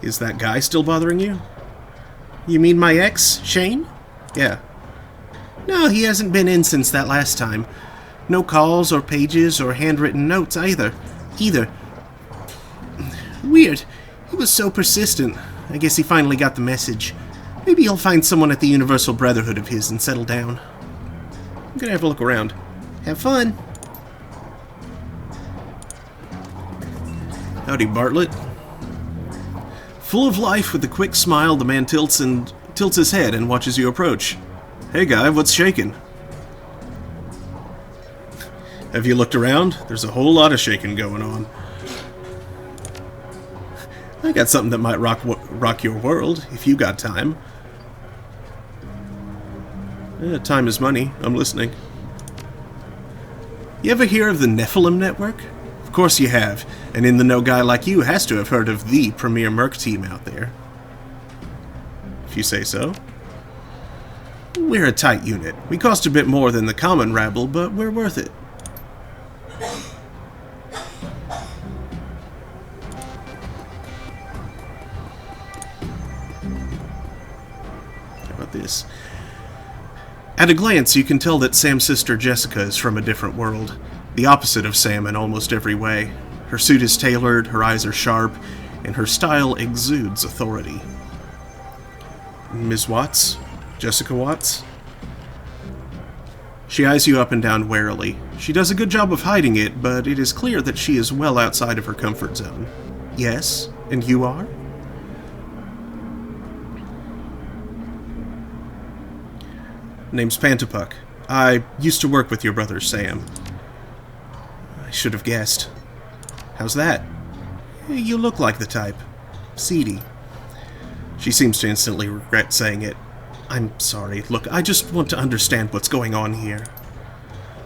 Is that guy still bothering you? You mean my ex, Shane? Yeah. No, he hasn't been in since that last time. No calls or pages or handwritten notes either. Weird. He was so persistent. I guess he finally got the message. Maybe he'll find someone at the Universal Brotherhood of his and settle down. I'm gonna have a look around. Have fun. Howdy, Bartlett. Full of life, with a quick smile, the man tilts his head and watches you approach. Hey guy, what's shaking? Have you looked around? There's a whole lot of shaking going on. I got something that might rock your world, if you got time. Time is money. I'm listening. You ever hear of the Nephilim Network? Of course you have, and in the know guy like you has to have heard of the premier merc team out there. If you say so. We're a tight unit. We cost a bit more than the common rabble, but we're worth it. How about this? At a glance, you can tell that Sam's sister Jessica is from a different world. The opposite of Sam in almost every way. Her suit is tailored, her eyes are sharp, and her style exudes authority. Ms. Watts? Jessica Watts? She eyes you up and down warily. She does a good job of hiding it, but it is clear that she is well outside of her comfort zone. Yes, and you are? Name's Pantapuck. I used to work with your brother Sam. I should have guessed. How's that? You look like the type. Seedy. She seems to instantly regret saying it. I'm sorry. Look, I just want to understand what's going on here.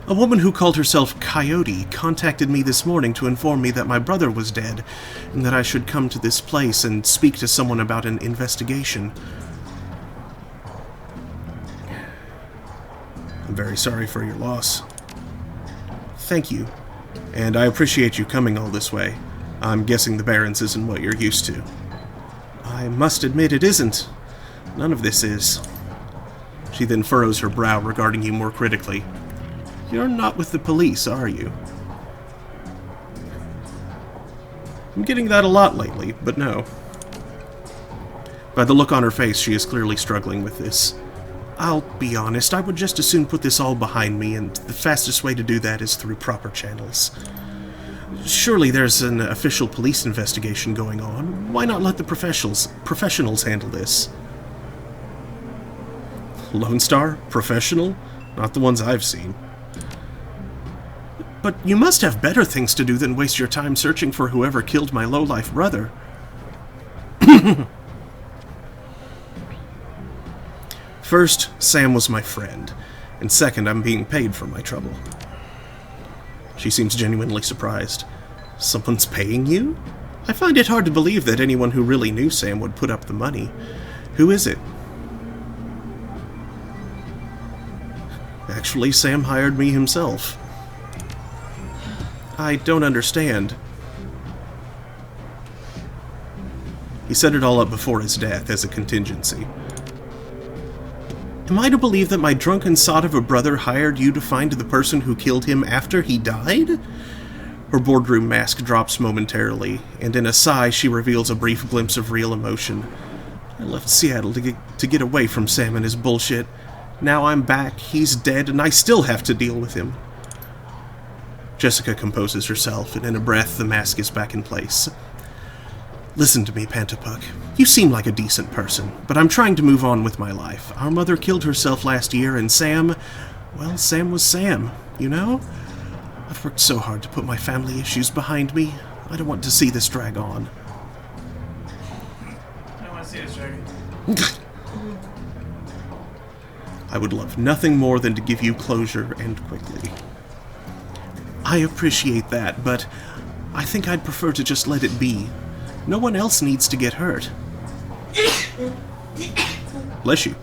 A woman who called herself Coyote contacted me this morning to inform me that my brother was dead, and that I should come to this place and speak to someone about an investigation. I'm very sorry for your loss. Thank you. And I appreciate you coming all this way. I'm guessing the Barrens isn't what you're used to. I must admit it isn't. None of this is. She then furrows her brow, regarding you more critically. You're not with the police, are you? I'm getting that a lot lately, but no. By the look on her face, she is clearly struggling with this. I'll be honest, I would just as soon put this all behind me, and the fastest way to do that is through proper channels. Surely there's an official police investigation going on. Why not let the professionals handle this? Lone Star? Professional? Not the ones I've seen. But you must have better things to do than waste your time searching for whoever killed my low-life brother. First, Sam was my friend, and second, I'm being paid for my trouble. She seems genuinely surprised. Someone's paying you? I find it hard to believe that anyone who really knew Sam would put up the money. Who is it? Actually, Sam hired me himself. I don't understand. He set it all up before his death as a contingency. Am I to believe that my drunken sot of a brother hired you to find the person who killed him after he died? Her boardroom mask drops momentarily, and in a sigh she reveals a brief glimpse of real emotion. I left Seattle to get away from Sam and his bullshit. Now I'm back, he's dead, and I still have to deal with him. Jessica composes herself, and in a breath the mask is back in place. Listen to me, Pantapuck. You seem like a decent person, but I'm trying to move on with my life. Our mother killed herself last year, and Sam... well, Sam was Sam, you know? I've worked so hard to put my family issues behind me. I don't want to see this drag on. I don't want to see this dragon. I would love nothing more than to give you closure, and quickly. I appreciate that, but I think I'd prefer to just let it be. No one else needs to get hurt. Bless you.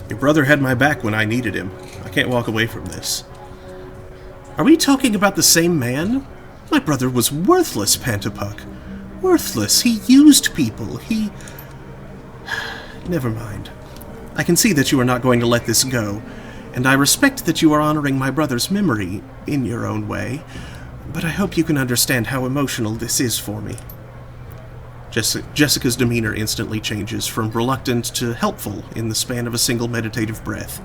Your brother had my back when I needed him. I can't walk away from this. Are we talking about the same man? My brother was worthless, Pantapuck. Worthless. He used people. He... Never mind. I can see that you are not going to let this go, and I respect that you are honoring my brother's memory in your own way, but I hope you can understand how emotional this is for me. Jessica's demeanor instantly changes from reluctant to helpful in the span of a single meditative breath.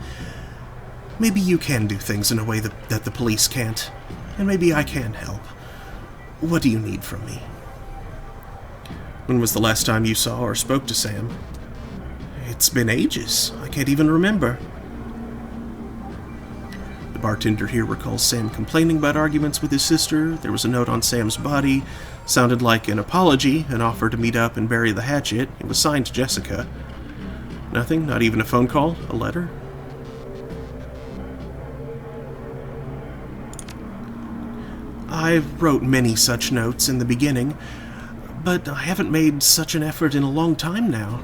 Maybe you can do things in a way that the police can't, and maybe I can help. What do you need from me? When was the last time you saw or spoke to Sam? It's been ages. I can't even remember. The bartender here recalls Sam complaining about arguments with his sister. There was a note on Sam's body. Sounded like an apology, an offer to meet up and bury the hatchet. It was signed Jessica. Nothing? Not even a phone call? A letter? I wrote many such notes in the beginning, but I haven't made such an effort in a long time now.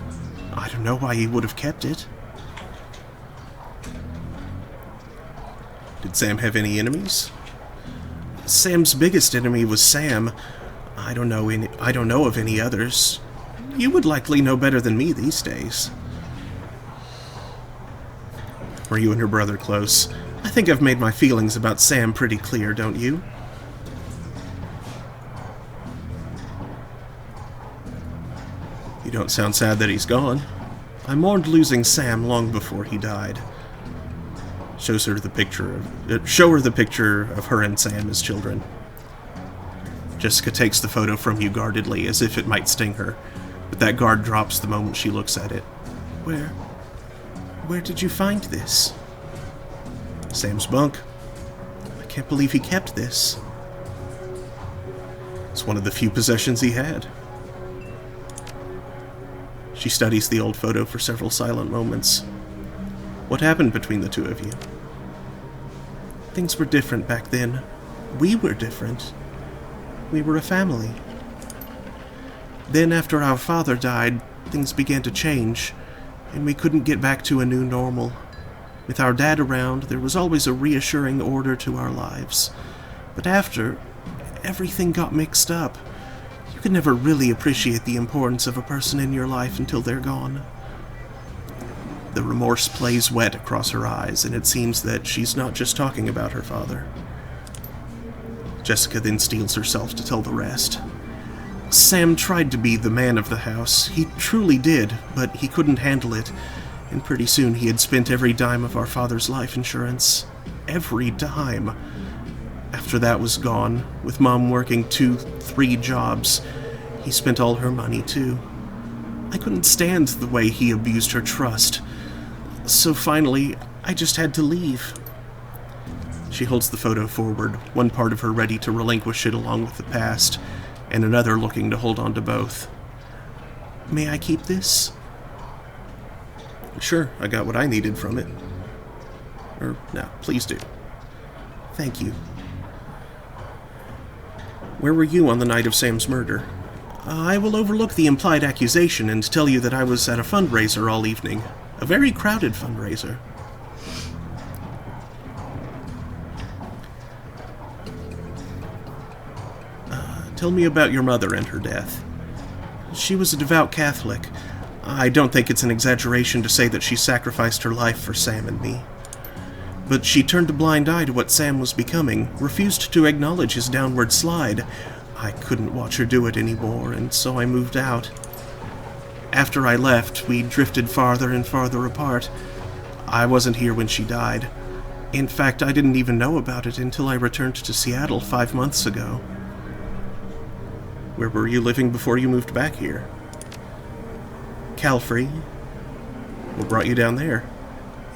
I don't know why he would have kept it. Did Sam have any enemies? Sam's biggest enemy was Sam. I don't know of any others. You would likely know better than me these days. Were you and your brother close? I think I've made my feelings about Sam pretty clear, don't you? You don't sound sad that he's gone. I mourned losing Sam long before he died. Show her the picture of her and Sam as children. Jessica takes the photo from you guardedly, as if it might sting her, but that guard drops the moment she looks at it. Where did you find this? Sam's bunk. I can't believe he kept this. It's one of the few possessions he had. She studies the old photo for several silent moments. What happened between the two of you? Things were different back then. We were different. We were a family. Then, after our father died, things began to change, and we couldn't get back to a new normal. With our dad around, there was always a reassuring order to our lives. But after, everything got mixed up. You can never really appreciate the importance of a person in your life until they're gone. The remorse plays wet across her eyes, and it seems that she's not just talking about her father. Jessica then steels herself to tell the rest. Sam tried to be the man of the house. He truly did, but he couldn't handle it, and pretty soon he had spent every dime of our father's life insurance. Every dime. After that was gone, with Mom working 2-3 jobs, he spent all her money too. I couldn't stand the way he abused her trust. So finally, I just had to leave. She holds the photo forward, one part of her ready to relinquish it along with the past, and another looking to hold on to both. May I keep this? Sure, I got what I needed from it. No, please do. Thank you. Where were you on the night of Sam's murder? I will overlook the implied accusation and tell you that I was at a fundraiser all evening. A very crowded fundraiser. Tell me about your mother and her death. She was a devout Catholic. I don't think it's an exaggeration to say that she sacrificed her life for Sam and me. But she turned a blind eye to what Sam was becoming, refused to acknowledge his downward slide. I couldn't watch her do it anymore, and so I moved out. After I left, we drifted farther and farther apart. I wasn't here when she died. In fact, I didn't even know about it until I returned to Seattle 5 months ago. Where were you living before you moved back here? Calfrey. What brought you down there?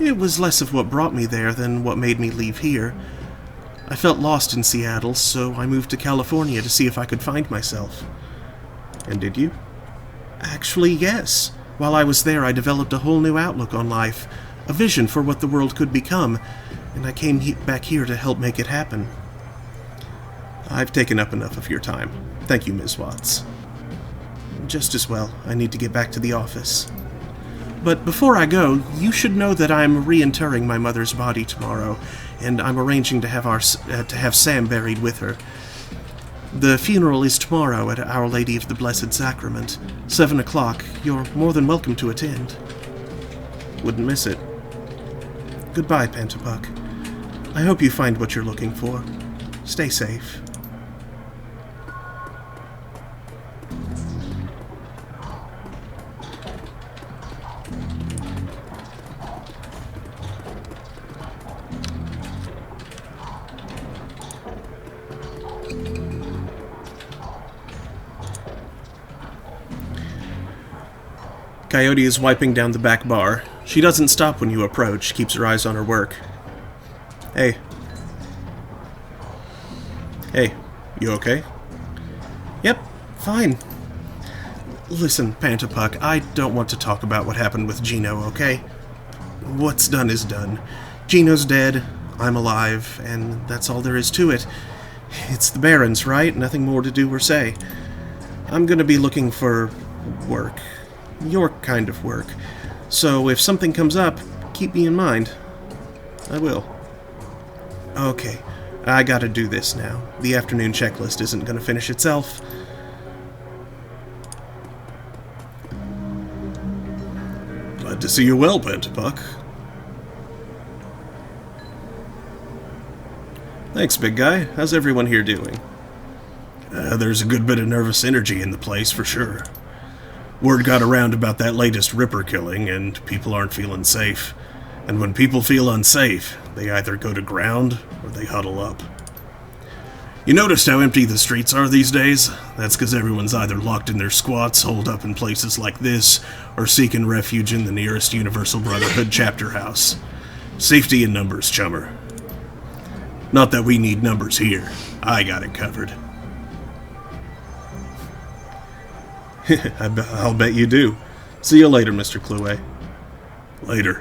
It was less of what brought me there than what made me leave here. I felt lost in Seattle, so I moved to California to see if I could find myself. And did you? Actually, yes. While I was there, I developed a whole new outlook on life, a vision for what the world could become, and I came back here to help make it happen. I've taken up enough of your time. Thank you, Ms. Watts. Just as well. I need to get back to the office. But before I go, you should know that I'm reinterring my mother's body tomorrow, and I'm arranging to have Sam buried with her. The funeral is tomorrow at Our Lady of the Blessed Sacrament, 7 o'clock. You're more than welcome to attend. Wouldn't miss it. Goodbye, Pantapuck. I hope you find what you're looking for. Stay safe. Coyote is wiping down the back bar. She doesn't stop when you approach, keeps her eyes on her work. Hey. Hey, you okay? Yep, fine. Listen, Pantapuck, I don't want to talk about what happened with Gino, okay? What's done is done. Gino's dead, I'm alive, and that's all there is to it. It's the Barons, right? Nothing more to do or say. I'm gonna be looking for work. Your kind of work. So if something comes up, keep me in mind. I will. Okay, I gotta do this now. The afternoon checklist isn't gonna finish itself. Glad to see you well, Pantapuck. Thanks, big guy. How's everyone here doing? There's a good bit of nervous energy in the place, for sure. Word got around about that latest Ripper killing, and people aren't feeling safe. And when people feel unsafe, they either go to ground, or they huddle up. You noticed how empty the streets are these days? That's because everyone's either locked in their squats, holed up in places like this, or seeking refuge in the nearest Universal Brotherhood chapter house. Safety in numbers, chummer. Not that we need numbers here. I got it covered. I'll bet you do. See you later, Mr. Clue. Later.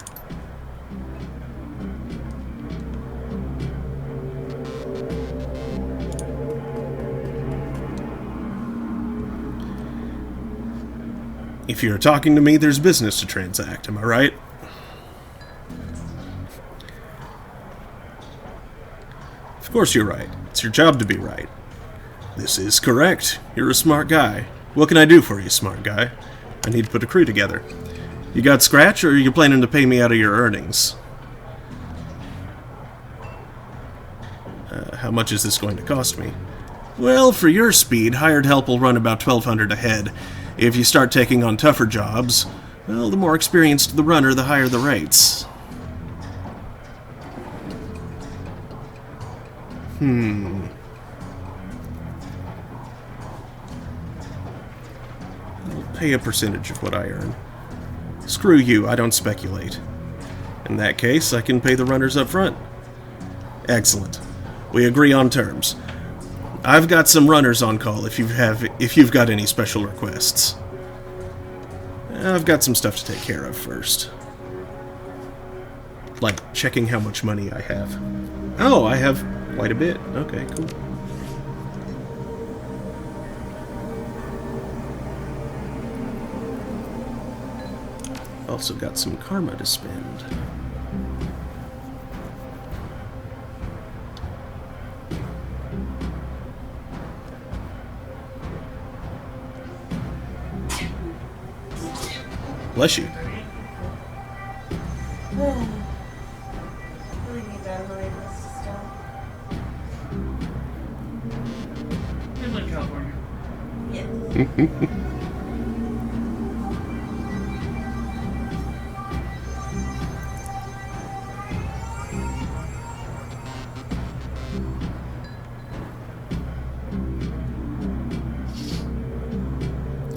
If you're talking to me, there's business to transact, am I right? Of course you're right. It's your job to be right. This is correct. You're a smart guy. What can I do for you, smart guy? I need to put a crew together. You got scratch, or are you planning to pay me out of your earnings? How much is this going to cost me? Well, for your speed, hired help will run about $1,200 a head. If you start taking on tougher jobs, well, the more experienced the runner, the higher the rates. I'll pay a percentage of what I earn. Screw you, I don't speculate. In that case, I can pay the runners up front. Excellent. We agree on terms. I've got some runners on call if you've got any special requests. I've got some stuff to take care of first. Like checking how much money I have. Oh, I have quite a bit. Okay, cool. Also got some karma to spend. Bless you. We need that hilarious stuff. You live in California. Yes.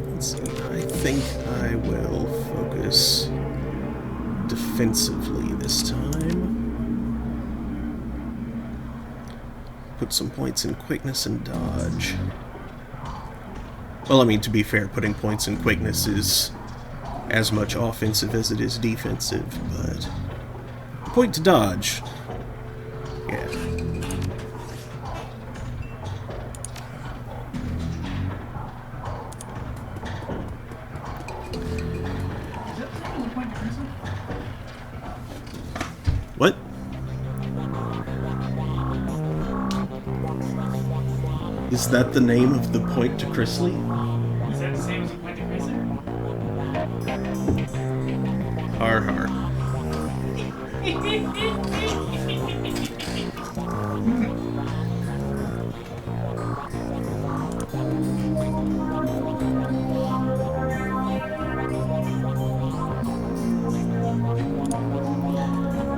Let's see, I think I will focus defensively this time. Put some points in quickness and dodge. Well, I mean, to be fair, putting points in quickness is as much offensive as it is defensive, but... Point to dodge. Yeah. What? Is that the name of the point to Chrisley? Is that the same as a point to Chrysler? Har har.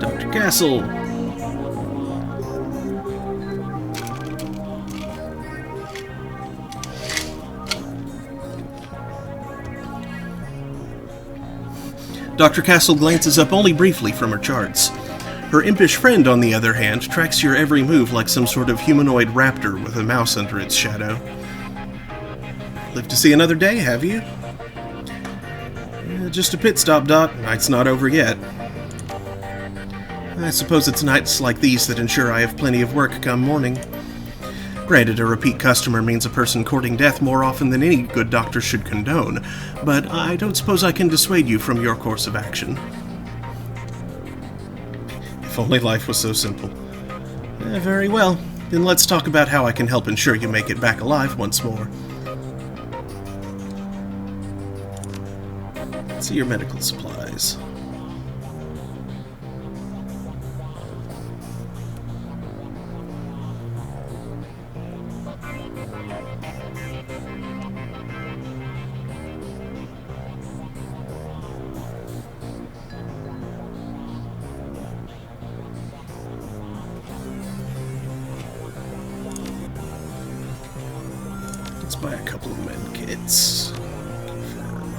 Dr. Castle! Dr. Castle glances up only briefly from her charts. Her impish friend, on the other hand, tracks your every move like some sort of humanoid raptor with a mouse under its shadow. Live to see another day, have you? Just a pit stop, Doc. Night's not over yet. I suppose it's nights like these that ensure I have plenty of work come morning. Granted, a repeat customer means a person courting death more often than any good doctor should condone, but I don't suppose I can dissuade you from your course of action. If only life was so simple. Very well. Then let's talk about how I can help ensure you make it back alive once more. See your medical supplies. Let's buy a couple of med kits. Confirm.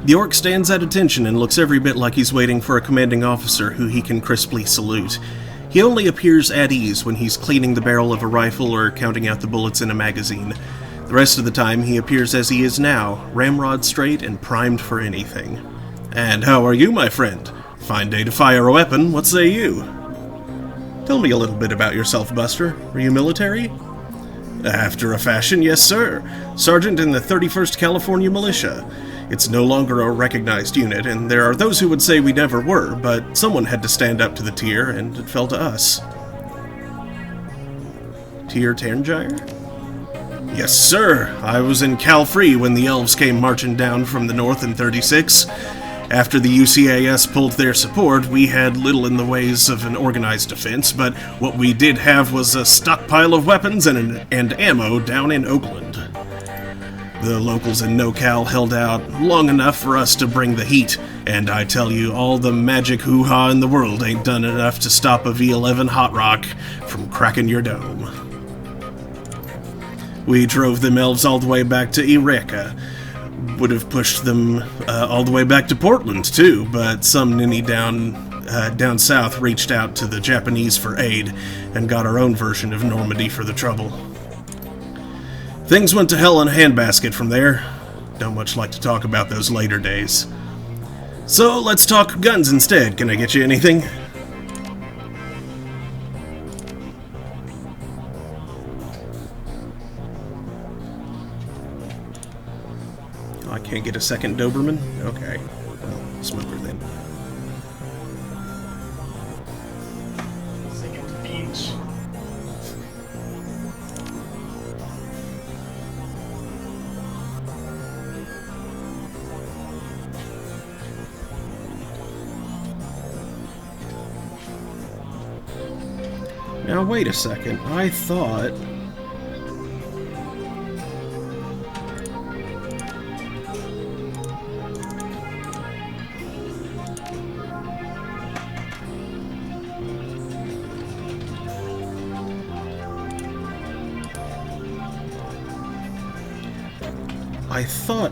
The orc stands at attention and looks every bit like he's waiting for a commanding officer who he can crisply salute. He only appears at ease when he's cleaning the barrel of a rifle or counting out the bullets in a magazine. The rest of the time he appears as he is now, ramrod straight and primed for anything. And how are you, my friend? Fine day to fire a weapon, what say you? Tell me a little bit about yourself, Buster. Are you military? After a fashion, yes sir. Sergeant in the 31st California Militia. It's no longer a recognized unit, and there are those who would say we never were, but someone had to stand up to the tier, and it fell to us. Tier Tangyre? Yes, sir. I was in Cal Free when the elves came marching down from the north in 36. After the UCAS pulled their support, we had little in the ways of an organized defense, but what we did have was a stockpile of weapons and ammo down in Oakland. The locals in NoCal held out long enough for us to bring the heat, and I tell you, all the magic hoo-ha in the world ain't done enough to stop a V11 Hot Rock from cracking your dome. We drove them elves all the way back to Eureka. Would have pushed them all the way back to Portland, too, but some ninny down south reached out to the Japanese for aid and got our own version of Normandy for the trouble. Things went to hell in a handbasket from there. Don't much like to talk about those later days. So let's talk guns instead. Can I get you anything? Oh, I can't get a second Doberman? Okay. Well, smoker then. Second beach. Now, wait a second. I thought...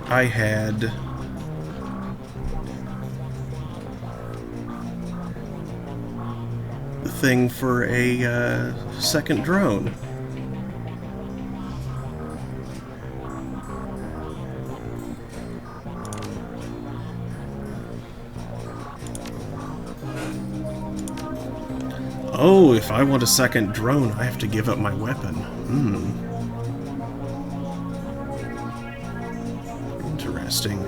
I had... the thing for a second drone. Oh, if I want a second drone, I have to give up my weapon. Interesting.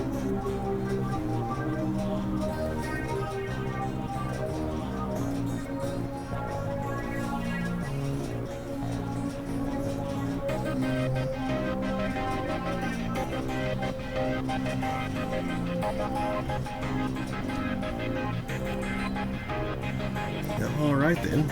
All right then.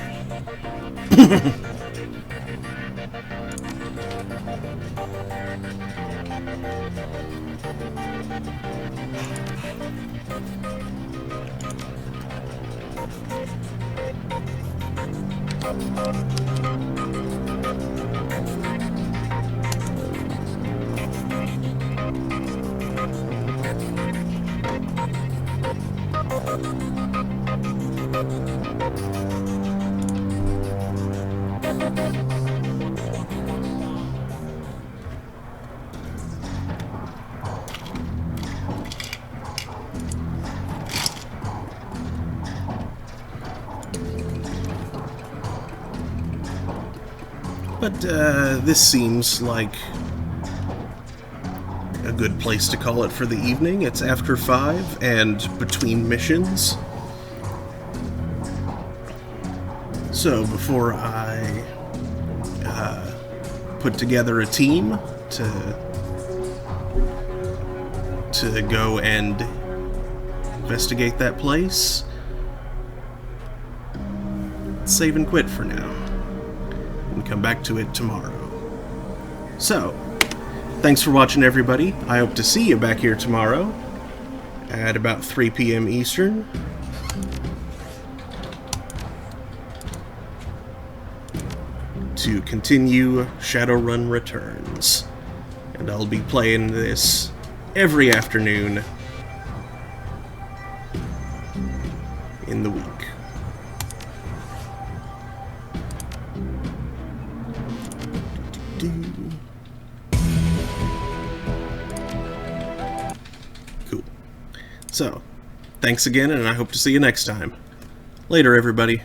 But this seems like a good place to call it for the evening. It's after 5 and between missions. So before I put together a team to go and investigate that place, save and quit for now. And come back to it tomorrow. So, thanks for watching, everybody. I hope to see you back here tomorrow at about 3 p.m. Eastern. To continue Shadowrun Returns. And I'll be playing this every afternoon in the week. Cool. So, thanks again, and I hope to see you next time. Later, everybody.